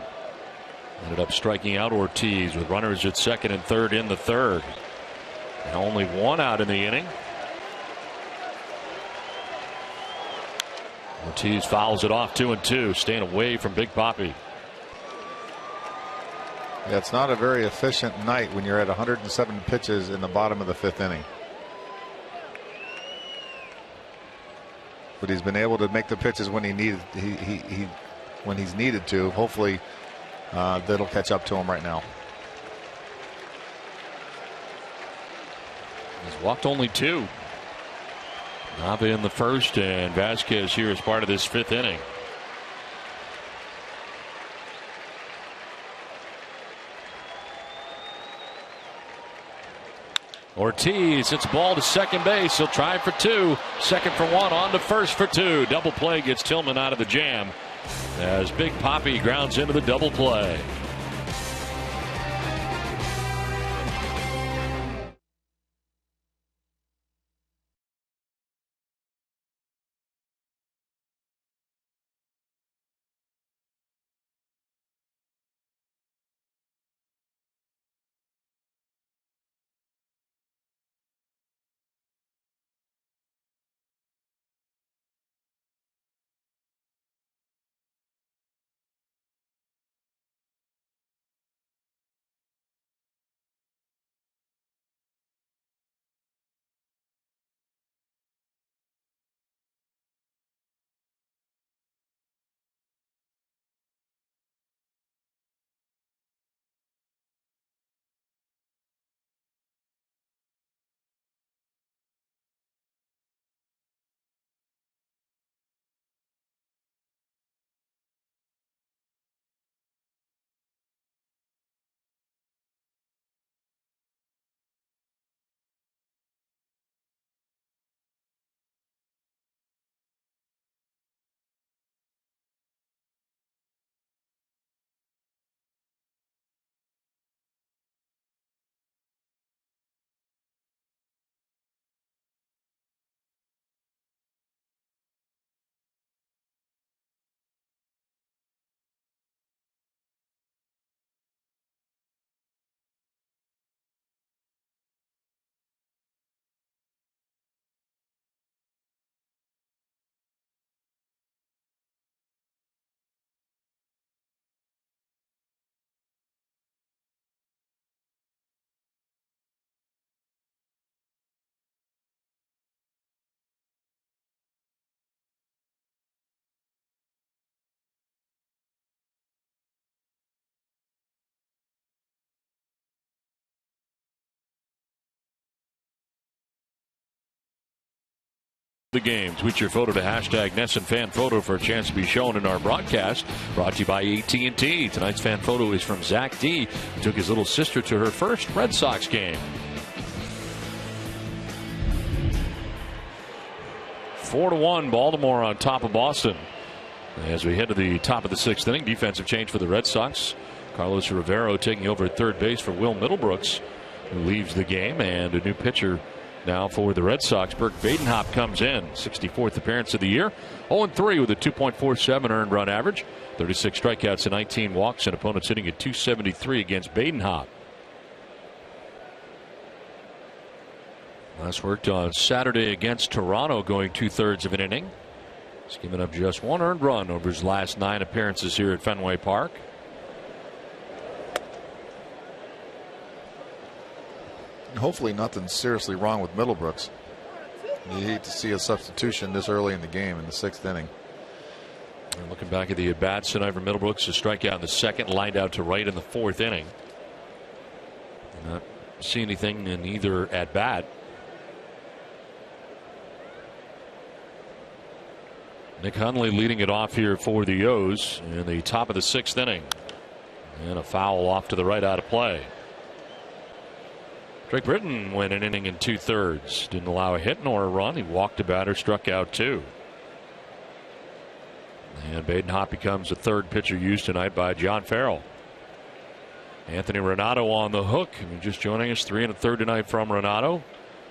Ended up striking out Ortiz with runners at second and third in the third. And only one out in the inning. Ortiz fouls it off 2-2, staying away from Big Papi. Yeah, it's not a very efficient night when you're at 107 pitches in the bottom of the fifth inning. But he's been able to make the pitches when he needed when he's needed to. Hopefully that'll catch up to him right now. He's walked only 2. Nava in the first, and Vasquez here as part of this fifth inning. Ortiz hits the ball to second base. He'll try for 2. Second for 1, on to first for 2. Double play gets Tillman out of the jam as Big Papi grounds into the double play. the game. Tweet your photo to hashtag NESSONFanPhoto for a chance to be shown in our broadcast. Brought to you by AT&T. Tonight's fan photo is from Zach D, who took his little sister to her first Red Sox game. 4-1, Baltimore on top of Boston. As we head to the top of the 6th inning, defensive change for the Red Sox. Carlos Rivero taking over at third base for Will Middlebrooks, who leaves the game, and a new pitcher now for the Red Sox. Burke Badenhop comes in, 64th appearance of the year, 0-3 with a 2.47 earned run average, 36 strikeouts and 19 walks, and opponents hitting at 273 against Badenhop. Last worked on Saturday against Toronto, going 2/3 of an inning. He's given up just 1 earned run over his last 9 appearances here at Fenway Park. Hopefully nothing seriously wrong with Middlebrooks. You hate to see a substitution this early in the game in the 6th inning. And looking back at the at-bats tonight for Middlebrooks, a strikeout in the 2nd, lined out to right in the 4th inning. Not see anything in either at-bat. Nick Hundley leading it off here for the O's in the top of the 6th inning. And a foul off to the right out of play. Drake Britton went an inning and 2/3. Didn't allow a hit nor a run. He walked a batter, struck out 2. And Badenhop becomes the 3rd pitcher used tonight by John Farrell. Anthony Renato on the hook. Just joining us, 3 1/3 tonight from Renato.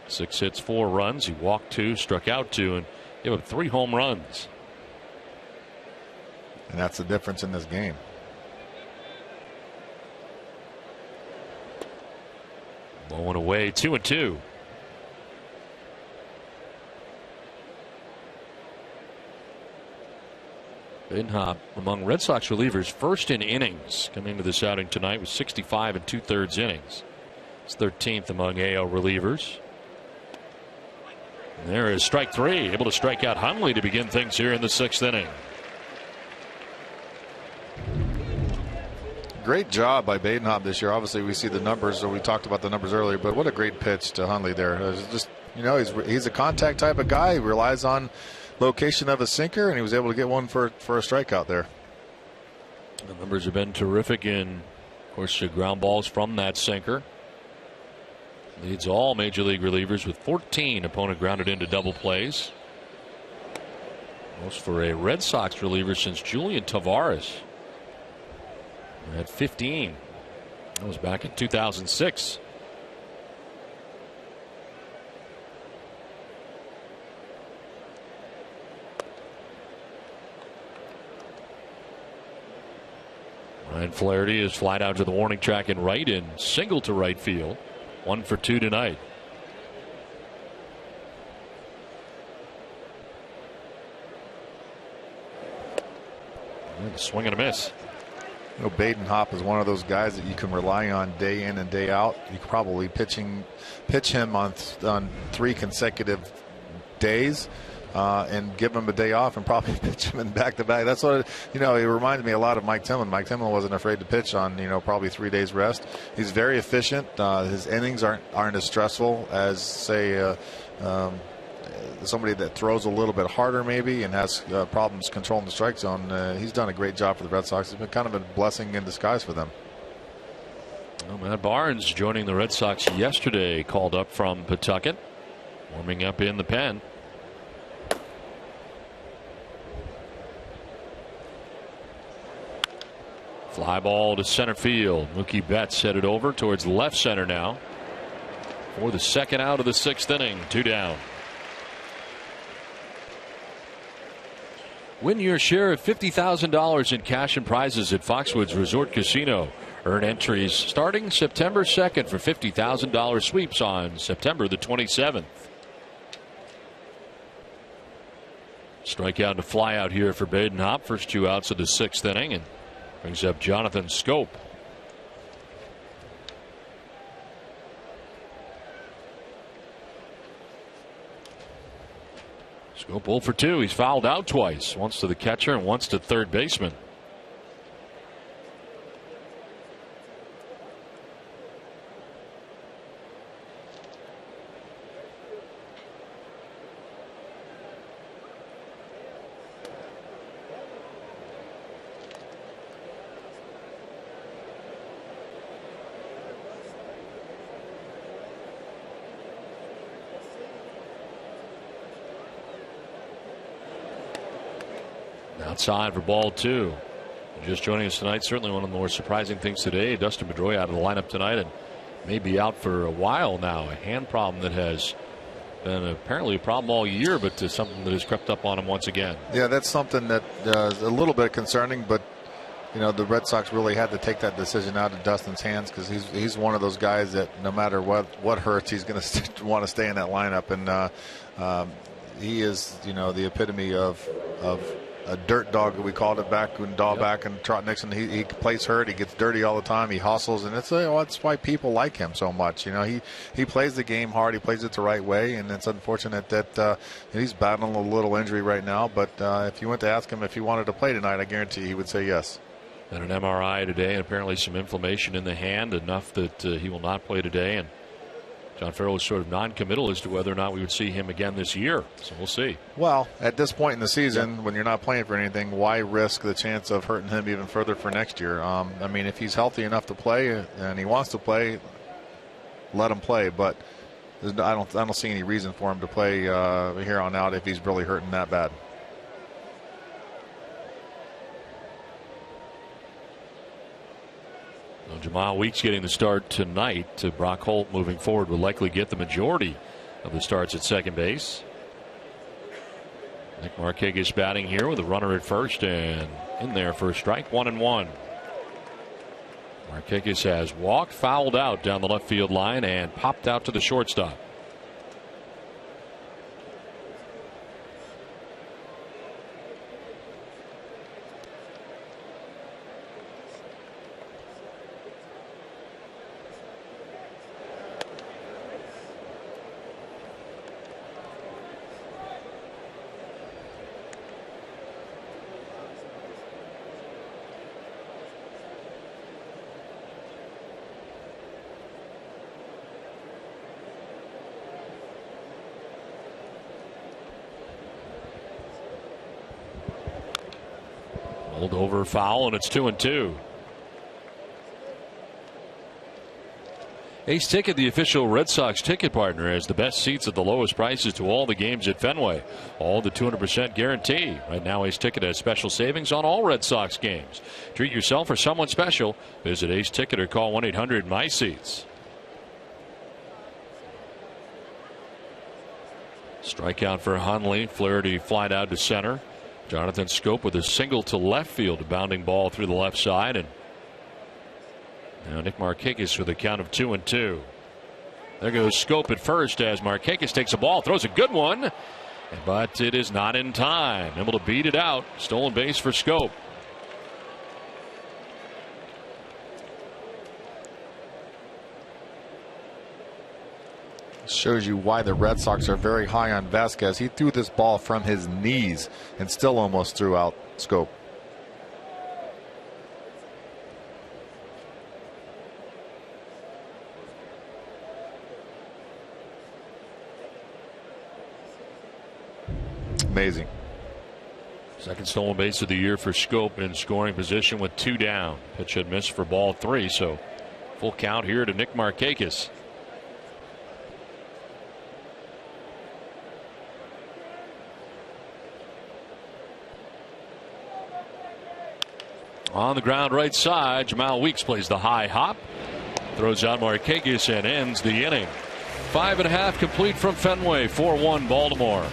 6 hits, 4 runs. He walked 2, struck out 2, and gave up 3 home runs. And that's the difference in this game. Blowing away, 2-2. Badenhop among Red Sox relievers, first in innings coming into this outing tonight with 65 2/3 innings. It's 13th among AL relievers. And there is strike 3, able to strike out Hundley to begin things here in the 6th inning. Great job by Badenhop this year. Obviously, we see the numbers, so we talked about the numbers earlier, but what a great pitch to Hundley there. It's just, he's a contact type of guy. He relies on location of a sinker, and he was able to get one for a strikeout there. The numbers have been terrific in, of course, the ground balls from that sinker. Leads all major league relievers with 14 opponent grounded into double plays. Most for a Red Sox reliever since Julian Tavares at 15. That was back in 2006. Ryan Flaherty is flied out to the warning track in right and single to right field. 1 for 2 tonight. And a swing and a miss. Badenhop is one of those guys that you can rely on day in and day out. You could probably pitch him on 3 consecutive days and give him a day off and probably pitch him in back-to-back. That's what it reminds me a lot of Mike Tillman. Mike Tillman wasn't afraid to pitch on probably 3 days rest. He's very efficient. His innings aren't as stressful as say somebody that throws a little bit harder maybe and has problems controlling the strike zone. He's done a great job for the Red Sox. It's been kind of a blessing in disguise for them. Well, Matt Barnes joining the Red Sox yesterday, called up from Pawtucket, warming up in the pen. Fly ball to center field. Mookie Betts headed over towards left center now for the 2nd out of the 6th inning. 2 down. Win your share of $50,000 in cash and prizes at Foxwoods Resort Casino. Earn entries starting September 2nd for $50,000 sweeps on September the 27th. Strikeout to fly out here for Badenhop. First 2 outs of the 6th inning, and brings up Jonathan Scope. Scope 0 for 2. He's fouled out twice. Once to the catcher and once to third baseman. outside for ball 2. Just joining us tonight, certainly one of the more surprising things today, Dustin Pedroia out of the lineup tonight and may be out for a while now. A hand problem that has been apparently a problem all year, but something that has crept up on him once again. Yeah, that's something that is a little bit concerning, but the Red Sox really had to take that decision out of Dustin's hands because he's one of those guys that no matter what hurts, he's going to want to stay in that lineup, and he is the epitome of a dirt dog, we called it back when Dahlback and Trot Nixon. He plays hurt, he gets dirty all the time, he hustles, and it's why people like him so much. He plays the game hard, he plays it the right way, and it's unfortunate that he's battling a little injury right now. But if you went to ask him if he wanted to play tonight, I guarantee he would say yes. And an MRI today, and apparently some inflammation in the hand, enough that he will not play today. And John Farrell was sort of non-committal as to whether or not we would see him again this year. So we'll see. Well, at this point in the season, when you're not playing for anything, why risk the chance of hurting him even further for next year? I mean, if he's healthy enough to play and he wants to play, let him play. But I don't see any reason for him to play here on out if he's really hurting that bad. Well, Jamal Weeks getting the start tonight. Brock Holt moving forward will likely get the majority of the starts at second base. Nick Markakis batting here with a runner at first and in there for a strike, 1-1. Markakis has walked, fouled out down the left field line and popped out to the shortstop. Rolled over, foul, and it's 2-2. Ace Ticket, the official Red Sox ticket partner, has the best seats at the lowest prices to all the games at Fenway. All the 200% guarantee. Right now, Ace Ticket has special savings on all Red Sox games. Treat yourself or someone special. Visit Ace Ticket or call 1-800-MY-SEATS. Strikeout for Hundley. Flaherty flied out to center. Jonathan Scope with a single to left field, a bounding ball through the left side, and now Nick Markakis with a count of 2-2. There goes Scope at first as Markakis takes a ball, throws a good one, but it is not in time. Able to beat it out. Stolen base for Scope. Shows you why the Red Sox are very high on Vasquez. He threw this ball from his knees and still almost threw out Scope. Amazing. Second stolen base of the year for Scope in scoring position with 2 down. Pitch had missed for ball 3, so full count here to Nick Markakis. On the ground right side, Jamal Weeks plays the high hop, throws out Markakis and ends the inning. 5.5 complete from Fenway. 4-1 Baltimore.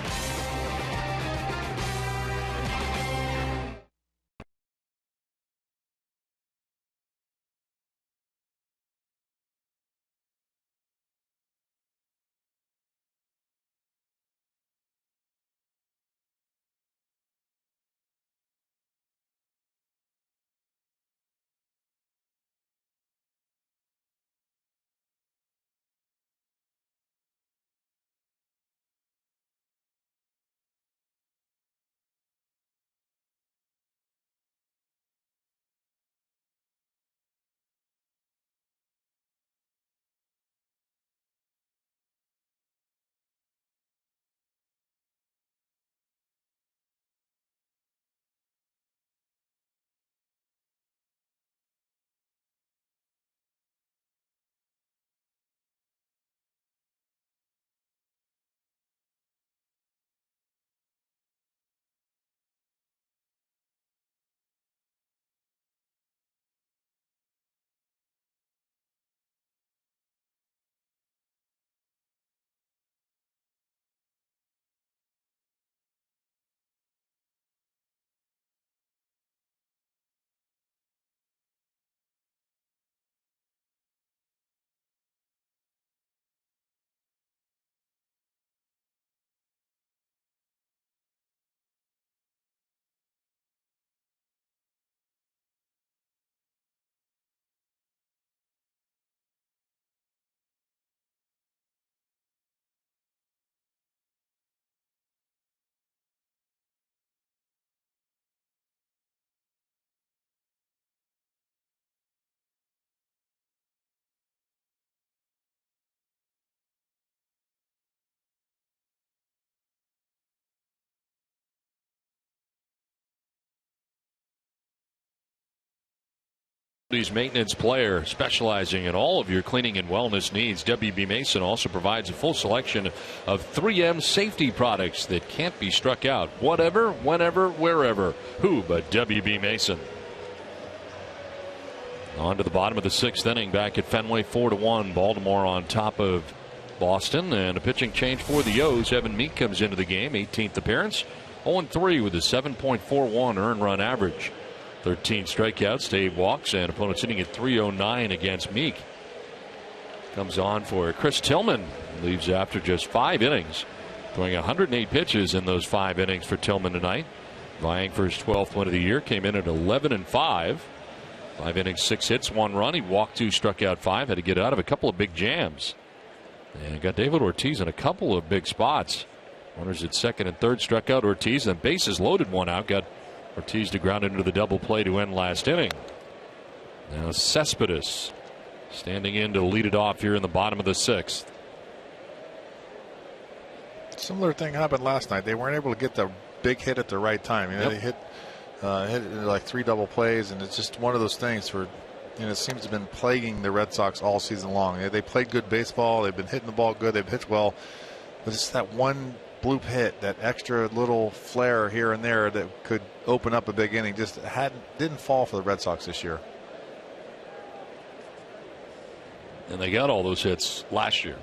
Maintenance player specializing in all of your cleaning and wellness needs. WB Mason also provides a full selection of 3M safety products that can't be struck out. Whatever, whenever, wherever. Who but WB Mason? On to the bottom of the 6th inning back at Fenway, 4-1. Baltimore on top of Boston, and a pitching change for the O's. Evan Meek comes into the game, 18th appearance, 0-3 with a 7.41 earned run average. 13 strikeouts, 8 walks, and opponents hitting at 309 against Meek. Comes on for Chris Tillman. Leaves after just 5 innings. Throwing 108 pitches in those 5 innings for Tillman tonight. Vying for his 12th win of the year. Came in at 11-5. 5 innings, 6 hits, 1 run. He walked 2, struck out 5. Had to get out of a couple of big jams. And got David Ortiz in a couple of big spots. Runners at second and third, struck out Ortiz. Then bases loaded, 1 out. Got Ortiz to ground into the double play to end last inning. Now Cespedes standing in to lead it off here in the bottom of the 6th. Similar thing happened last night. They weren't able to get the big hit at the right time. You know, They hit like 3 double plays, and it's just one of those things where, it seems to have been plaguing the Red Sox all season long. They played good baseball. They've been hitting the ball good. They've pitched well. But it's that one bloop hit, that extra little flare here and there that could open up a big inning, just didn't fall for the Red Sox this year. And they got all those hits last year.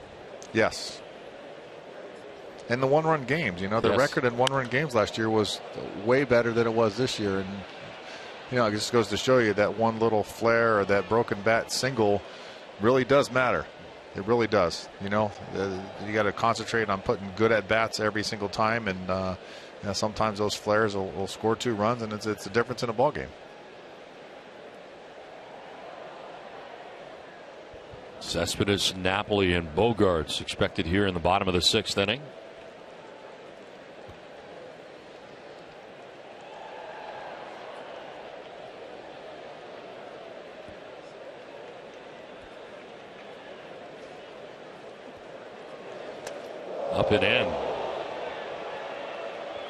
Yes. And the 1-run games, the record in 1-run games last year was way better than it was this year. And, it just goes to show you that one little flare or that broken bat single really does matter. It really does. You got to concentrate on putting good at bats every single time, and sometimes those flares will score 2 runs, and it's a difference in a ball game. Cespedes, Napoli, and Bogaerts expected here in the bottom of the 6th inning. Up and in.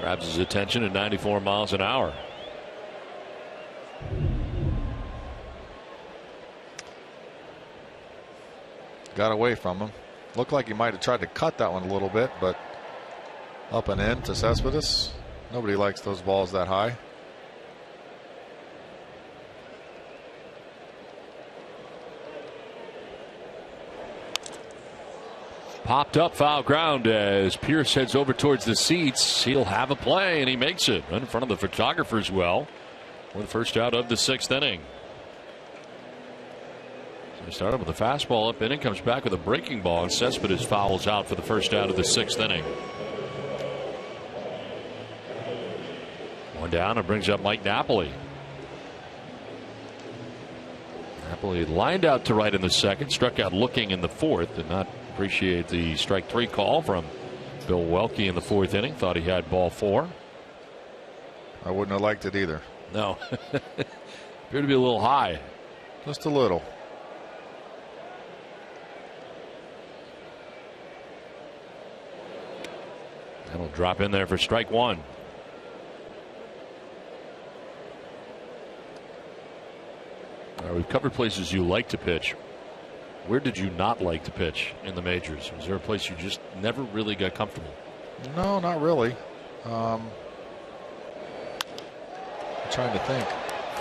Grabs his attention at 94 miles an hour. Got away from him. Looked like he might have tried to cut that one a little bit, but up and in to Cespedes. Nobody likes those balls that high. Popped up, foul ground as Pierce heads over towards the seats. He'll have a play, and he makes it in front of the photographers well for the first out of the 6th inning. So he started with a fastball up inning, comes back with a breaking ball, and Cespedes fouls out for the first out of the 6th inning. 1 down, and brings up Mike Napoli. Napoli lined out to right in the 2nd, struck out looking in the 4th, did not appreciate the strike 3 call from Bill Welke in the 4th inning. Thought he had ball 4. I wouldn't have liked it either. No. Appeared to be a little high. Just a little. That'll drop in there for strike 1. We've covered places you like to pitch. Where did you not like to pitch in the majors? Was there a place you just never really got comfortable? No, not really. I'm trying to think.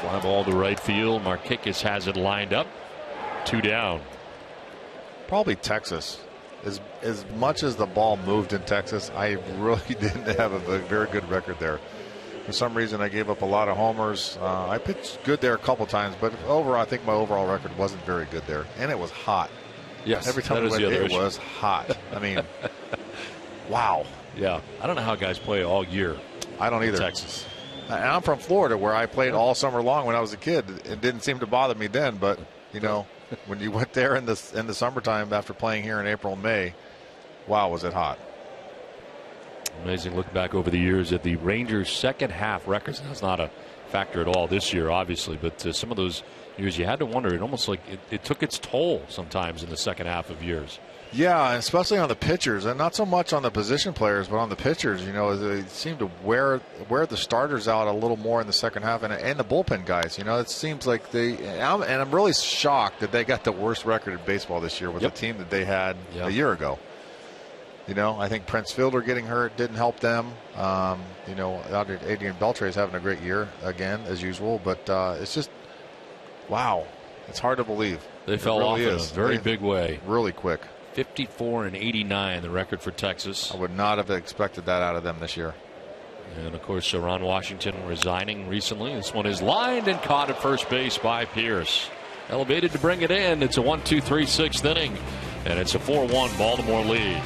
Fly ball to right field. Markakis has it lined up. 2 down. Probably Texas. As much as the ball moved in Texas, I really didn't have a very good record there. For some reason, I gave up a lot of homers. I pitched good there a couple times, but I think my overall record wasn't very good there. And it was hot. Yes, every time we went, it was hot. I mean, wow. Yeah, I don't know how guys play all year. I don't either. Texas. And I'm from Florida, where I played all summer long when I was a kid. It didn't seem to bother me then, but when you went there in the summertime after playing here in April and May, wow, was it hot. Amazing look back over the years at the Rangers' second half records. That's not a factor at all this year, obviously, but some of those years you had to wonder. It almost like it took its toll sometimes in the second half of years. Yeah, especially on the pitchers, and not so much on the position players, but on the pitchers. You know, they seem to wear the starters out a little more in the second half, and the bullpen guys. You know, it seems like I'm really shocked that they got the worst record in baseball this year with the team that they had a year ago. You know, I think Prince Fielder getting hurt didn't help them. You know, Adrian Beltre is having a great year again, as usual, but it's just, wow, it's hard to believe. They fell off in a very big way. Really quick. 54-89, the record for Texas. I would not have expected that out of them this year. And, of course, Ron Washington resigning recently. This one is lined and caught at first base by Pierce. Elevated to bring it in. It's a 1-2-3 6th inning, and it's a 4-1 Baltimore lead.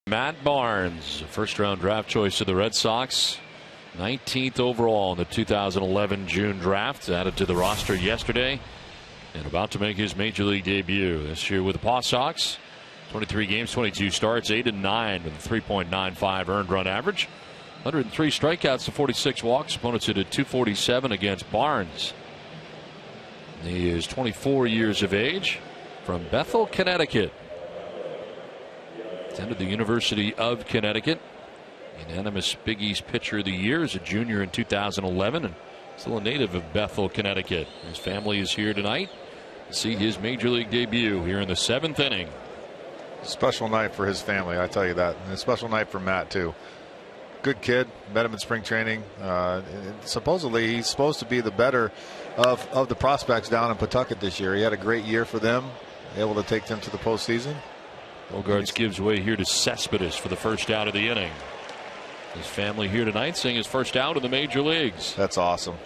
Matt Barnes, first-round draft choice of the Red Sox, 19th overall in the 2011 June draft, added to the roster yesterday, and about to make his major league debut this year with the Paw Sox. 23 games, 22 starts, 8-9 with a 3.95 earned run average, 103 strikeouts to 46 walks. Opponents hit at .247 against Barnes. He is 24 years of age, from Bethel, Connecticut. Attended the University of Connecticut. Unanimous Big East Pitcher of the Year as a junior in 2011, and still a native of Bethel, Connecticut. His family is here tonight to see his major league debut here in the 7th inning. Special night for his family, I tell you that. And a special night for Matt, too. Good kid. Met him in spring training. Supposedly, he's supposed to be the better of the prospects down in Pawtucket this year. He had a great year for them, able to take them to the postseason. Bogarts gives way here to Cespedes for the first out of the inning. His family here tonight seeing his first out in the major leagues. That's awesome.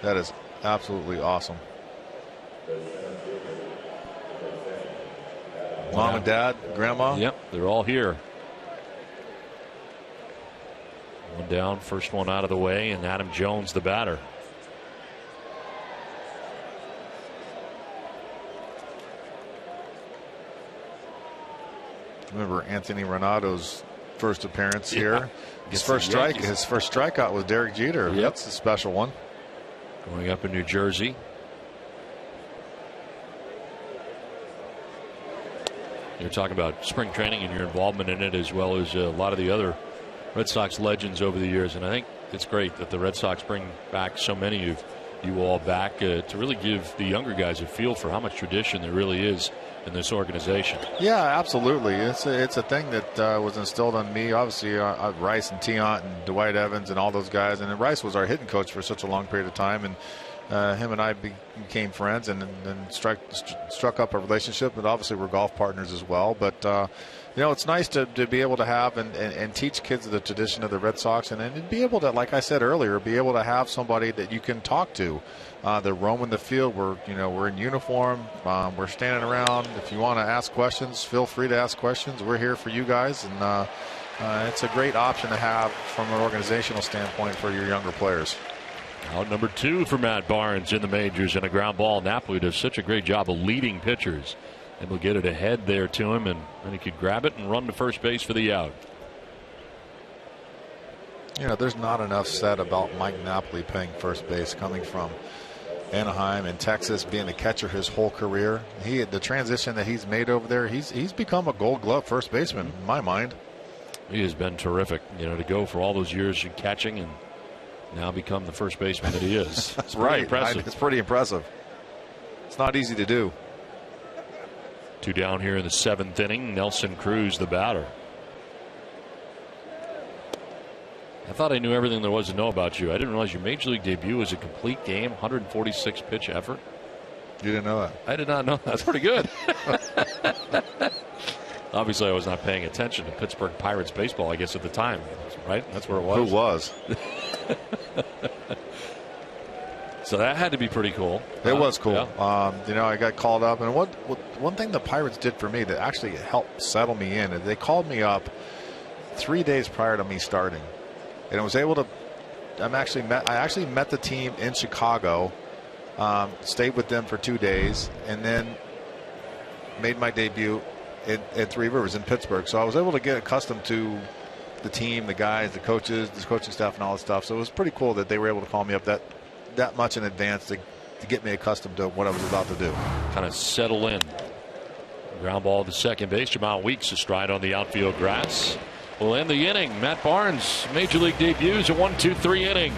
That is absolutely awesome. Mom and Dad, Grandma. Yep, they're all here. One down, first one out of the way, and Adam Jones the batter. Remember Anthony Renato's first appearance here. His first strikeout was Derek Jeter. Yep. That's a special one. Going up in New Jersey. You're talking about spring training and your involvement in it, as well as a lot of the other Red Sox legends over the years. And I think it's great that the Red Sox bring back so many of you all back to really give the younger guys a feel for how much tradition there really is in this organization. Yeah, absolutely. It's a thing that was instilled on me. Obviously, Rice and Tiant and Dwight Evans and all those guys. And Rice was our hitting coach for such a long period of time. And him and I became friends and struck up a relationship. But obviously, we're golf partners as well. But it's nice to be able to have and teach kids the tradition of the Red Sox and be able to, like I said earlier, be able to have somebody that you can talk to. They're roaming the field. We're in uniform. We're standing around. If you want to ask questions, feel free to ask questions. We're here for you guys, and it's a great option to have from an organizational standpoint for your younger players. Out number 2 for Matt Barnes in the majors, and a ground ball. Napoli does such a great job of leading pitchers. And we'll get it ahead there to him, and then he could grab it and run to first base for the out. There's not enough said about Mike Napoli playing first base, coming from Anaheim and Texas, being a catcher his whole career. The transition that he's made over there, he's become a Gold Glove first baseman in my mind. He has been terrific, to go for all those years in catching and now become the first baseman that he is. It's right. Impressive. It's pretty impressive. It's not easy to do. 2 down here in the 7th inning. Nelson Cruz, the batter. I thought I knew everything there was to know about you. I didn't realize your major league debut was a complete game, 146 pitch effort. You didn't know that? I did not know. That's pretty good. Obviously, I was not paying attention to Pittsburgh Pirates baseball, I guess, at the time, right? That's where it was. Who was? So that had to be pretty cool. It was cool. Yeah. I got called up, and one thing the Pirates did for me that actually helped settle me in, they called me up 3 days prior to me starting, and I was able to. I actually met the team in Chicago, stayed with them for 2 days, and then made my debut at Three Rivers in Pittsburgh. So I was able to get accustomed to the team, the guys, the coaches, the coaching staff, and all that stuff. So it was pretty cool that they were able to call me up that much in advance to get me accustomed to what I was about to do. Kind of settle in. Ground ball to second base. Jamal Weeks astride on the outfield grass. Will end the inning. Matt Barnes, major league debuts, a 1-2-3 inning.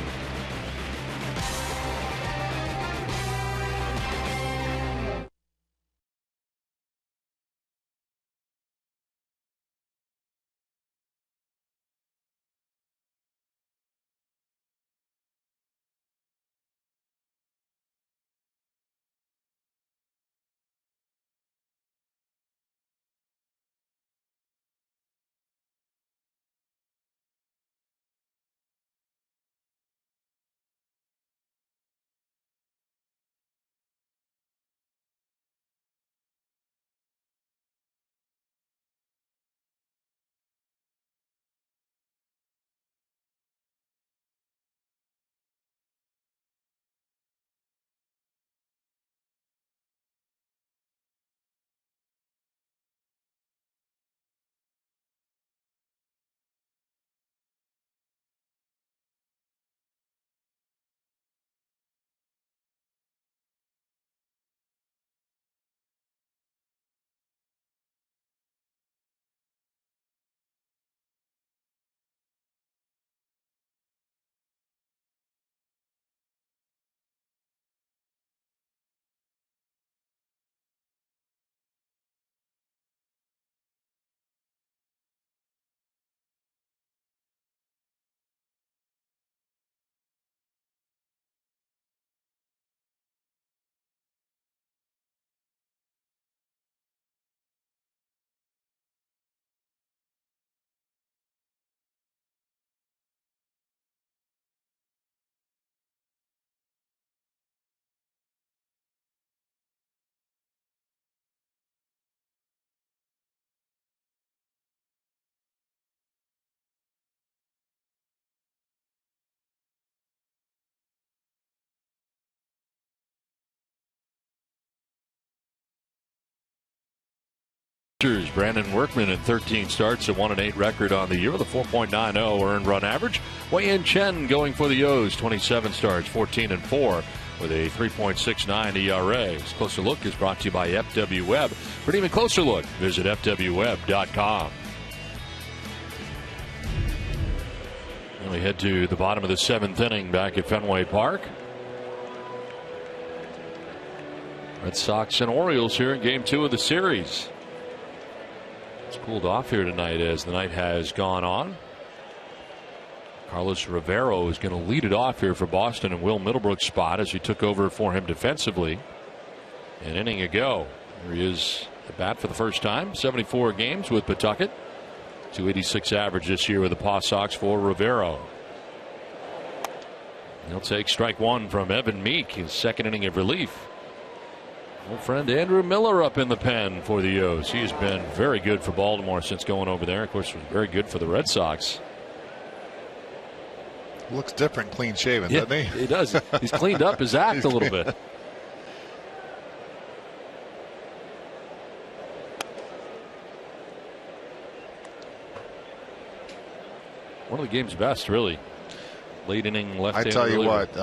Brandon Workman in 13 starts, a 1-8 record on the year with a 4.90 earned run average. Wei-Yin Chen going for the O's, 27 starts, 14-4 with a 3.69 ERA. This closer look is brought to you by FW Web. For an even closer look, visit FWWeb.com. And we head to the bottom of the 7th inning back at Fenway Park. Red Sox and Orioles here in Game 2 of the series. It's cooled off here tonight as the night has gone on. Carlos Rivero is going to lead it off here for Boston in Will Middlebrook's spot as he took over for him defensively an inning ago. Here he is at bat for the first time. 74 games with Pawtucket. 286 average this year with the Paw Sox for Rivero. He'll take strike one from Evan Meek, his second inning of relief. Old friend Andrew Miller up in the pen for the O's. He has been very good for Baltimore since going over there. Of course, was very good for the Red Sox. Looks different, clean shaven, doesn't he? He does. He's cleaned up his act a little bit. One of the game's best, really. Late inning, left. I tell you what,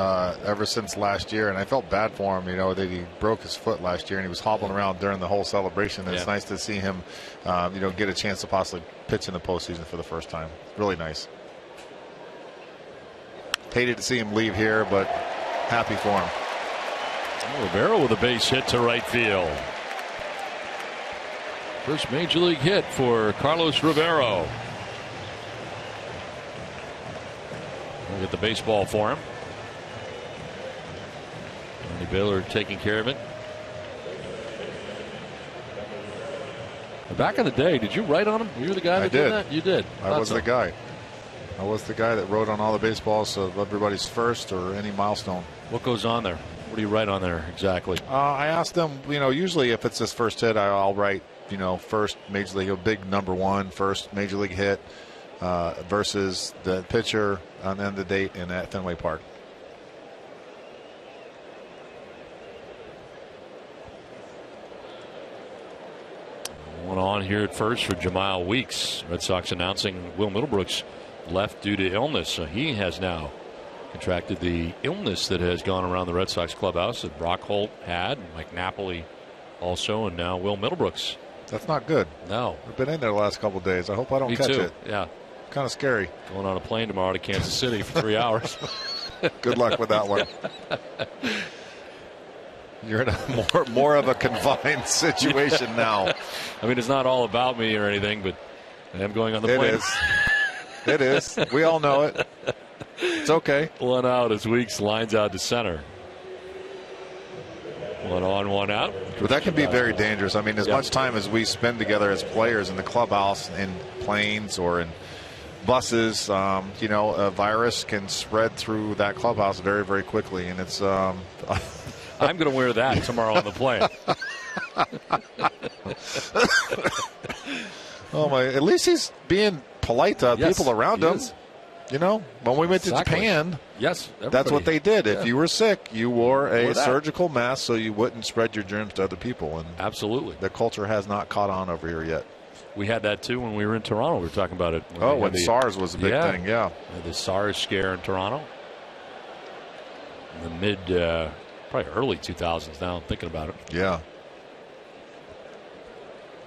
ever since last year, and I felt bad for him, that he broke his foot last year and he was hobbling around during the whole celebration. And it's nice to see him, get a chance to possibly pitch in the postseason for the first time. Really nice. Hated to see him leave here, but happy for him. Rivero with a base hit to right field. First major league hit for Carlos Rivero. We'll get the baseball for him. Andy Baylor taking care of it. Back in the day, did you write on him? You were the guy that did that? You did. I was the guy. I was the guy that wrote on all the baseballs of everybody's first or any milestone. What goes on there? What do you write on there exactly? I asked them, usually if it's his first hit, I'll write, first major league, big number one, first major league hit versus the pitcher and then the date in at Fenway Park. One on here at first for Jamal Weeks. Red Sox announcing Will Middlebrook's left due to illness. So he has now contracted the illness that has gone around the Red Sox clubhouse that Brock Holt had, Mike Napoli also, and now Will Middlebrooks. That's not good. No. I've been in there the last couple of days. I hope I don't catch it. Yeah. Kind of scary. Going on a plane tomorrow to Kansas City for 3 hours. Good luck with that one. You're in a more of a confined situation now. I mean, it's not all about me or anything, but I am going on the plane. It is. It is. We all know it. It's okay. One out as Weeks lines out to center. One on, one out. But that can be very dangerous. I mean, as much time as we spend together as players in the clubhouse, in planes or in buses, a virus can spread through that clubhouse very, very quickly. And it's I'm going to wear that tomorrow on the plane. Oh my! At least he's being polite to people around him. Is. When we went to Japan, that's what they did. If you were sick, you wore a surgical mask so you wouldn't spread your germs to other people. And absolutely, the culture has not caught on over here yet. We had that too when we were in Toronto. We were talking about it. When SARS was a big thing, the SARS scare in Toronto. In the mid, probably early 2000s now, I'm thinking about it. Yeah.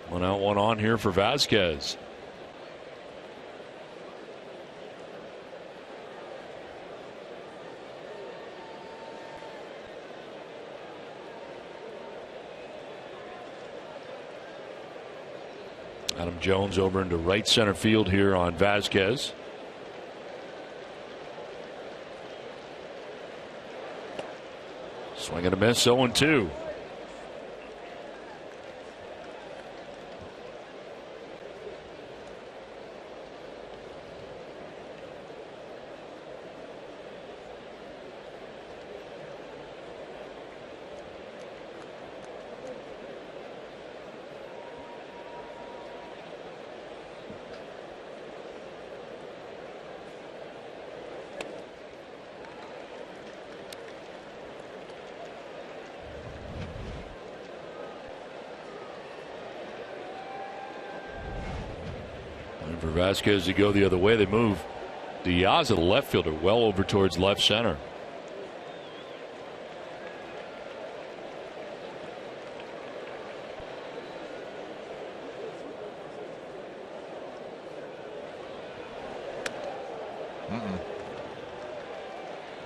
One out, one on here for Vasquez. Adam Jones over into right center field here on Vasquez. Swing and a miss, 0-2. For Vasquez to go the other way, they move Diaz, the left fielder, well over towards left center.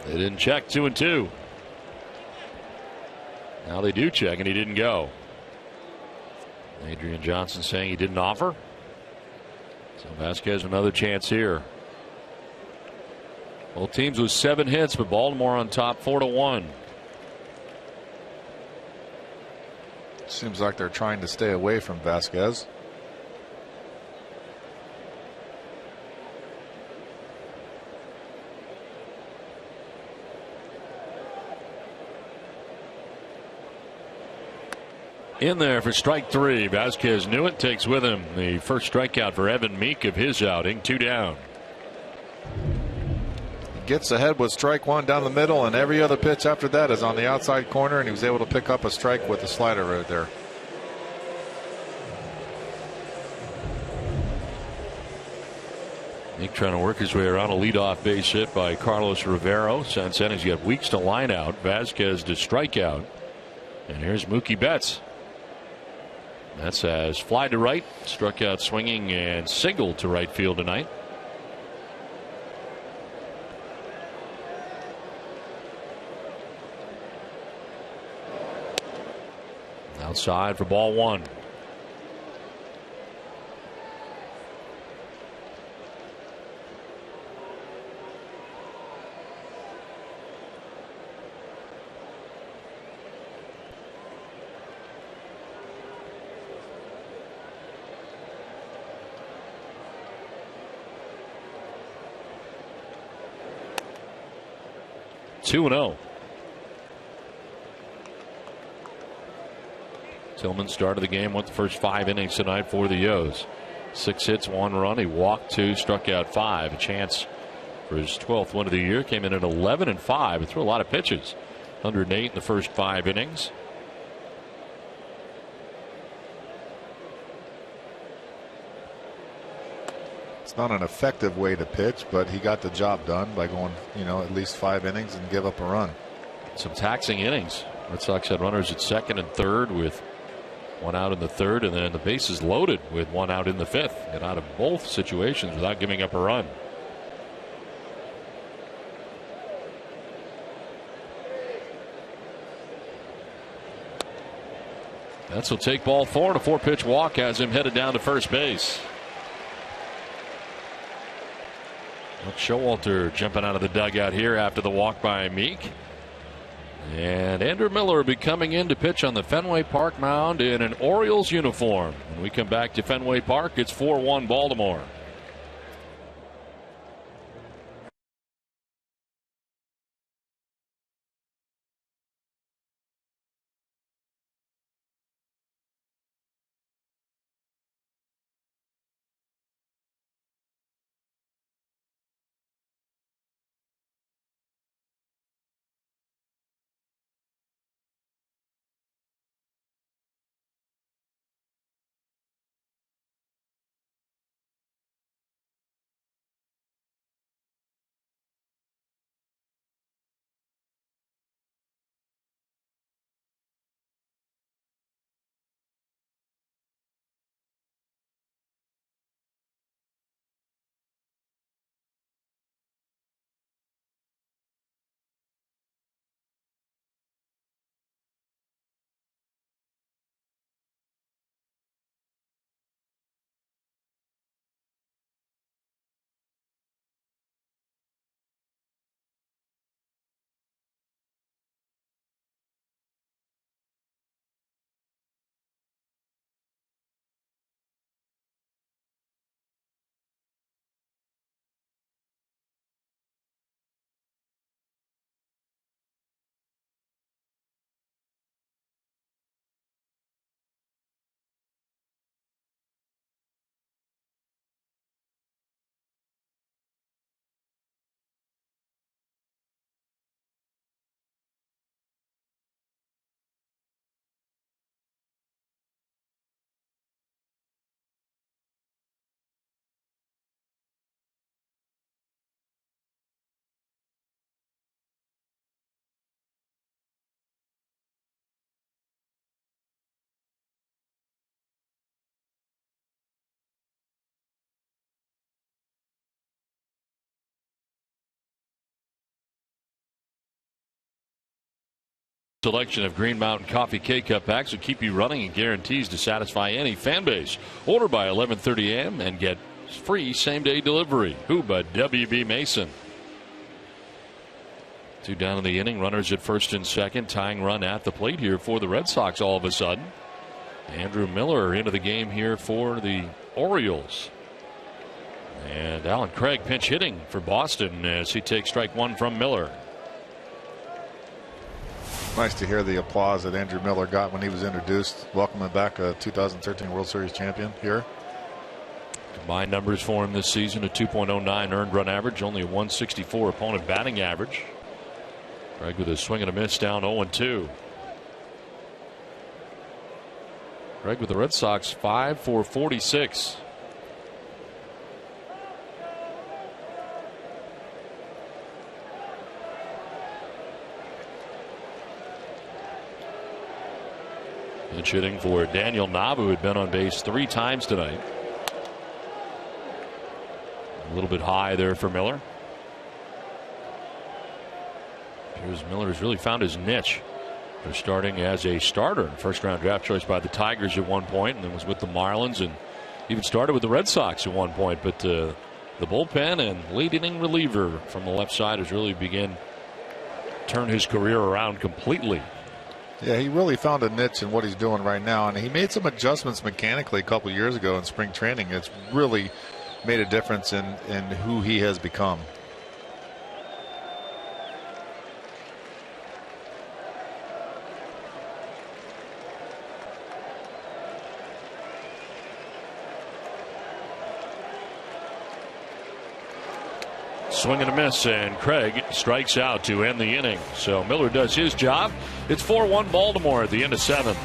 They didn't check. 2-2. Now they do check, and he didn't go. Adrian Johnson saying he didn't offer. So Vasquez another chance here. Both teams with 7 hits, but Baltimore on top 4-1. Seems like they're trying to stay away from Vasquez. In there for strike 3. Vasquez knew it, takes with him the first strikeout for Evan Meek of his outing. 2 down. Gets ahead with strike 1 down the middle, and every other pitch after that is on the outside corner, and he was able to pick up a strike with the slider right there. Meek trying to work his way around a leadoff base hit by Carlos Rivero. Since then, he's got weeks to line out. Vasquez to strike out. And here's Mookie Betts. Betts has fly to right, struck out swinging, and singled to right field tonight. Outside for ball 1. Two and 0. Tillman started the game, went the first 5 innings tonight for the O's. 6 hits, 1 run. He walked 2, struck out 5. A chance for his 12th win of the year. Came in at 11-5 and threw a lot of pitches. 108 in the first 5 innings. It's not an effective way to pitch, but he got the job done by going, at least 5 innings and give up a run. Some taxing innings. Red Sox had runners at second and third with 1 out in the 3rd, and then the bases loaded with 1 out in the 5th. And out of both situations without giving up a run. That's will take ball 4, and a 4-pitch walk has him headed down to first base. Showalter jumping out of the dugout here after the walk by Meek. And Andrew Miller will be coming in to pitch on the Fenway Park mound in an Orioles uniform. When we come back to Fenway Park, it's 4-1 Baltimore. Selection of Green Mountain Coffee K-Cup packs will keep you running and guarantees to satisfy any fan base. Order by 11:30 a.m. and get free same-day delivery. Who but W.B. Mason? 2 down in the inning. Runners at first and second. Tying run at the plate here for the Red Sox all of a sudden. Andrew Miller into the game here for the Orioles. And Alan Craig pinch hitting for Boston as he takes strike 1 from Miller. Nice to hear the applause that Andrew Miller got when he was introduced. Welcoming back a 2013 World Series champion here. Combined numbers for him this season: a 2.09 earned run average, only a 164 opponent batting average. Craig with a swing and a miss, down 0-2. Craig with the Red Sox 5 for 46. Pinch hitting for Daniel Nava, who had been on base 3 times tonight. A little bit high there for Miller. Here's Miller has really found his niche. They're starting as a starter. First round draft choice by the Tigers at one point, and then was with the Marlins, and even started with the Red Sox at one point. But the bullpen and late inning reliever from the left side has really begun to turn his career around completely. Yeah, he really found a niche in what he's doing right now, and he made some adjustments mechanically a couple years ago in spring training. It's really made a difference in who he has become. Swing and a miss, and Craig strikes out to end the inning. So Miller does his job. It's 4-1 Baltimore at the end of 7.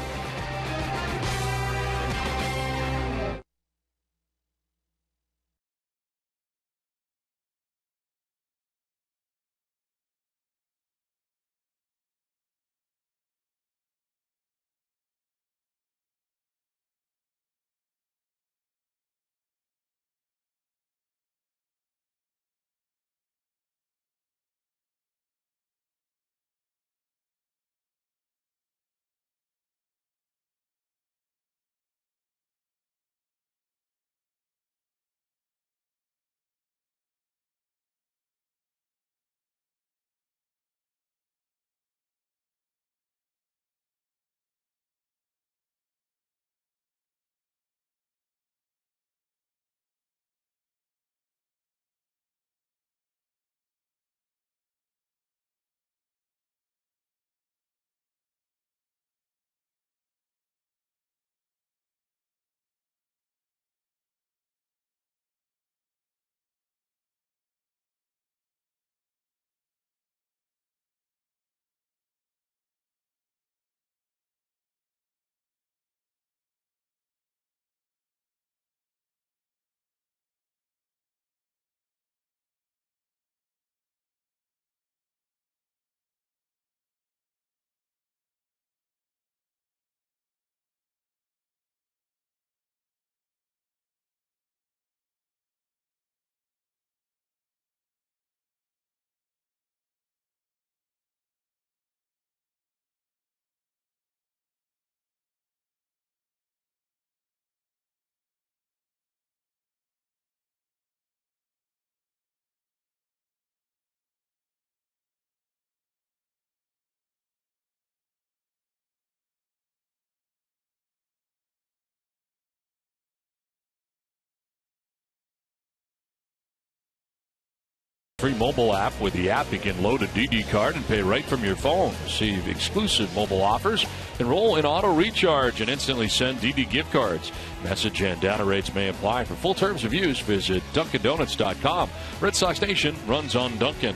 Free mobile app. With the app, you can load a DD card and pay right from your phone. Receive exclusive mobile offers, enroll in auto recharge, and instantly send DD gift cards. Message and data rates may apply. For full terms of use, visit DunkinDonuts.com. Red Sox Nation runs on Dunkin'.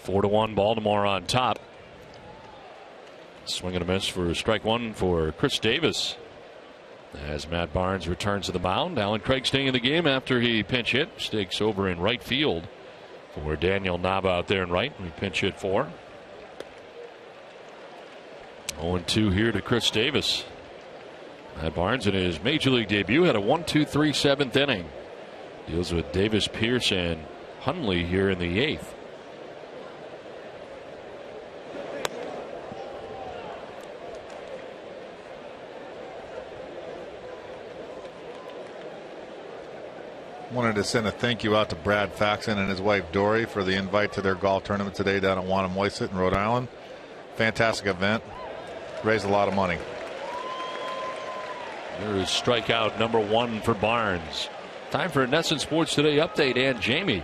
4-1 Baltimore on top. Swing and a miss for strike 1 for Chris Davis. As Matt Barnes returns to the mound, Alan Craig staying in the game after he pinch hit. Stakes over in right field for Daniel Nava out there in right. We pinch hit for. 0-2 here to Chris Davis. Matt Barnes in his major league debut had a 1-2-3 7th inning. Deals with Davis, Pierce, and Hundley here in the 8th. Wanted to send a thank you out to Brad Faxon and his wife Dory for the invite to their golf tournament today down at Wannamoisett in Rhode Island. Fantastic event. Raised a lot of money. There is strikeout number 1 for Barnes. Time for a NESN Sports Today update and Jamie.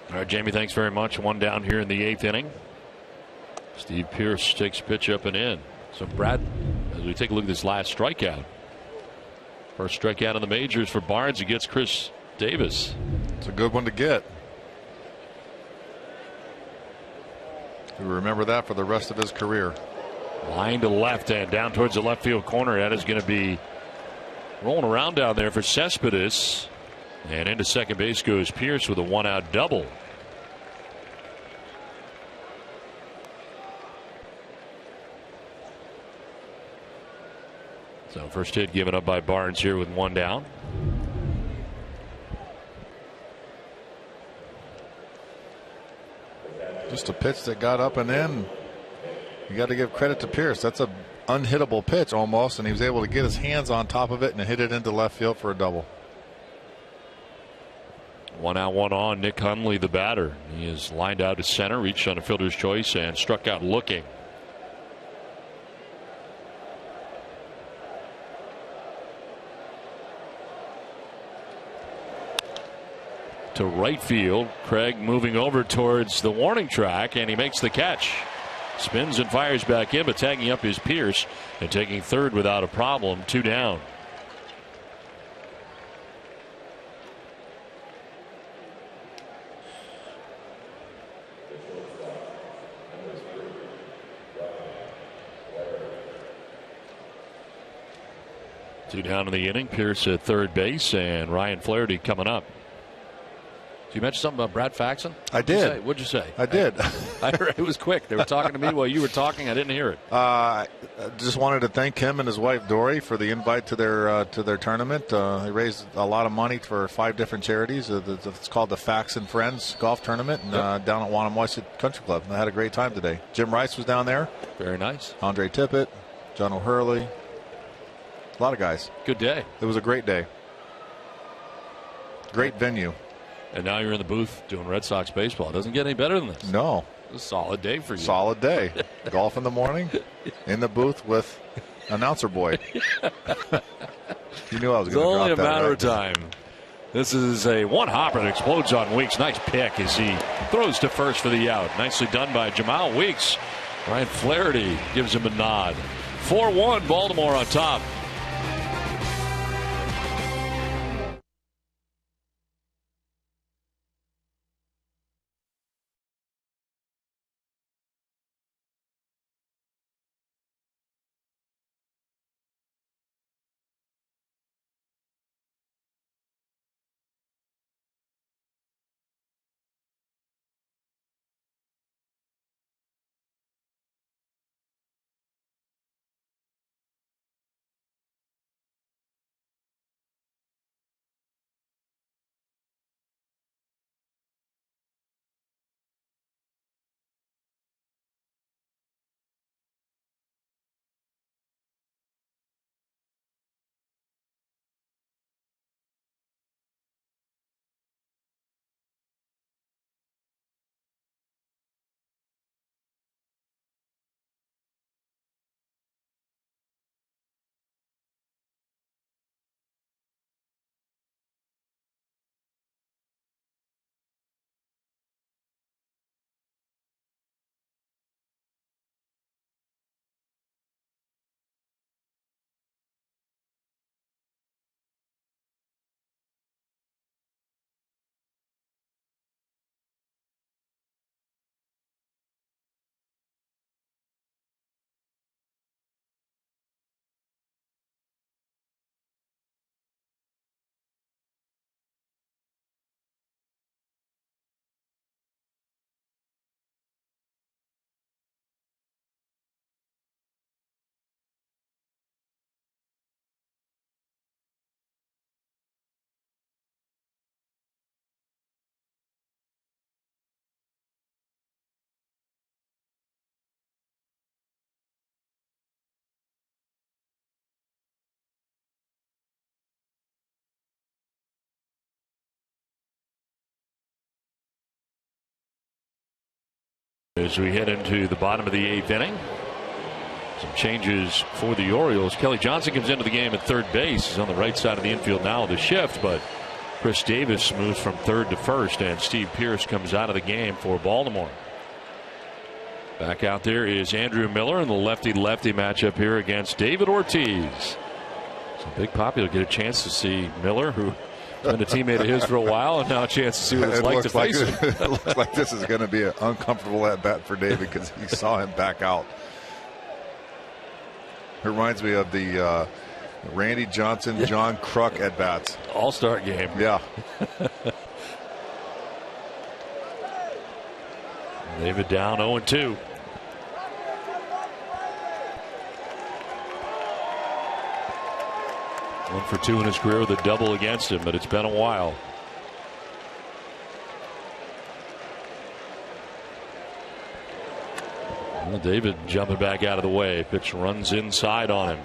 All right, Jamie, thanks very much. 1 down here in the 8th inning. Steve Pearce takes pitch up and in. So, Brad, as we take a look at this last strikeout. First strikeout in the majors for Barnes. He gets Chris Davis. It's a good one to get. We remember that for the rest of his career. Line to left and down towards the left field corner. That is going to be rolling around down there for Cespedes. And into second base goes Pearce with a 1-out double. So first hit given up by Barnes here with 1 down. Just a pitch that got up and in. You got to give credit to Pearce. That's a unhittable pitch almost, and he was able to get his hands on top of it and hit it into left field for a double. 1 out, 1 on. Nick Hundley, the batter. He is lined out to center, reached on a fielder's choice, and struck out looking. To right field. Craig moving over towards the warning track, and he makes the catch. Spins and fires back in, but tagging up is Pearce and taking third without a problem. 2 down. Two down in the inning. Pearce at third base, and Ryan Flaherty coming up. Did you mention something about Brad Faxon? I did. What'd you say? I did. I heard it was quick. They were talking to me while you were talking. I didn't hear it. I just wanted to thank him and his wife Dory for the invite to their tournament. They raised a lot of money for 5 different charities. It's called the Faxon Friends Golf Tournament down at Wannamoisett Country Club. And I had a great time today. Jim Rice was down there. Very nice. Andre Tippett, John O'Hurley. A lot of guys. Good day. It was a great day. Great venue. And now you're in the booth doing Red Sox baseball. It doesn't get any better than this. No. It's a solid day for you. Solid day. Golf in the morning, in the booth with announcer boy. You knew I was going to drop that. It's only a matter of time. This is a one-hopper that explodes on Weeks. Nice pick as he throws to first for the out. Nicely done by Jamal Weeks. Ryan Flaherty gives him a nod. 4-1 Baltimore on top. As we head into the bottom of the 8th inning, some changes for the Orioles. Kelly Johnson comes into the game at third base. He's on the right side of the infield now with a shift, but Chris Davis moves from third to first, and Steve Pearce comes out of the game for Baltimore. Back out there is Andrew Miller in the lefty-lefty matchup here against David Ortiz. So Big Poppy will get a chance to see Miller, who's been a teammate of his for a while, and now a chance to see what it's like to face him. It looks like this is going to be an uncomfortable at-bat for David because he saw him back out. It reminds me of the Randy Johnson, John Kruk at-bats. All-star game. Yeah. David down 0-2. One for two in his career with a double against him, but it's been a while. Well, David jumping back out of the way. Pitch runs inside on him.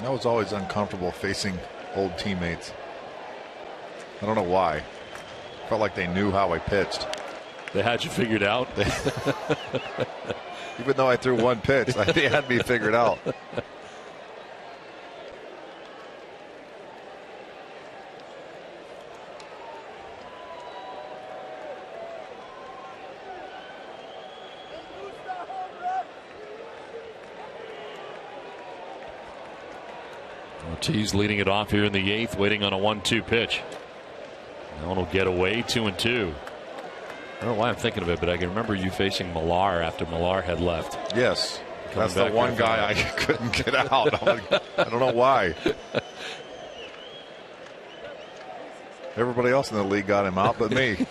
I was always uncomfortable facing old teammates. I don't know why. Felt like they knew how I pitched. They had you figured out. Even though I threw one pitch, they had me figured out. Ortiz leading it off here in the 8th, waiting on a 1-2 pitch. That one will get away, 2-2. I don't know why I'm thinking of it, but I can remember you facing Millar after Millar had left. Yes. That's the one guy I couldn't get out. I don't know why. Everybody else in the league got him out but me.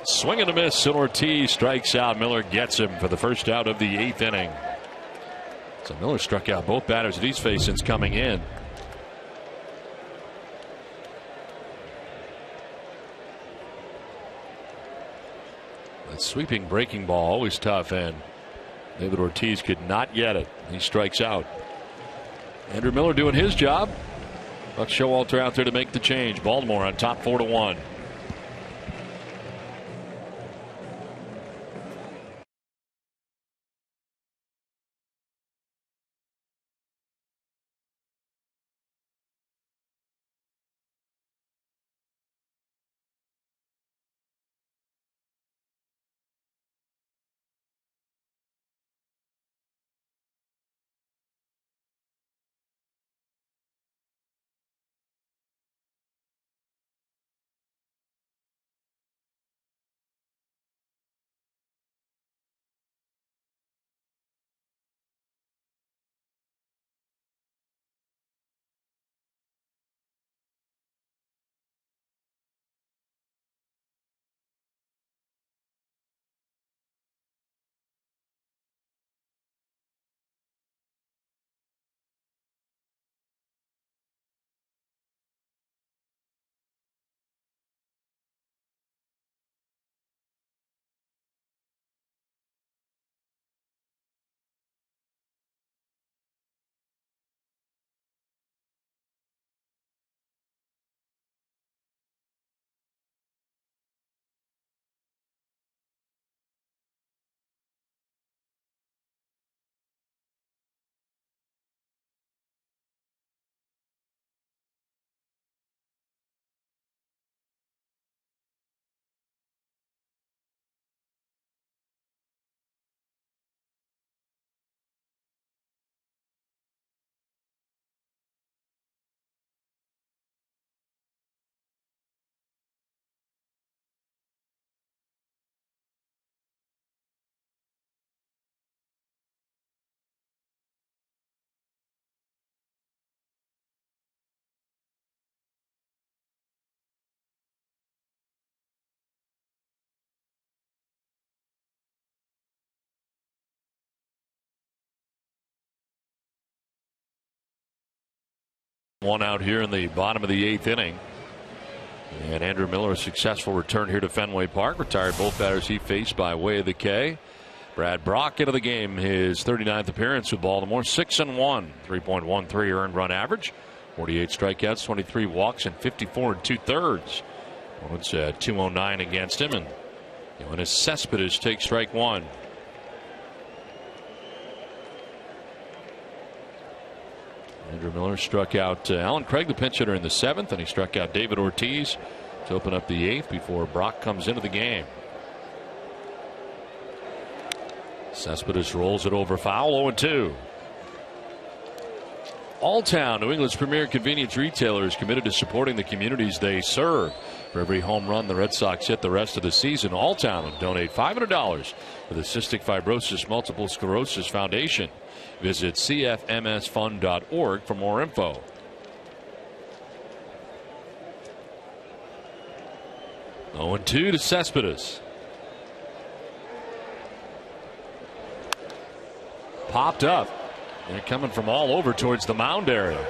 Swing and a miss, and Ortiz strikes out. Miller gets him for the first out of the 8th inning. So Miller struck out both batters that he's faced since coming in. That sweeping breaking ball, always tough, and David Ortiz could not get it. He strikes out. Andrew Miller doing his job. Buck Showalter out there to make the change. Baltimore on top 4-1. One out here in the bottom of the 8th inning. And Andrew Miller, a successful return here to Fenway Park. Retired both batters he faced by way of the K. Brad Brock into the game, his 39th appearance with Baltimore, 6-1, 3.13 earned run average, 48 strikeouts, 23 walks, and 54 2/3. Opponents at 209 against him, and Yoenis Cespedes takes strike one. Andrew Miller struck out Alan Craig, the pinch hitter, in the 7th, and he struck out David Ortiz to open up the 8th before Brock comes into the game. Cespedes rolls it over foul, 0-2. Alltown, New England's premier convenience retailer, is committed to supporting the communities they serve. For every home run the Red Sox hit the rest of the season, Alltown will donate $500 to the Cystic Fibrosis Multiple Sclerosis Foundation. Visit cfmsfund.org for more info. Oh, 0-2 to Cespedes. Popped up. They're coming from all over towards the mound area.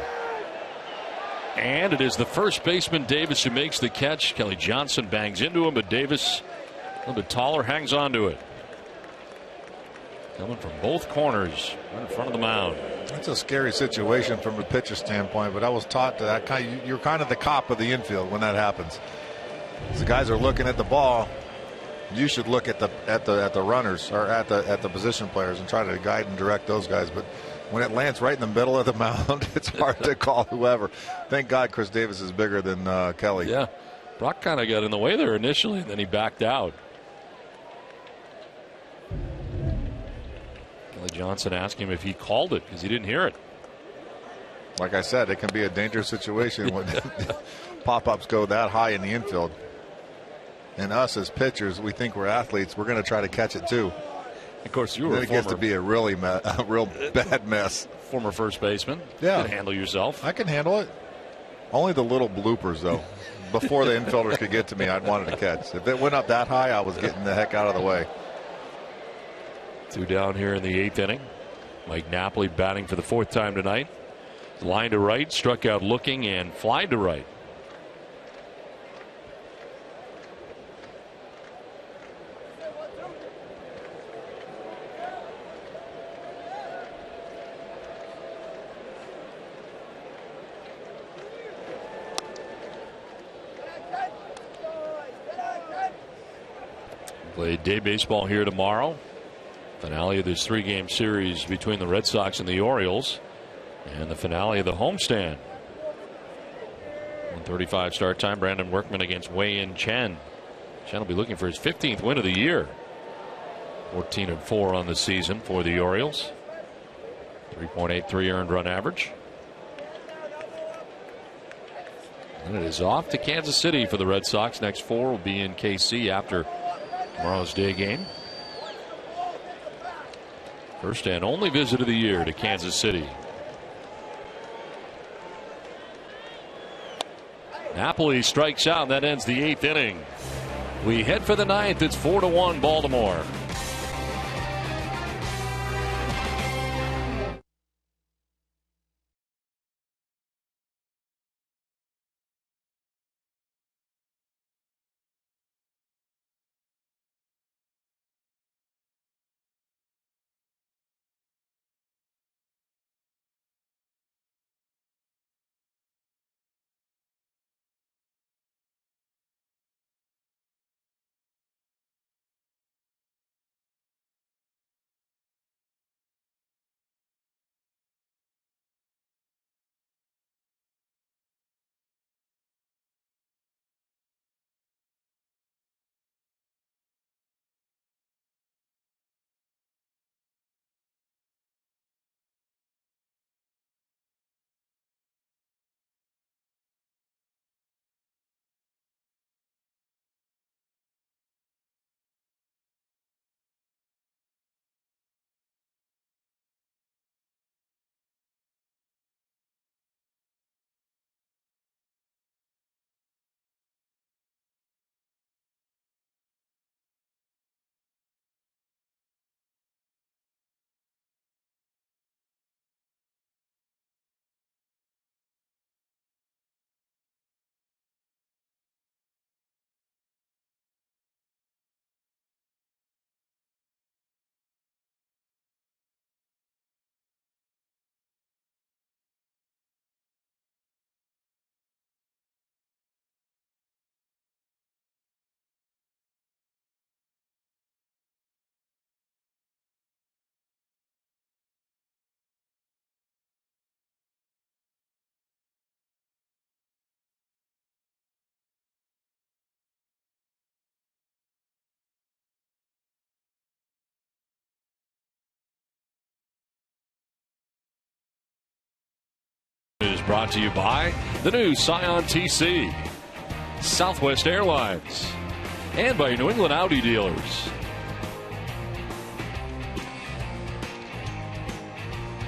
And it is the first baseman, Davis, who makes the catch. Kelly Johnson bangs into him, but Davis, a little bit taller, hangs on to it. Coming from both corners, right in front of the mound. It's a scary situation from a pitcher standpoint, but I was taught that you're kind of the cop of the infield when that happens. As the guys are looking at the ball, you should look at the runners or at the position players and try to guide and direct those guys. But when it lands right in the middle of the mound, it's hard to call whoever. Thank God Chris Davis is bigger than Kelly. Yeah, Brock kind of got in the way there initially, and then he backed out. Kelly Johnson asked him if he called it because he didn't hear it. Like I said, it can be a dangerous situation when pop-ups go that high in the infield. And us as pitchers, we think we're athletes. We're going to try to catch it too. Of course, you were. Then it gets to be a real bad mess. Former first baseman. Yeah, you can handle yourself. I can handle it. Only the little bloopers, though. Before the infielders could get to me, I'd wanted to catch. If it went up that high, I was getting the heck out of the way. 2 down here in the 8th inning. Mike Napoli batting for the 4th time tonight. Line to right, struck out looking, and fly to right. Play day baseball here tomorrow. Finale of this 3-game series between the Red Sox and the Orioles. And the finale of the homestand. 1:35 start time. Brandon Workman against Wei-Yin Chen. Chen will be looking for his 15th win of the year. 14-4 on the season for the Orioles. 3.83 earned run average. And it is off to Kansas City for the Red Sox. Next 4 will be in KC after tomorrow's day game. First and only visit of the year to Kansas City. Napoli strikes out, and that ends the 8th inning. We head for the 9th. It's 4-1 Baltimore. brought to you by the new Scion TC, Southwest Airlines, and by New England Audi dealers.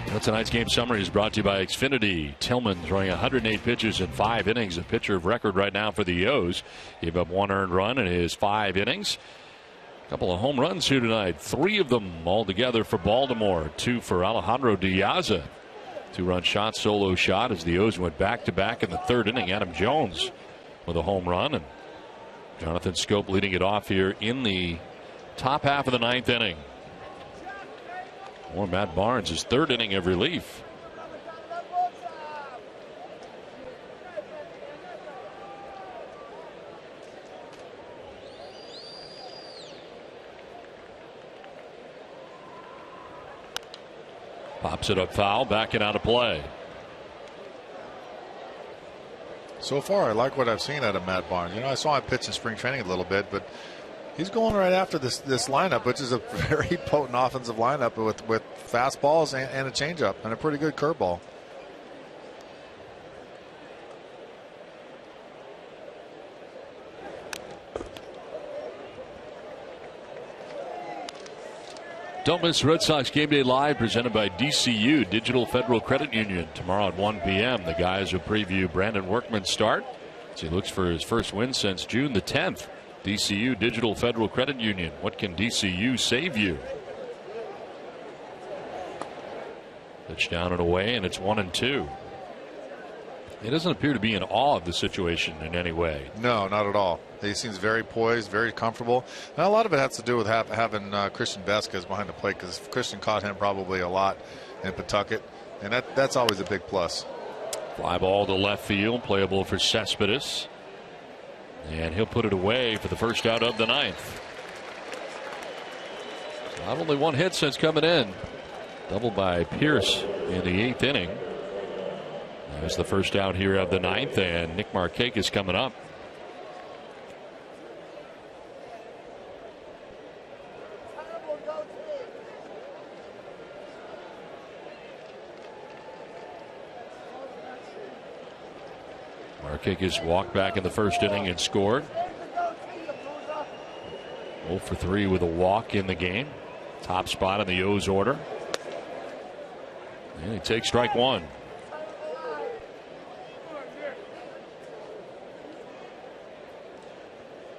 Well, tonight's game summary is brought to you by Xfinity. Tillman throwing 108 pitches in 5 innings, a pitcher of record right now for the O's. Gave up 1 earned run in his 5 innings. A couple of home runs here tonight. 3 of them altogether for Baltimore. 2 for Alejandro Diaz. 2-run shot, solo shot as the O's went back-to-back in the 3rd inning. Adam Jones with a home run, and Jonathan Scope leading it off here in the top half of the 9th inning. Or Matt Barnes, his 3rd inning of relief. Pops it up foul, backing out of play. So far, I like what I've seen out of Matt Barnes. You know, I saw him pitch in spring training a little bit, but he's going right after this lineup, which is a very potent offensive lineup with fastballs and a changeup and a pretty good curveball. Don't miss Red Sox Game Day Live, presented by DCU, Digital Federal Credit Union. Tomorrow at 1 p.m., the guys will preview Brandon Workman's start as he looks for his first win since June the 10th. DCU, Digital Federal Credit Union. What can DCU save you? Pitch down and away, and it's 1-2. He doesn't appear to be in awe of the situation in any way. No, not at all. He seems very poised, very comfortable. And a lot of it has to do with having Christian Vasquez behind the plate, because Christian caught him probably a lot in Pawtucket, and that's always a big plus. Fly ball to left field, playable for Cespedes. And he'll put it away for the first out of the 9th. Not only 1 hit since coming in. Double by Pierce in the 8th inning. There's the first out here of the 9th, and Nick Markakis coming up. Markakis walked back in the 1st inning and scored. 0 for 3 with a walk in the game. Top spot in the O's order. And he takes strike 1.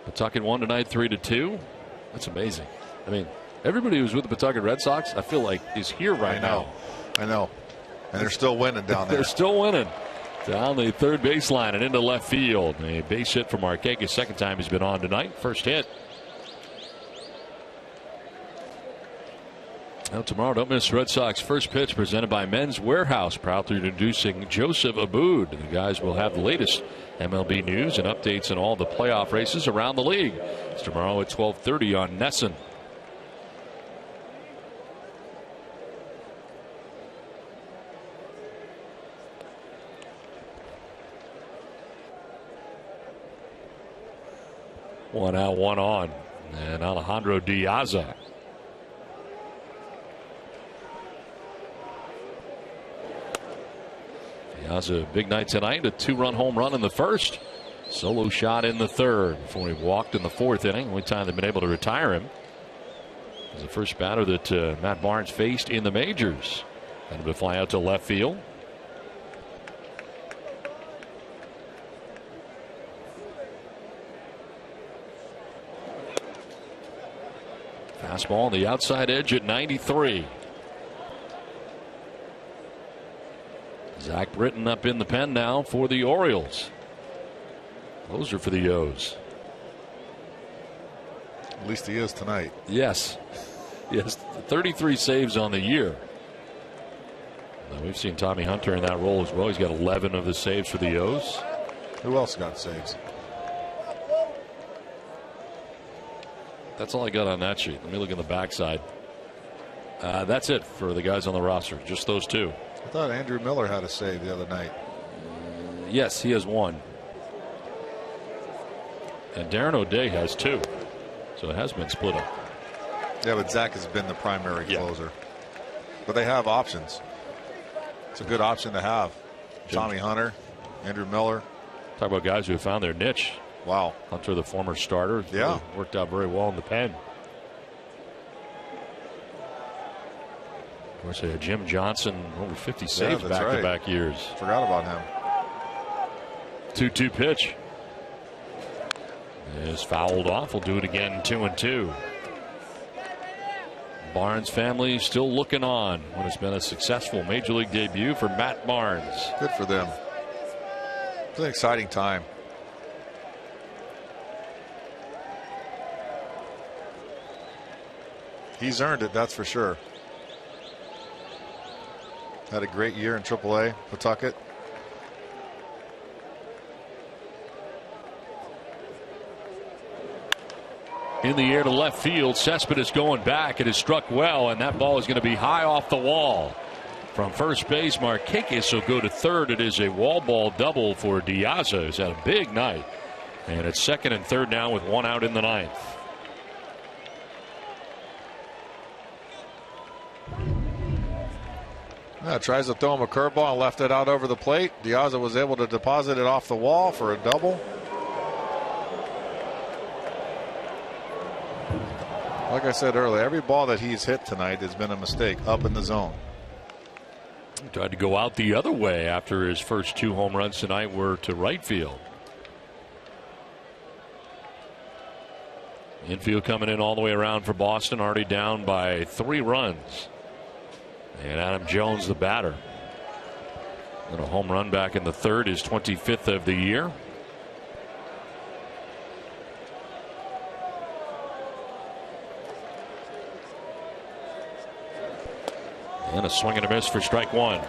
Pawtucket won tonight 3-2. That's amazing. I mean, everybody who's with the Pawtucket Red Sox, I feel like, is here right now. I know. And they're still winning down there. They're still winning. Down the 3rd baseline and into left field. A base hit for Markakis. 2nd time he's been on tonight. First hit. Now tomorrow, don't miss Red Sox first pitch, presented by Men's Warehouse. Proudly introducing Joseph Aboud. The guys will have the latest MLB news and updates on all the playoff races around the league. It's tomorrow at 12:30 on Nesson. One out, one on. And Alejandro Diaz. Diaz, a big night tonight. A 2-run home run in the 1st. Solo shot in the 3rd before he walked in the 4th inning. Only time they've been able to retire him. It was the first batter that Matt Barnes faced in the majors. Had to fly out to left field. Fastball on the outside edge at 93. Zach Britton up in the pen now for the Orioles. Those are for the O's. At least he is tonight. Yes. Yes. 33 saves on the year. Now, we've seen Tommy Hunter in that role as well. He's got 11 of the saves for the O's. Who else got saves? That's all I got on that sheet. Let me look in the backside. That's it for the guys on the roster. Just those 2. I thought Andrew Miller had a save the other night. Yes, he has 1. And Darren O'Day has 2. So it has been split up. Yeah, but Zach has been the primary closer. But they have options. It's a good option to have. Tommy Hunter, Andrew Miller. Talk about guys who have found their niche. Wow. Hunter, the former starter, yeah, worked out very well in the pen. Of course, Jim Johnson, over 50 saves back-to-back years. Forgot about him. 2-2 pitch. Is fouled off. We'll do it again, 2-2. Barnes family still looking on when it's been a successful Major League debut for Matt Barnes. Good for them. It's an exciting time. He's earned it, that's for sure. Had a great year in AAA, Pawtucket. In the air to left field, Cespedes going back. It is struck well, and that ball is going to be high off the wall. From first base, Markakis will go to third. It is a wall ball double for Diaza, who's had a big night. And it's second and third now with one out in the ninth. Tries to throw him a curveball and left it out over the plate. Diaza was able to deposit it off the wall for a double. Like I said earlier, every ball that he's hit tonight has been a mistake up in the zone. He tried to go out the other way after his first 2 home runs tonight were to right field. Infield coming in all the way around for Boston, already down by 3 runs. And Adam Jones, the batter. And a home run back in the third, his 25th of the year. And a swing and a miss for strike one.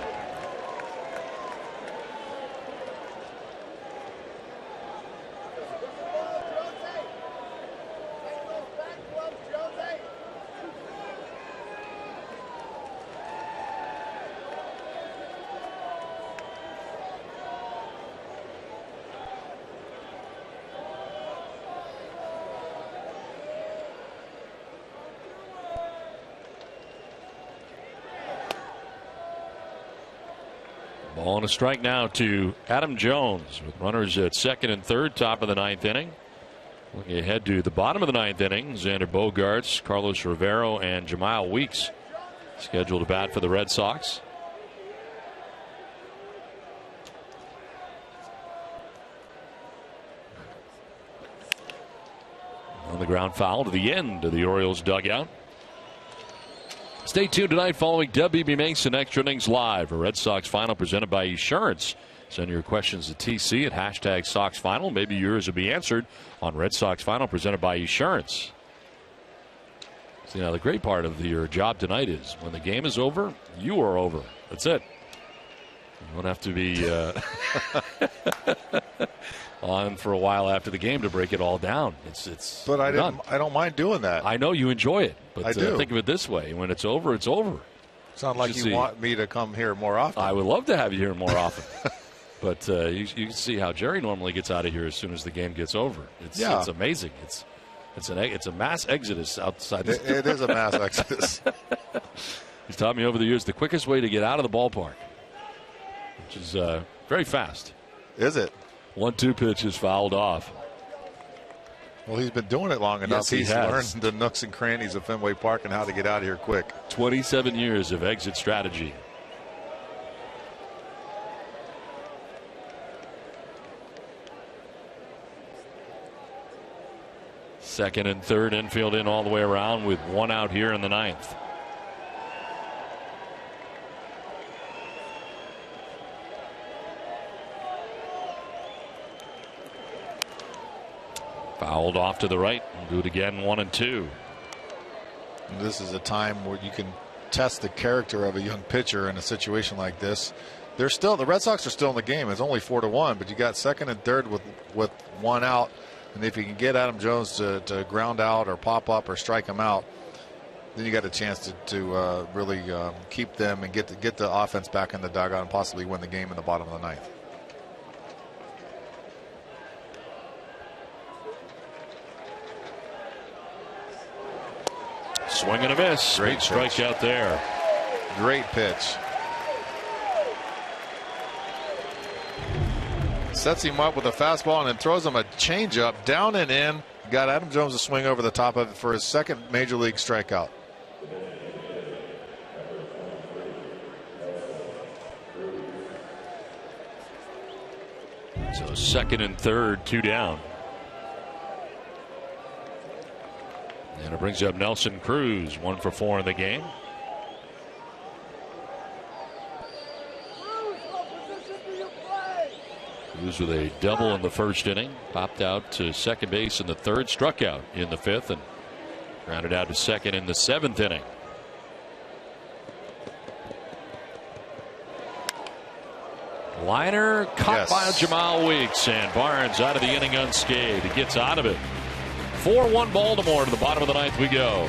Ball and a strike now to Adam Jones with runners at second and third, top of the ninth inning. Looking ahead to the bottom of the ninth inning, Xander Bogaerts, Carlos Rivero, and Jamal Weeks scheduled to bat for the Red Sox. On the ground foul to the end of the Orioles dugout. Stay tuned tonight following WB Mason Extra Innings Live, a Red Sox final presented by Esurance. Send your questions to TC at hashtag Sox Final. Maybe yours will be answered on Red Sox Final presented by Esurance. See, now the great part of your job tonight is when the game is over, you are over. That's it. You don't have to be on for a while after the game to break it all down. But I don't mind doing that. I know you enjoy it, but I do. Think of it this way: when it's over, it's over. Sound like you want me to come here more often. I would love to have you here more often. But you can see how Jerry normally gets out of here as soon as the game gets over. It's amazing. It's a mass exodus outside. It is a mass exodus. He's taught me over the years the quickest way to get out of the ballpark, which is very fast. Is it? 1-2 pitch is fouled off. Well, he's been doing it long enough. Yes, he's learned the nooks and crannies of Fenway Park and how to get out of here quick. 27 years of exit strategy. Second and third, infield in all the way around with one out here in the ninth. Fouled off to the right. We'll do it again, 1-2. This is a time where you can test the character of a young pitcher in a situation like this. The Red Sox are still in the game. It's only 4-1, but you got second and third with one out. And if you can get Adam Jones to ground out or pop up or strike him out, then you got a chance to really keep them and get the offense back in the dugout and possibly win the game in the bottom of the ninth. Swing and a miss. Great strikeout there. Great pitch. sets him up with a fastball and then throws him a changeup down and in. Got Adam Jones to swing over the top of it for his second major league strikeout. So second and third, 2 down. And it brings up Nelson Cruz, 1 for 4 in the game. Cruz with a double in the first inning, popped out to second base in the third, struck out in the fifth, and grounded out to second in the seventh inning. Liner caught by Jamal Weeks, and Barnes out of the inning unscathed. He gets out of it. 4-1 Baltimore. To the bottom of the ninth we go.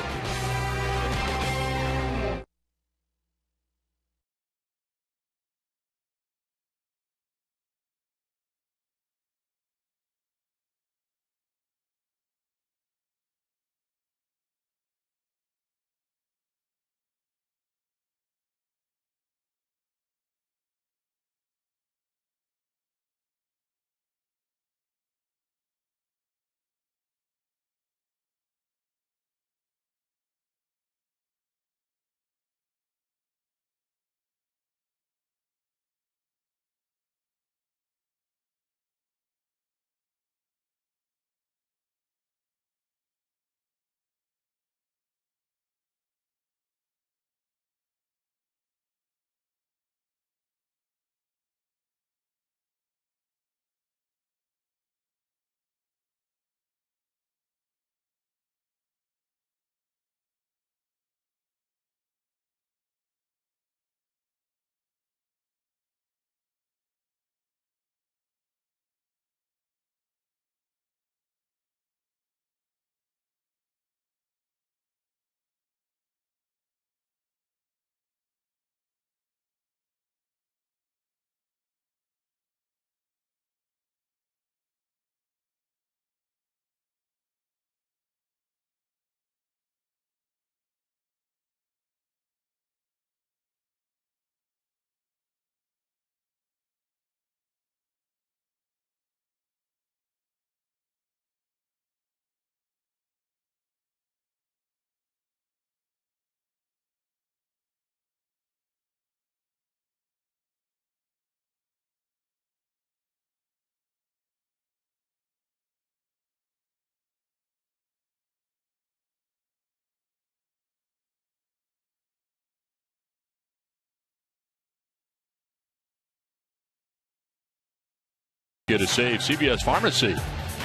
Get a save. CVS Pharmacy.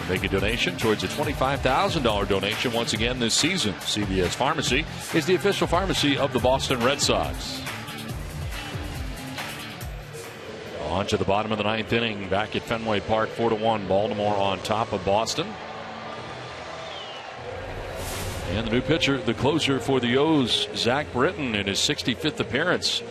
Make a donation towards a $25,000 donation once again this season. CVS Pharmacy is the official pharmacy of the Boston Red Sox. On to the bottom of the ninth inning. Back at Fenway Park, 4-1. Baltimore on top of Boston. And the new pitcher, the closer for the O's, Zach Britton, in his 65th appearance.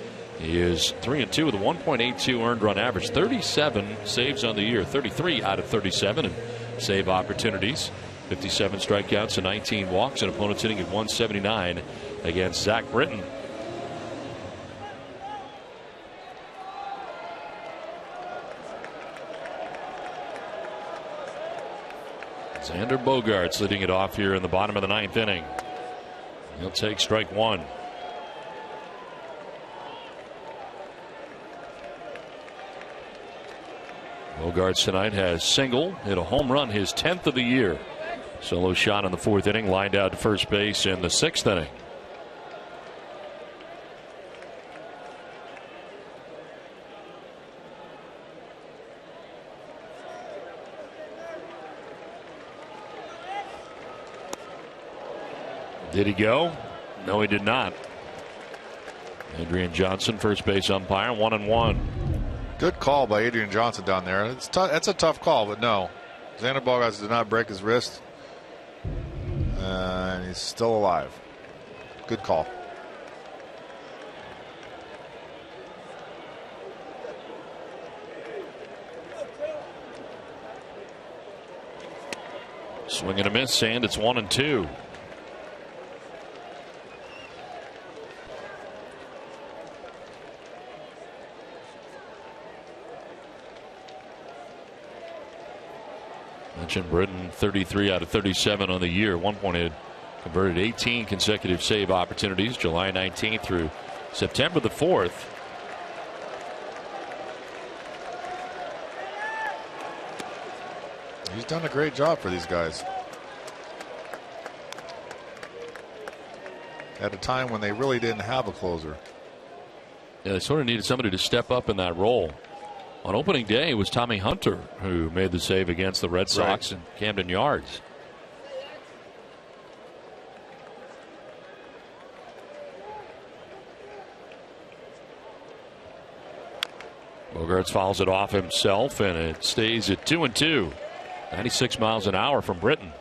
He is 3-2 with a 1.82 earned run average, 37 saves on the year, 33 out of 37 and save opportunities, 57 strikeouts and 19 walks, and opponents hitting at 179 against Zach Britton. Xander Bogaerts leading it off here in the bottom of the ninth inning. He'll take strike one. Bogaerts tonight has single, hit a home run, his 10th of the year. Solo shot in the fourth inning, lined out to first base in the sixth inning. Did he go? No, he did not. Adrian Johnson, first base umpire, 1-1. Good call by Adrian Johnson down there. That's a tough call, but no. Xander Bogaerts did not break his wrist. And he's still alive. Good call. Swing and a miss, and it's 1-2. Mentioned Britton, 33 out of 37 on the year. 1 point had converted 18 consecutive save opportunities, July 19th through September the 4th. He's done a great job for these guys. At a time when they really didn't have a closer. Yeah, they sort of needed somebody to step up in that role. On opening day, it was Tommy Hunter who made the save against the Red Sox in Camden Yards. Bogaerts fouls it off himself, and it stays at 2-2. 96 miles an hour from Britton.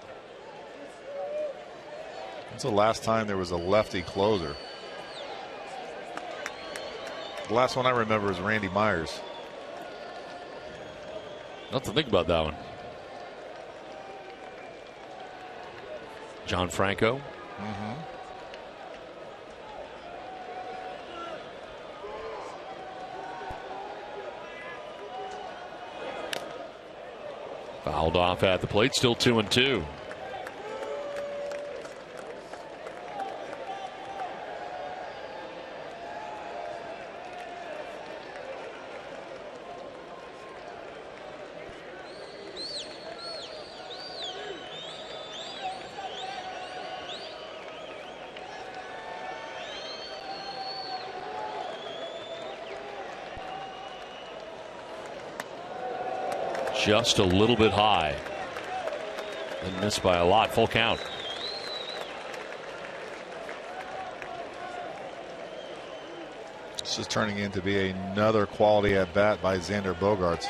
That's the last time there was a lefty closer. The last one I remember is Randy Myers. Not to think about that one. John Franco. Fouled off at the plate, still 2-2. Just a little bit high. And missed by a lot. Full count. This is turning into be another quality at bat by Xander Bogaerts.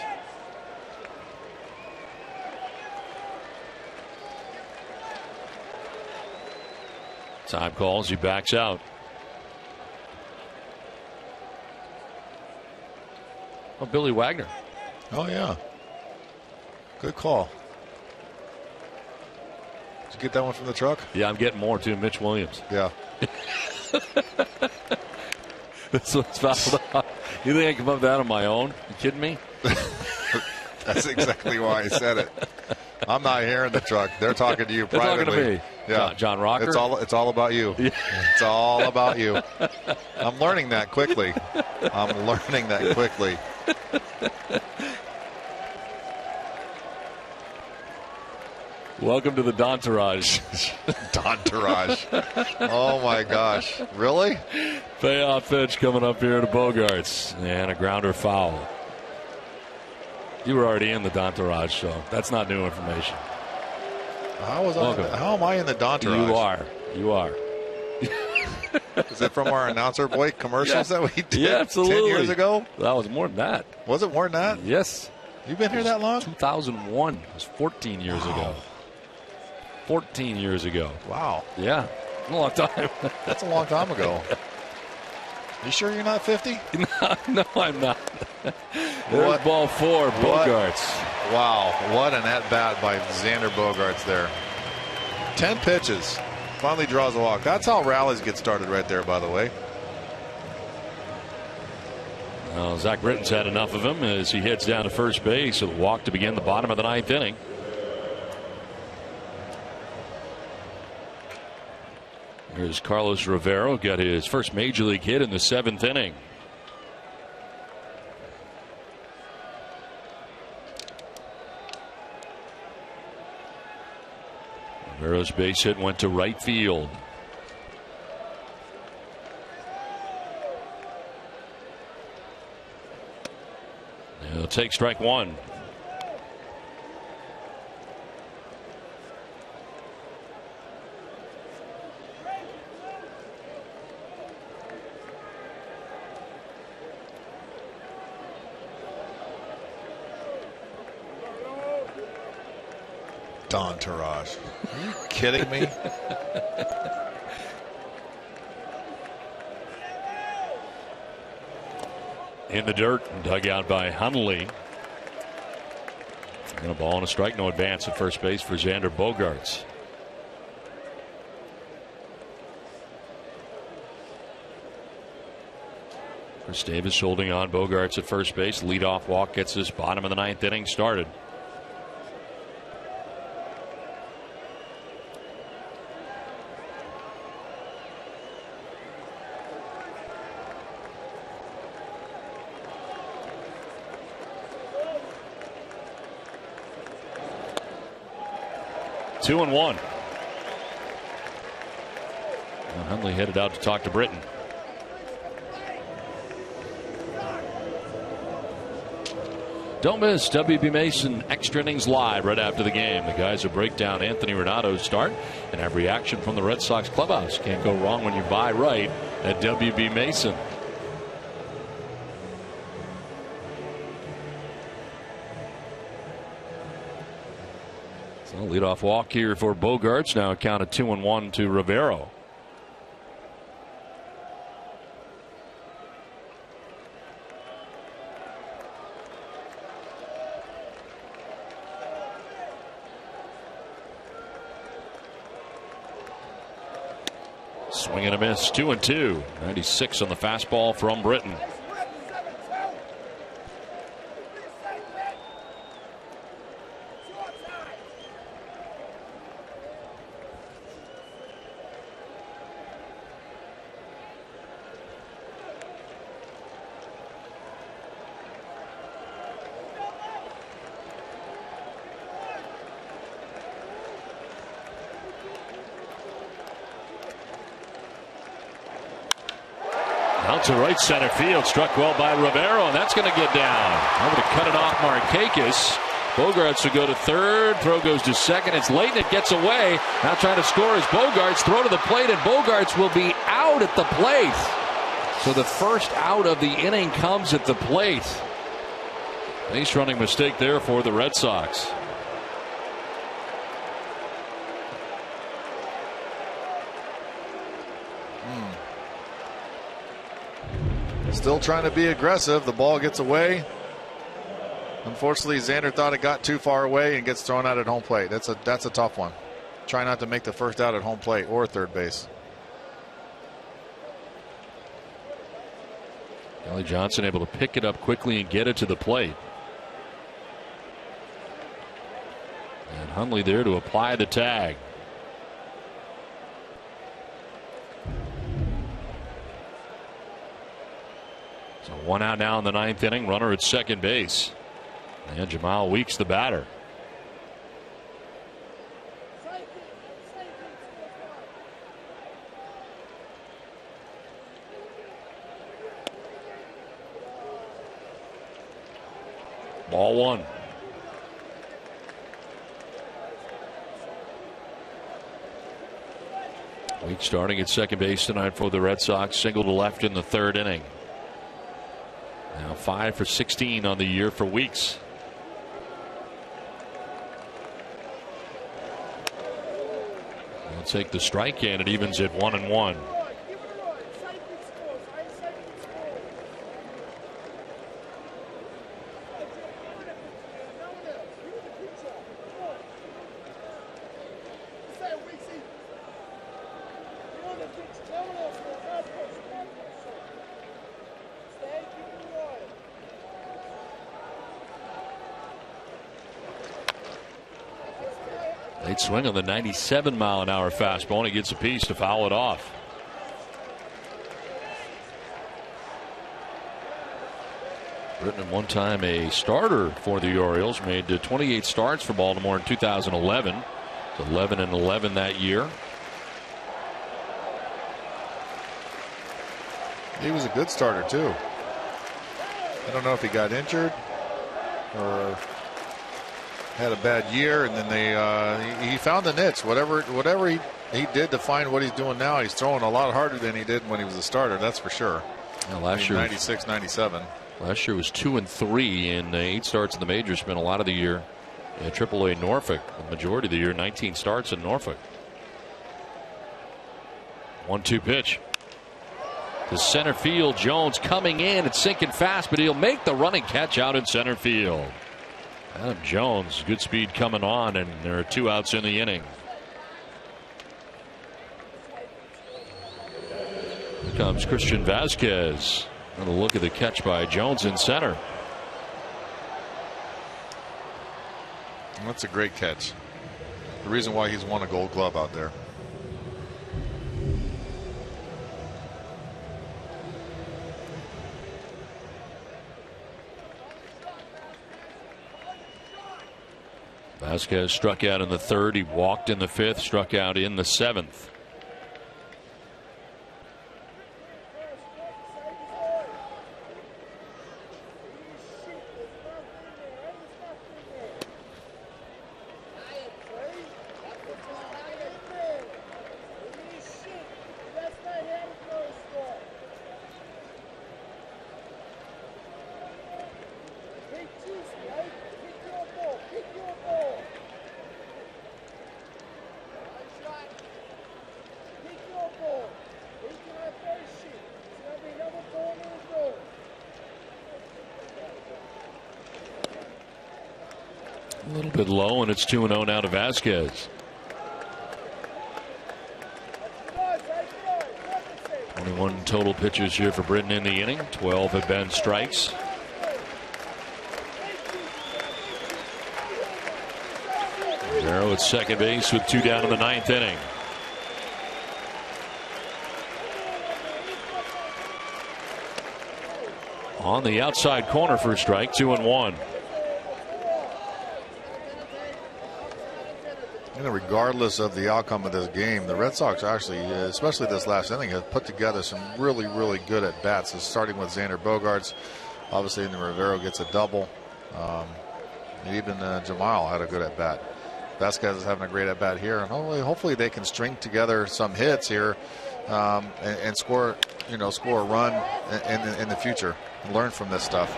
Time calls. He backs out. Oh, Billy Wagner. Oh, yeah. Good call. Did you get that one from the truck? Yeah, I'm getting more too. Mitch Williams. Yeah. That's what's fouled off. You think I come up with that on my own? You kidding me? That's exactly why I said it. I'm not here in the truck. They're talking to you They're privately. talking to me. Yeah, John Rocker. It's all about you. Yeah. It's all about you. I'm learning that quickly. Welcome to the Dontourage. Dontourage. Oh my gosh. Really? Payoff pitch coming up here to Bogaerts. And a grounder foul. You were already in the Dontourage, so that's not new information. How am I in the Dontourage? You are. Is it from our announcer boy commercials that we did yeah, absolutely. 10 years ago? That was more than that. Was it more than that? Yes. You've been here that long? 2001. It was 14 years ago. 14 years ago. Wow. Yeah. A long time. That's a long time ago. You sure you're not 50? No, I'm not. There's ball 4, Bogaerts. Wow. What an at-bat by Xander Bogaerts there. 10 pitches. Finally draws a walk. That's how rallies get started right there, by the way. Well, Zach Britton's had enough of him as he heads down to first base with a walk to begin the bottom of the 9th inning. Here's Carlos Rivero, got his first major league hit in the 7th inning. Rivero's base hit went to right field. He'll take strike 1. Dontourage. Are you kidding me? In the dirt, dug out by Hundley. And a ball and a strike, no advance at first base for Xander Bogaerts. Chris Davis holding on. Bogaerts at first base. Leadoff walk gets this bottom of the 9th inning started. 2-1. Now Hundley headed out to talk to Britton. Don't miss WB Mason Extra Innings Live right after the game. The guys will break down Anthony Renato's start and have reaction from the Red Sox clubhouse. Can't go wrong when you buy right at WB Mason. So leadoff walk here for Bogaerts. Now a count of 2-1 to Rivero. Swing and a miss, 2-2. 96 on the fastball from Britton. Out to right center field, struck well by Rivero, and that's going to get down. Over to cut it off Markakis. Bogaerts will go to third. Throw goes to second. It's late and it gets away. Now trying to score is Bogaerts. Throw to the plate, and Bogaerts will be out at the plate. So the first out of the inning comes at the plate. Base running mistake there for the Red Sox. Still trying to be aggressive. The ball gets away. Unfortunately, Xander thought it got too far away and gets thrown out at home plate. That's a tough one. Try not to make the first out at home plate or third base. Kelly Johnson able to pick it up quickly and get it to the plate. And Hundley there to apply the tag. So one out now in the ninth inning. Runner at second base. And Jamal Weeks the batter. Ball one. Weeks starting at second base tonight for the Red Sox. Single to left in the third inning. Now 5 for 16 on the year for Weeks. He'll take the strike and it evens at 1-1. Late swing on the 97-mile-an-hour fastball, and he gets a piece to foul it off. Britton at one time a starter for the Orioles, made 28 starts for Baltimore in 2011. It's 11-11 that year. He was a good starter too. I don't know if he got injured or had a bad year, and then he found the niche. Whatever he did to find what he's doing now, he's throwing a lot harder than he did when he was a starter. That's for sure. Now, last year 96, 97. Last year was 2-3 in 8 starts in the majors. Spent a lot of the year at AAA Norfolk. The majority of the year, 19 starts in Norfolk. 1-2 pitch to center field. Jones coming in. It's sinking fast, but he'll make the running catch out in center field. Adam Jones, good speed coming on, and there are 2 outs in the inning. Here comes Christian Vasquez. And a look at the catch by Jones in center. That's a great catch. The reason why he's won a Gold Glove out there. Vasquez struck out in the third. He walked in the fifth, struck out in the seventh. A little bit low, and it's 2-0 now to Vasquez. 21 total pitches here for Britton in the inning. 12 have been strikes. Zero at second base with 2 down in the ninth inning. On the outside corner for a strike, 2-1. Regardless of the outcome of this game, the Red Sox actually, especially this last inning, have put together some really, really good at bats. Starting with Xander Bogaerts, obviously, and Rivero gets a double. Even Jamal had a good at bat. Vasquez is having a great at bat here, and hopefully they can string together some hits here and score a run in the future. And learn from this stuff.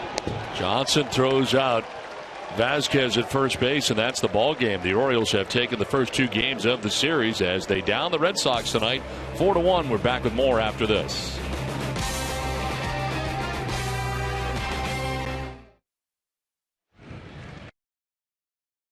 Johnson throws out Vasquez at first base, and that's the ball game. The Orioles have taken the first 2 games of the series as they down the Red Sox tonight 4-1. We're back with more after this.